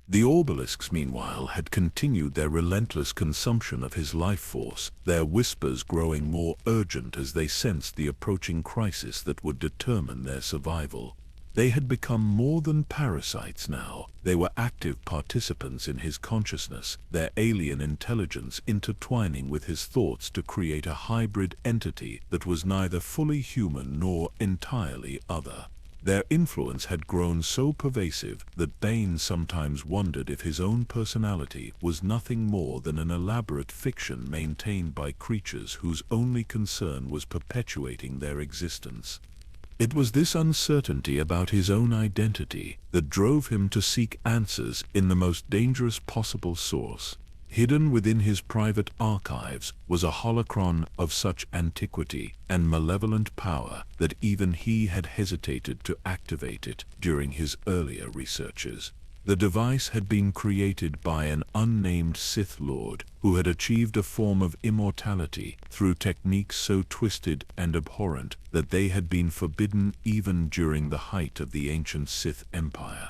The obelisks, meanwhile, had continued their relentless consumption of his life force, their whispers growing more urgent as they sensed the approaching crisis that would determine their survival. They had become more than parasites now. They were active participants in his consciousness, their alien intelligence intertwining with his thoughts to create a hybrid entity that was neither fully human nor entirely other. Their influence had grown so pervasive that Bane sometimes wondered if his own personality was nothing more than an elaborate fiction maintained by creatures whose only concern was perpetuating their existence. It was this uncertainty about his own identity that drove him to seek answers in the most dangerous possible source. Hidden within his private archives was a holocron of such antiquity and malevolent power that even he had hesitated to activate it during his earlier researches. The device had been created by an unnamed Sith Lord who had achieved a form of immortality through techniques so twisted and abhorrent that they had been forbidden even during the height of the ancient Sith Empire.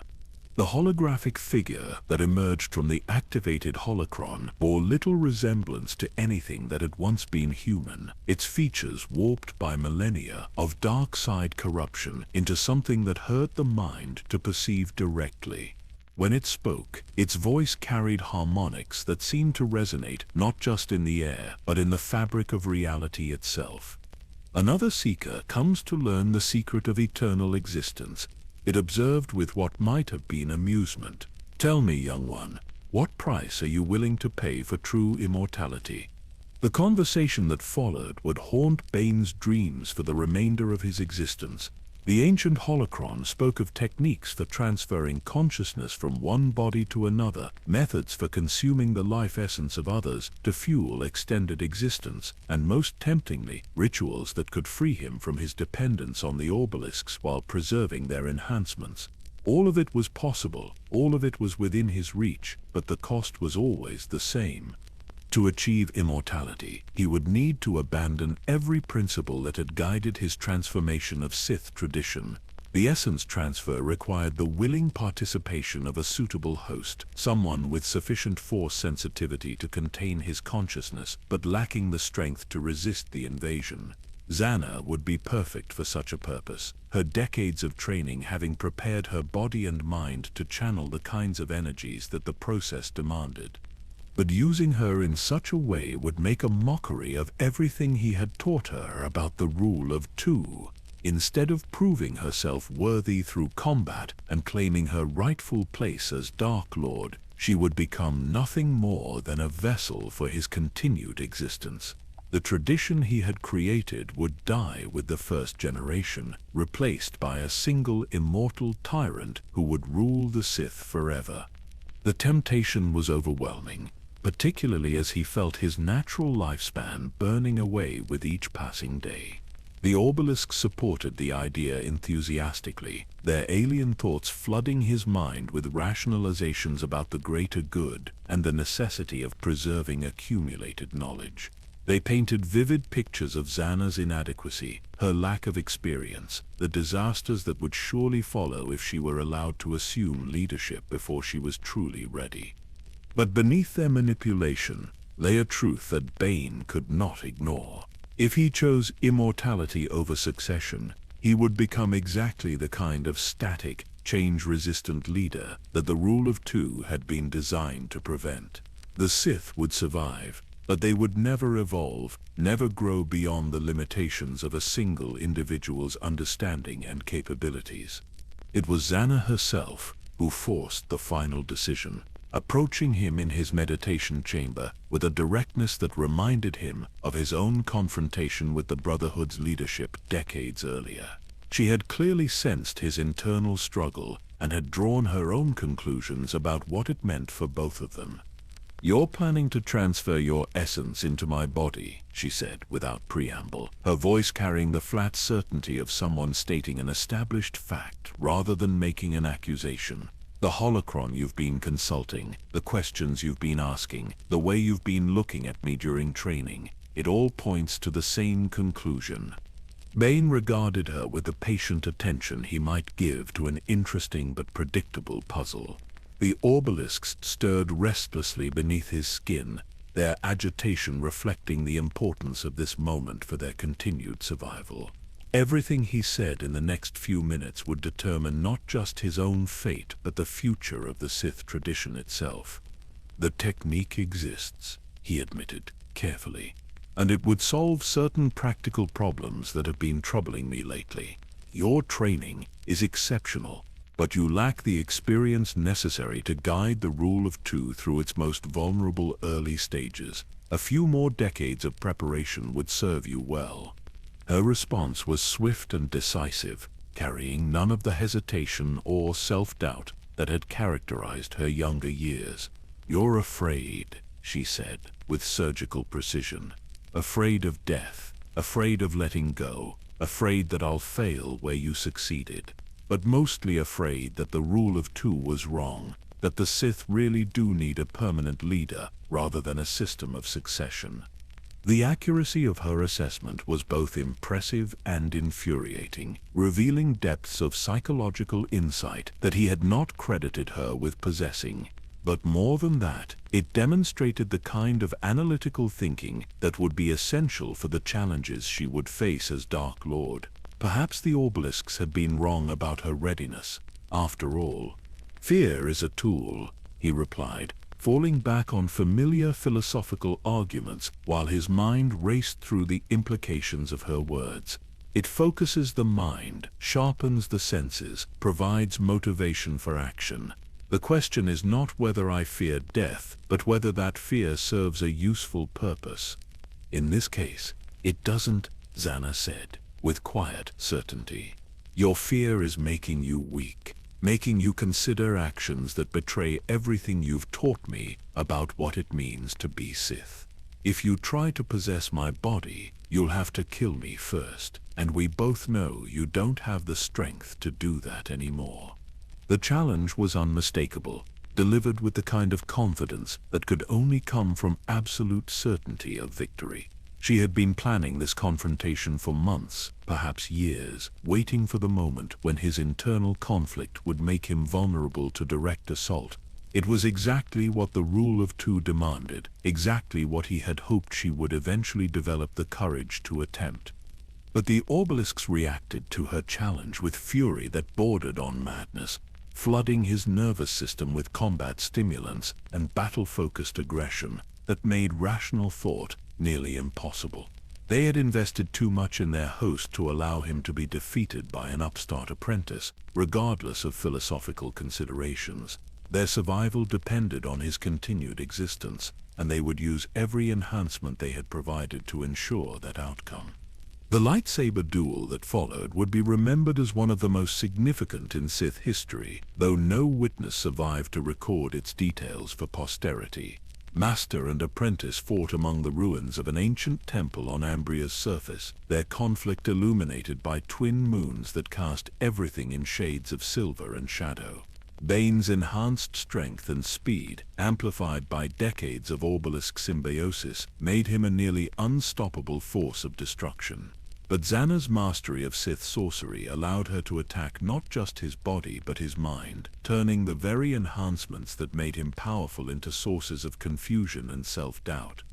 The holographic figure that emerged from the activated holocron bore little resemblance to anything that had once been human, its features warped by millennia of dark side corruption into something that hurt the mind to perceive directly. When it spoke, its voice carried harmonics that seemed to resonate not just in the air, but in the fabric of reality itself. Another seeker comes to learn the secret of eternal existence. It observed with what might have been amusement. Tell me, young one, what price are you willing to pay for true immortality? The conversation that followed would haunt Bane's dreams for the remainder of his existence. The ancient holocron spoke of techniques for transferring consciousness from one body to another, methods for consuming the life essence of others to fuel extended existence, and most temptingly, rituals that could free him from his dependence on the obelisks while preserving their enhancements. All of it was possible, all of it was within his reach, but the cost was always the same. To achieve immortality, he would need to abandon every principle that had guided his transformation of Sith tradition. The essence transfer required the willing participation of a suitable host, someone with sufficient force sensitivity to contain his consciousness, but lacking the strength to resist the invasion. Zannah would be perfect for such a purpose, her decades of training having prepared her body and mind to channel the kinds of energies that the process demanded. But using her in such a way would make a mockery of everything he had taught her about the rule of two. Instead of proving herself worthy through combat and claiming her rightful place as Dark Lord, she would become nothing more than a vessel for his continued existence. The tradition he had created would die with the first generation, replaced by a single immortal tyrant who would rule the Sith forever. The temptation was overwhelming, particularly as he felt his natural lifespan burning away with each passing day. The obelisks supported the idea enthusiastically, their alien thoughts flooding his mind with rationalizations about the greater good and the necessity of preserving accumulated knowledge. They painted vivid pictures of Zannah's inadequacy, her lack of experience, the disasters that would surely follow if she were allowed to assume leadership before she was truly ready. But beneath their manipulation lay a truth that Bane could not ignore. If he chose immortality over succession, he would become exactly the kind of static, change-resistant leader that the rule of two had been designed to prevent. The Sith would survive, but they would never evolve, never grow beyond the limitations of a single individual's understanding and capabilities. It was Zannah herself who forced the final decision, approaching him in his meditation chamber with a directness that reminded him of his own confrontation with the Brotherhood's leadership decades earlier. She had clearly sensed his internal struggle and had drawn her own conclusions about what it meant for both of them. "You're planning to transfer your essence into my body," she said without preamble, her voice carrying the flat certainty of someone stating an established fact rather than making an accusation. "The holocron you've been consulting, the questions you've been asking, the way you've been looking at me during training, it all points to the same conclusion." Bane regarded her with the patient attention he might give to an interesting but predictable puzzle. The obelisks stirred restlessly beneath his skin, their agitation reflecting the importance of this moment for their continued survival. Everything he said in the next few minutes would determine not just his own fate, but the future of the Sith tradition itself. "The technique exists," he admitted carefully, "and it would solve certain practical problems that have been troubling me lately. Your training is exceptional, but you lack the experience necessary to guide the rule of two through its most vulnerable early stages. A few more decades of preparation would serve you well." Her response was swift and decisive, carrying none of the hesitation or self-doubt that had characterized her younger years. "You're afraid," she said, with surgical precision. "Afraid of death, afraid of letting go, afraid that I'll fail where you succeeded. But mostly afraid that the rule of two was wrong, that the Sith really do need a permanent leader rather than a system of succession." The accuracy of her assessment was both impressive and infuriating, revealing depths of psychological insight that he had not credited her with possessing. But more than that, it demonstrated the kind of analytical thinking that would be essential for the challenges she would face as Dark Lord. Perhaps the obelisks had been wrong about her readiness. After all, fear is a tool, he replied, falling back on familiar philosophical arguments while his mind raced through the implications of her words. It focuses the mind, sharpens the senses, provides motivation for action. The question is not whether I fear death, but whether that fear serves a useful purpose. In this case, it doesn't, Zana said, with quiet certainty. Your fear is making you weak, making you consider actions that betray everything you've taught me about what it means to be Sith. If you try to possess my body, you'll have to kill me first, and we both know you don't have the strength to do that anymore. The challenge was unmistakable, delivered with the kind of confidence that could only come from absolute certainty of victory. She had been planning this confrontation for months, perhaps years, waiting for the moment when his internal conflict would make him vulnerable to direct assault. It was exactly what the rule of two demanded, exactly what he had hoped she would eventually develop the courage to attempt. But the obelisks reacted to her challenge with fury that bordered on madness, flooding his nervous system with combat stimulants and battle-focused aggression that made rational thought nearly impossible. They had invested too much in their host to allow him to be defeated by an upstart apprentice, regardless of philosophical considerations. Their survival depended on his continued existence, and they would use every enhancement they had provided to ensure that outcome. The lightsaber duel that followed would be remembered as one of the most significant in Sith history, though no witness survived to record its details for posterity. Master and apprentice fought among the ruins of an ancient temple on Ambria's surface, their conflict illuminated by twin moons that cast everything in shades of silver and shadow. Bane's enhanced strength and speed, amplified by decades of obelisk symbiosis, made him a nearly unstoppable force of destruction. But Zana's mastery of Sith sorcery allowed her to attack not just his body but his mind, turning the very enhancements that made him powerful into sources of confusion and self-doubt.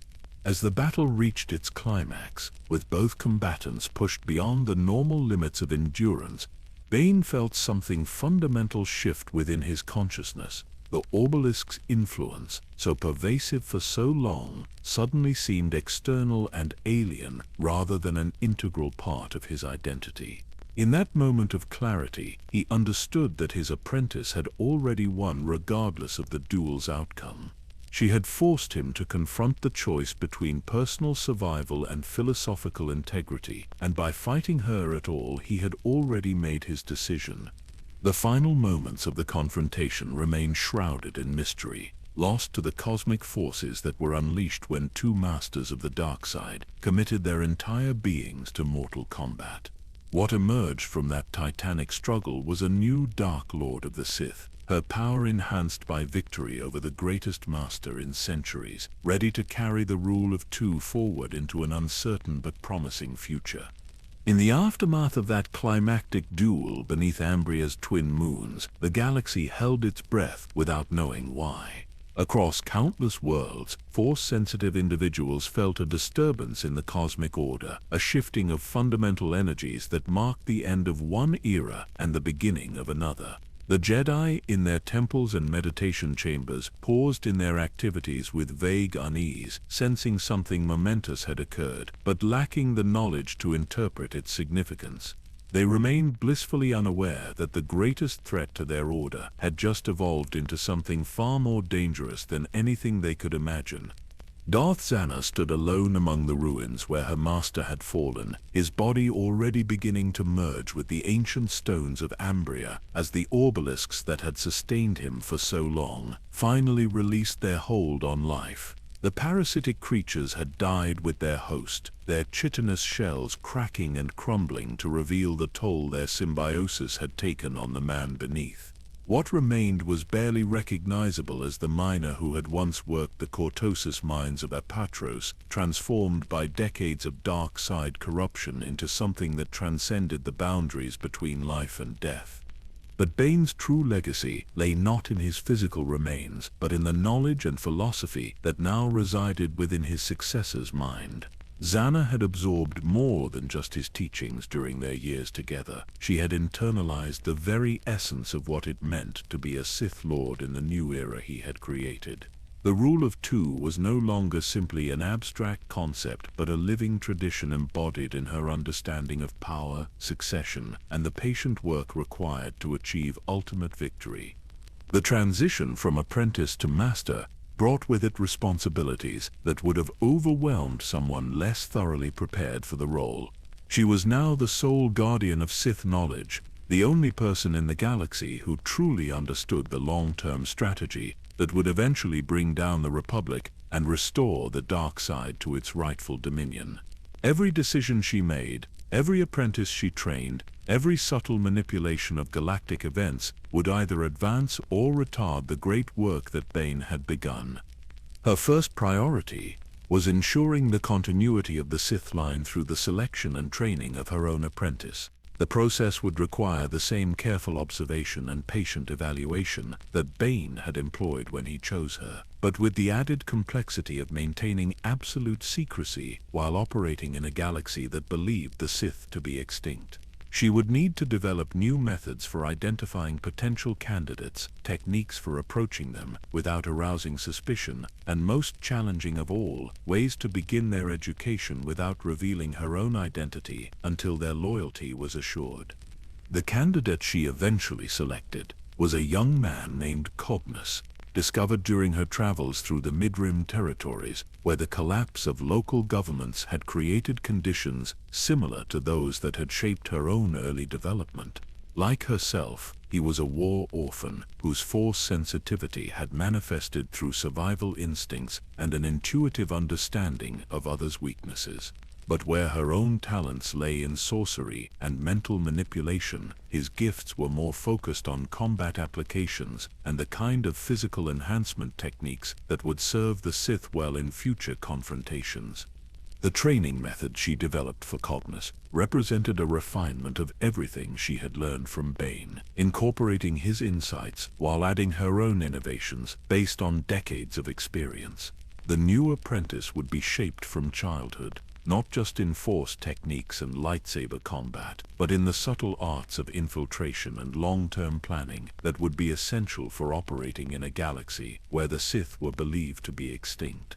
As the battle reached its climax, with both combatants pushed beyond the normal limits of endurance, Bane felt something fundamental shift within his consciousness. The obelisk's influence, so pervasive for so long, suddenly seemed external and alien rather than an integral part of his identity. In that moment of clarity, he understood that his apprentice had already won regardless of the duel's outcome. She had forced him to confront the choice between personal survival and philosophical integrity, and by fighting her at all, he had already made his decision. The final moments of the confrontation remained shrouded in mystery, lost to the cosmic forces that were unleashed when two masters of the dark side committed their entire beings to mortal combat. What emerged from that titanic struggle was a new Dark Lord of the Sith, her power enhanced by victory over the greatest master in centuries, ready to carry the rule of two forward into an uncertain but promising future. In the aftermath of that climactic duel beneath Ambria's twin moons, the galaxy held its breath without knowing why. Across countless worlds, Force-sensitive individuals felt a disturbance in the cosmic order, a shifting of fundamental energies that marked the end of one era and the beginning of another. The Jedi, in their temples and meditation chambers, paused in their activities with vague unease, sensing something momentous had occurred, but lacking the knowledge to interpret its significance. They remained blissfully unaware that the greatest threat to their order had just evolved into something far more dangerous than anything they could imagine. Darth Zana stood alone among the ruins where her master had fallen, his body already beginning to merge with the ancient stones of Ambria as the obelisks that had sustained him for so long finally released their hold on life. The parasitic creatures had died with their host, their chitinous shells cracking and crumbling to reveal the toll their symbiosis had taken on the man beneath. What remained was barely recognizable as the miner who had once worked the Cortosis mines of Apatros, transformed by decades of dark side corruption into something that transcended the boundaries between life and death. But Bane's true legacy lay not in his physical remains, but in the knowledge and philosophy that now resided within his successor's mind. Zannah had absorbed more than just his teachings during their years together. She had internalized the very essence of what it meant to be a Sith Lord in the new era he had created. The Rule of Two was no longer simply an abstract concept, but a living tradition embodied in her understanding of power, succession, and the patient work required to achieve ultimate victory. The transition from apprentice to master brought with it responsibilities that would have overwhelmed someone less thoroughly prepared for the role. She was now the sole guardian of Sith knowledge, the only person in the galaxy who truly understood the long-term strategy that would eventually bring down the Republic and restore the dark side to its rightful dominion. Every decision she made, every apprentice she trained, every subtle manipulation of galactic events would either advance or retard the great work that Bane had begun. Her first priority was ensuring the continuity of the Sith line through the selection and training of her own apprentice. The process would require the same careful observation and patient evaluation that Bane had employed when he chose her, but with the added complexity of maintaining absolute secrecy while operating in a galaxy that believed the Sith to be extinct. She would need to develop new methods for identifying potential candidates, techniques for approaching them without arousing suspicion, and most challenging of all, ways to begin their education without revealing her own identity until their loyalty was assured. The candidate she eventually selected was a young man named Cognos, discovered during her travels through the Mid-Rim territories, where the collapse of local governments had created conditions similar to those that had shaped her own early development. Like herself, he was a war orphan whose force sensitivity had manifested through survival instincts and an intuitive understanding of others' weaknesses. But where her own talents lay in sorcery and mental manipulation, his gifts were more focused on combat applications and the kind of physical enhancement techniques that would serve the Sith well in future confrontations. The training method she developed for Cognos represented a refinement of everything she had learned from Bane, incorporating his insights while adding her own innovations based on decades of experience. The new apprentice would be shaped from childhood, not just in force techniques and lightsaber combat, but in the subtle arts of infiltration and long-term planning that would be essential for operating in a galaxy where the Sith were believed to be extinct.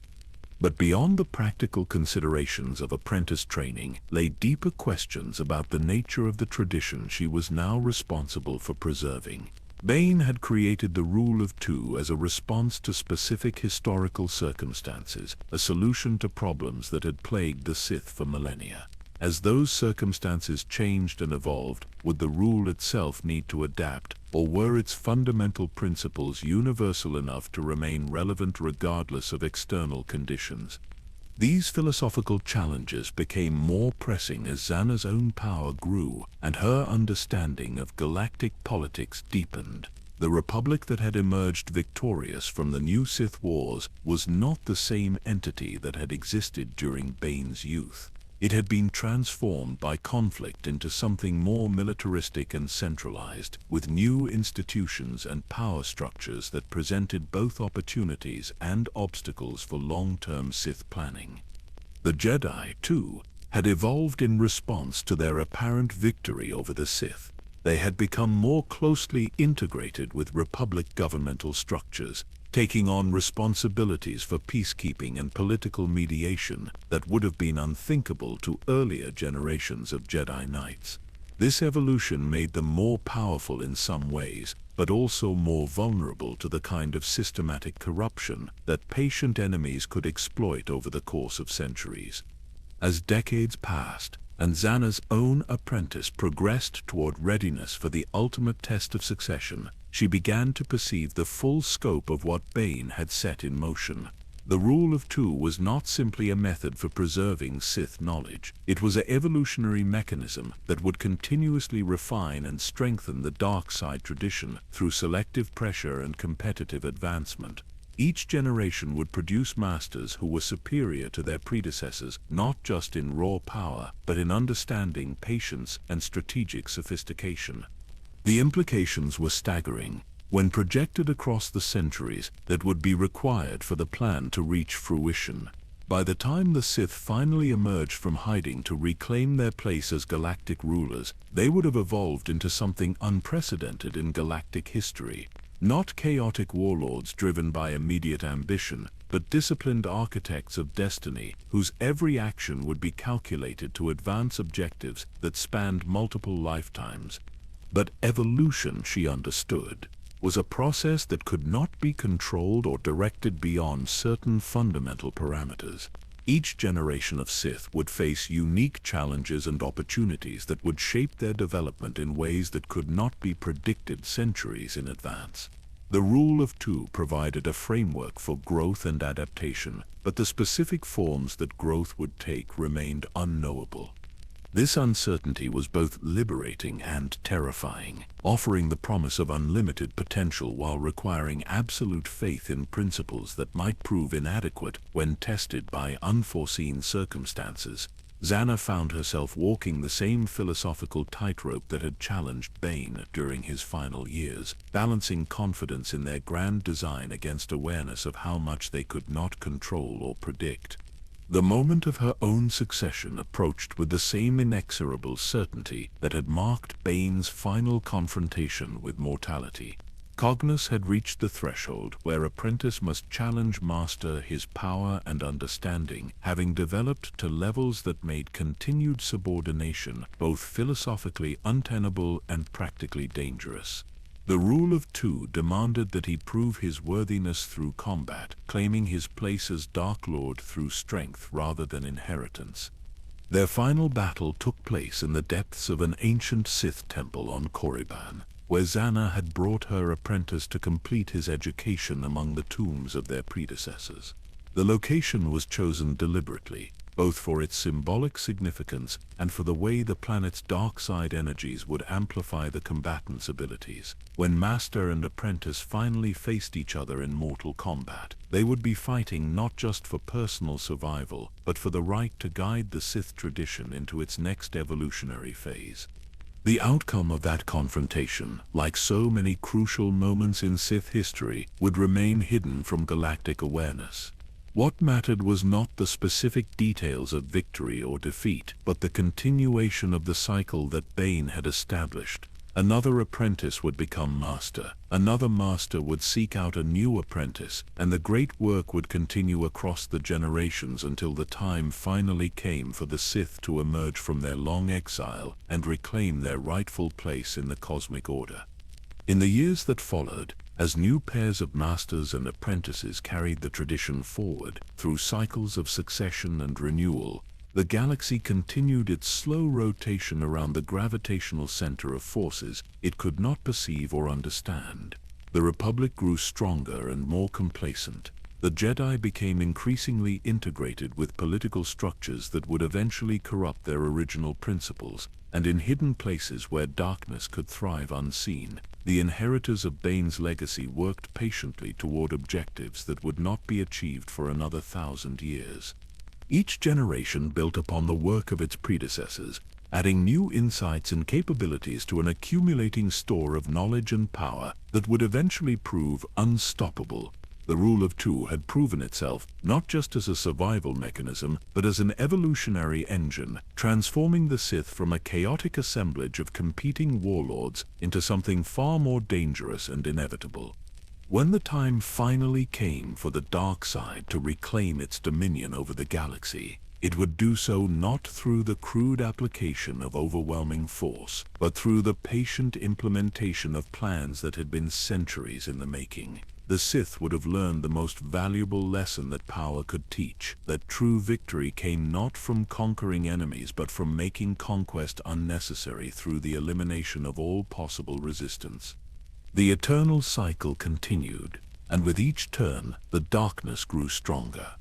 But beyond the practical considerations of apprentice training lay deeper questions about the nature of the tradition she was now responsible for preserving. Bane had created the Rule of Two as a response to specific historical circumstances, a solution to problems that had plagued the Sith for millennia. As those circumstances changed and evolved, would the rule itself need to adapt, or were its fundamental principles universal enough to remain relevant regardless of external conditions? These philosophical challenges became more pressing as Zannah's own power grew and her understanding of galactic politics deepened. The Republic that had emerged victorious from the new Sith Wars was not the same entity that had existed during Bane's youth. It had been transformed by conflict into something more militaristic and centralized, with new institutions and power structures that presented both opportunities and obstacles for long-term Sith planning. The Jedi, too, had evolved in response to their apparent victory over the Sith. They had become more closely integrated with Republic governmental structures, taking on responsibilities for peacekeeping and political mediation that would have been unthinkable to earlier generations of Jedi Knights. This evolution made them more powerful in some ways, but also more vulnerable to the kind of systematic corruption that patient enemies could exploit over the course of centuries. As decades passed, and Zannah's own apprentice progressed toward readiness for the ultimate test of succession, she began to perceive the full scope of what Bane had set in motion. The rule of two was not simply a method for preserving Sith knowledge. It was an evolutionary mechanism that would continuously refine and strengthen the dark side tradition through selective pressure and competitive advancement. Each generation would produce masters who were superior to their predecessors, not just in raw power, but in understanding, patience, and strategic sophistication. The implications were staggering. When projected across the centuries that would be required for the plan to reach fruition. By the time the Sith finally emerged from hiding to reclaim their place as galactic rulers, they would have evolved into something unprecedented in galactic history. Not chaotic warlords driven by immediate ambition, but disciplined architects of destiny, whose every action would be calculated to advance objectives that spanned multiple lifetimes. But evolution, she understood, was a process that could not be controlled or directed beyond certain fundamental parameters. Each generation of Sith would face unique challenges and opportunities that would shape their development in ways that could not be predicted centuries in advance. The rule of two provided a framework for growth and adaptation, but the specific forms that growth would take remained unknowable. This uncertainty was both liberating and terrifying, offering the promise of unlimited potential while requiring absolute faith in principles that might prove inadequate when tested by unforeseen circumstances. Zannah found herself walking the same philosophical tightrope that had challenged Bane during his final years, balancing confidence in their grand design against awareness of how much they could not control or predict. The moment of her own succession approached with the same inexorable certainty that had marked Bane's final confrontation with mortality. Cognos had reached the threshold where apprentice must challenge master his power and understanding, having developed to levels that made continued subordination both philosophically untenable and practically dangerous. The rule of two demanded that he prove his worthiness through combat, claiming his place as Dark Lord through strength rather than inheritance. Their final battle took place in the depths of an ancient Sith temple on Korriban, where Zannah had brought her apprentice to complete his education among the tombs of their predecessors. The location was chosen deliberately, both for its symbolic significance and for the way the planet's dark side energies would amplify the combatants' abilities. When master and apprentice finally faced each other in mortal combat, they would be fighting not just for personal survival, but for the right to guide the Sith tradition into its next evolutionary phase. The outcome of that confrontation, like so many crucial moments in Sith history, would remain hidden from galactic awareness. What mattered was not the specific details of victory or defeat, but the continuation of the cycle that Bane had established. Another apprentice would become master, another master would seek out a new apprentice, and the great work would continue across the generations until the time finally came for the Sith to emerge from their long exile and reclaim their rightful place in the cosmic order. In the years that followed, as new pairs of masters and apprentices carried the tradition forward through cycles of succession and renewal, the galaxy continued its slow rotation around the gravitational center of forces it could not perceive or understand. The Republic grew stronger and more complacent. The Jedi became increasingly integrated with political structures that would eventually corrupt their original principles, and in hidden places where darkness could thrive unseen, the inheritors of Bane's legacy worked patiently toward objectives that would not be achieved for another 1,000 years. Each generation built upon the work of its predecessors, adding new insights and capabilities to an accumulating store of knowledge and power that would eventually prove unstoppable. The rule of two had proven itself not just as a survival mechanism, but as an evolutionary engine, transforming the Sith from a chaotic assemblage of competing warlords into something far more dangerous and inevitable. When the time finally came for the dark side to reclaim its dominion over the galaxy, it would do so not through the crude application of overwhelming force, but through the patient implementation of plans that had been centuries in the making. The Sith would have learned the most valuable lesson that power could teach, that true victory came not from conquering enemies but from making conquest unnecessary through the elimination of all possible resistance. The eternal cycle continued. and with each turn, the darkness grew stronger.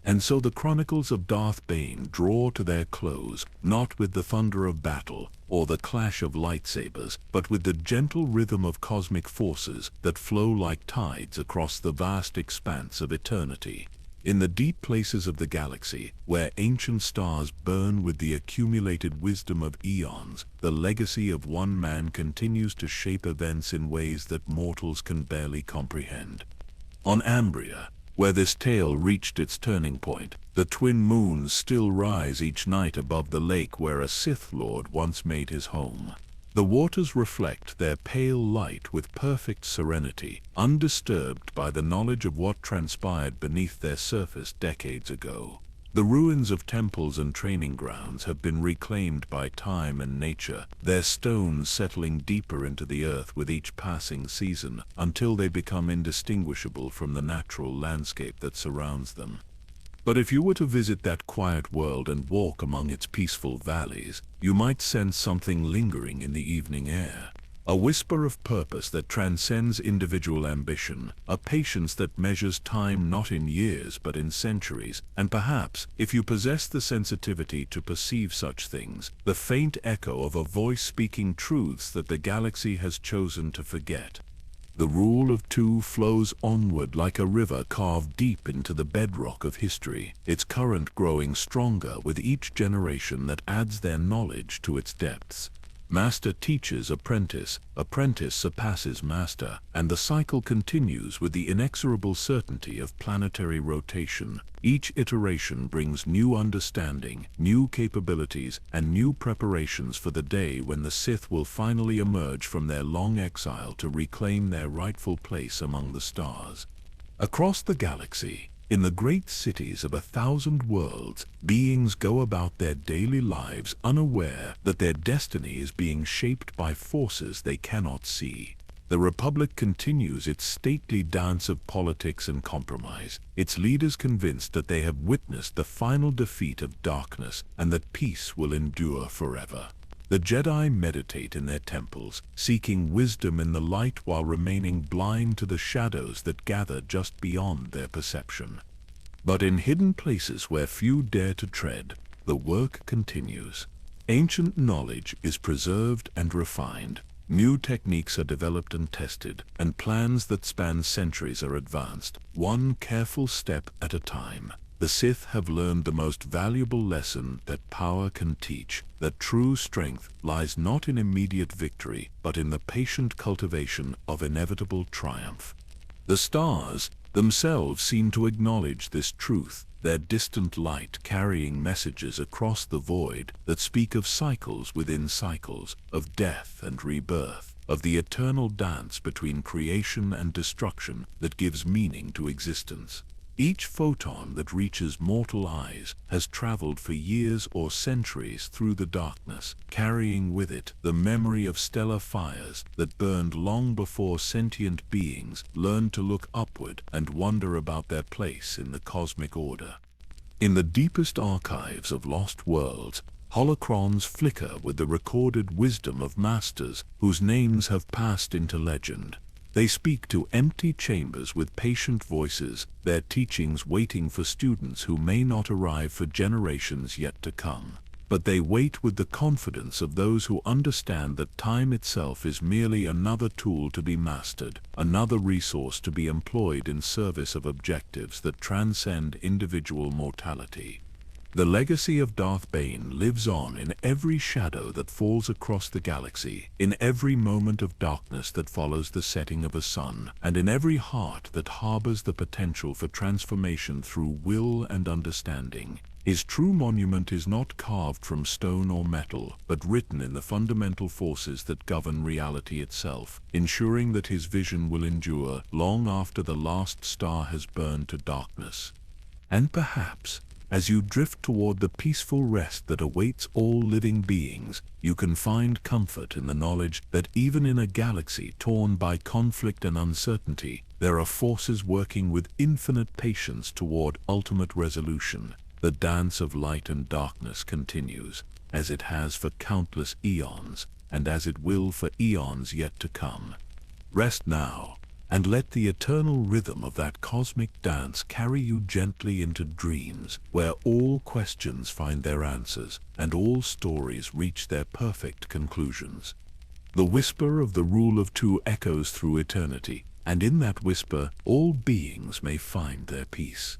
And so the chronicles of Darth Bane draw to their close, not with the thunder of battle or the clash of lightsabers, but with the gentle rhythm of cosmic forces that flow like tides across the vast expanse of eternity. In the deep places of the galaxy, where ancient stars burn with the accumulated wisdom of eons, the legacy of one man continues to shape events in ways that mortals can barely comprehend. On Ambria, where this tale reached its turning point, the twin moons still rise each night above the lake where a Sith Lord once made his home. The waters reflect their pale light with perfect serenity, undisturbed by the knowledge of what transpired beneath their surface decades ago. The ruins of temples and training grounds have been reclaimed by time and nature, their stones settling deeper into the earth with each passing season until they become indistinguishable from the natural landscape that surrounds them. But if you were to visit that quiet world and walk among its peaceful valleys, you might sense something lingering in the evening air. A whisper of purpose that transcends individual ambition, a patience that measures time not in years but in centuries, and perhaps, if you possess the sensitivity to perceive such things, the faint echo of a voice speaking truths that the galaxy has chosen to forget. The rule of two flows onward like a river carved deep into the bedrock of history, its current growing stronger with each generation that adds their knowledge to its depths. Master teaches apprentice, apprentice surpasses master, and the cycle continues with the inexorable certainty of planetary rotation. Each iteration brings new understanding, new capabilities, and new preparations for the day when the Sith will finally emerge from their long exile to reclaim their rightful place among the stars. Across the galaxy, in the great cities of 1,000 worlds, beings go about their daily lives unaware that their destiny is being shaped by forces they cannot see. The Republic continues its stately dance of politics and compromise, its leaders convinced that they have witnessed the final defeat of darkness and that peace will endure forever. The Jedi meditate in their temples, seeking wisdom in the light while remaining blind to the shadows that gather just beyond their perception. But in hidden places where few dare to tread, the work continues. Ancient knowledge is preserved and refined. New techniques are developed and tested, and plans that span centuries are advanced, one careful step at a time. The Sith have learned the most valuable lesson that power can teach, that true strength lies not in immediate victory, but in the patient cultivation of inevitable triumph. The stars themselves seem to acknowledge this truth, their distant light carrying messages across the void that speak of cycles within cycles, of death and rebirth, of the eternal dance between creation and destruction that gives meaning to existence. Each photon that reaches mortal eyes has traveled for years or centuries through the darkness, carrying with it the memory of stellar fires that burned long before sentient beings learned to look upward and wonder about their place in the cosmic order. In the deepest archives of lost worlds, holocrons flicker with the recorded wisdom of masters whose names have passed into legend. They speak to empty chambers with patient voices, their teachings waiting for students who may not arrive for generations yet to come. But they wait with the confidence of those who understand that time itself is merely another tool to be mastered, another resource to be employed in service of objectives that transcend individual mortality. The legacy of Darth Bane lives on in every shadow that falls across the galaxy, in every moment of darkness that follows the setting of a sun, and in every heart that harbors the potential for transformation through will and understanding. His true monument is not carved from stone or metal, but written in the fundamental forces that govern reality itself, ensuring that his vision will endure long after the last star has burned to darkness. And perhaps, as you drift toward the peaceful rest that awaits all living beings, you can find comfort in the knowledge that even in a galaxy torn by conflict and uncertainty, there are forces working with infinite patience toward ultimate resolution. The dance of light and darkness continues, as it has for countless eons, and as it will for eons yet to come. Rest now, and let the eternal rhythm of that cosmic dance carry you gently into dreams where all questions find their answers and all stories reach their perfect conclusions. The whisper of the rule of two echoes through eternity, and in that whisper all beings may find their peace.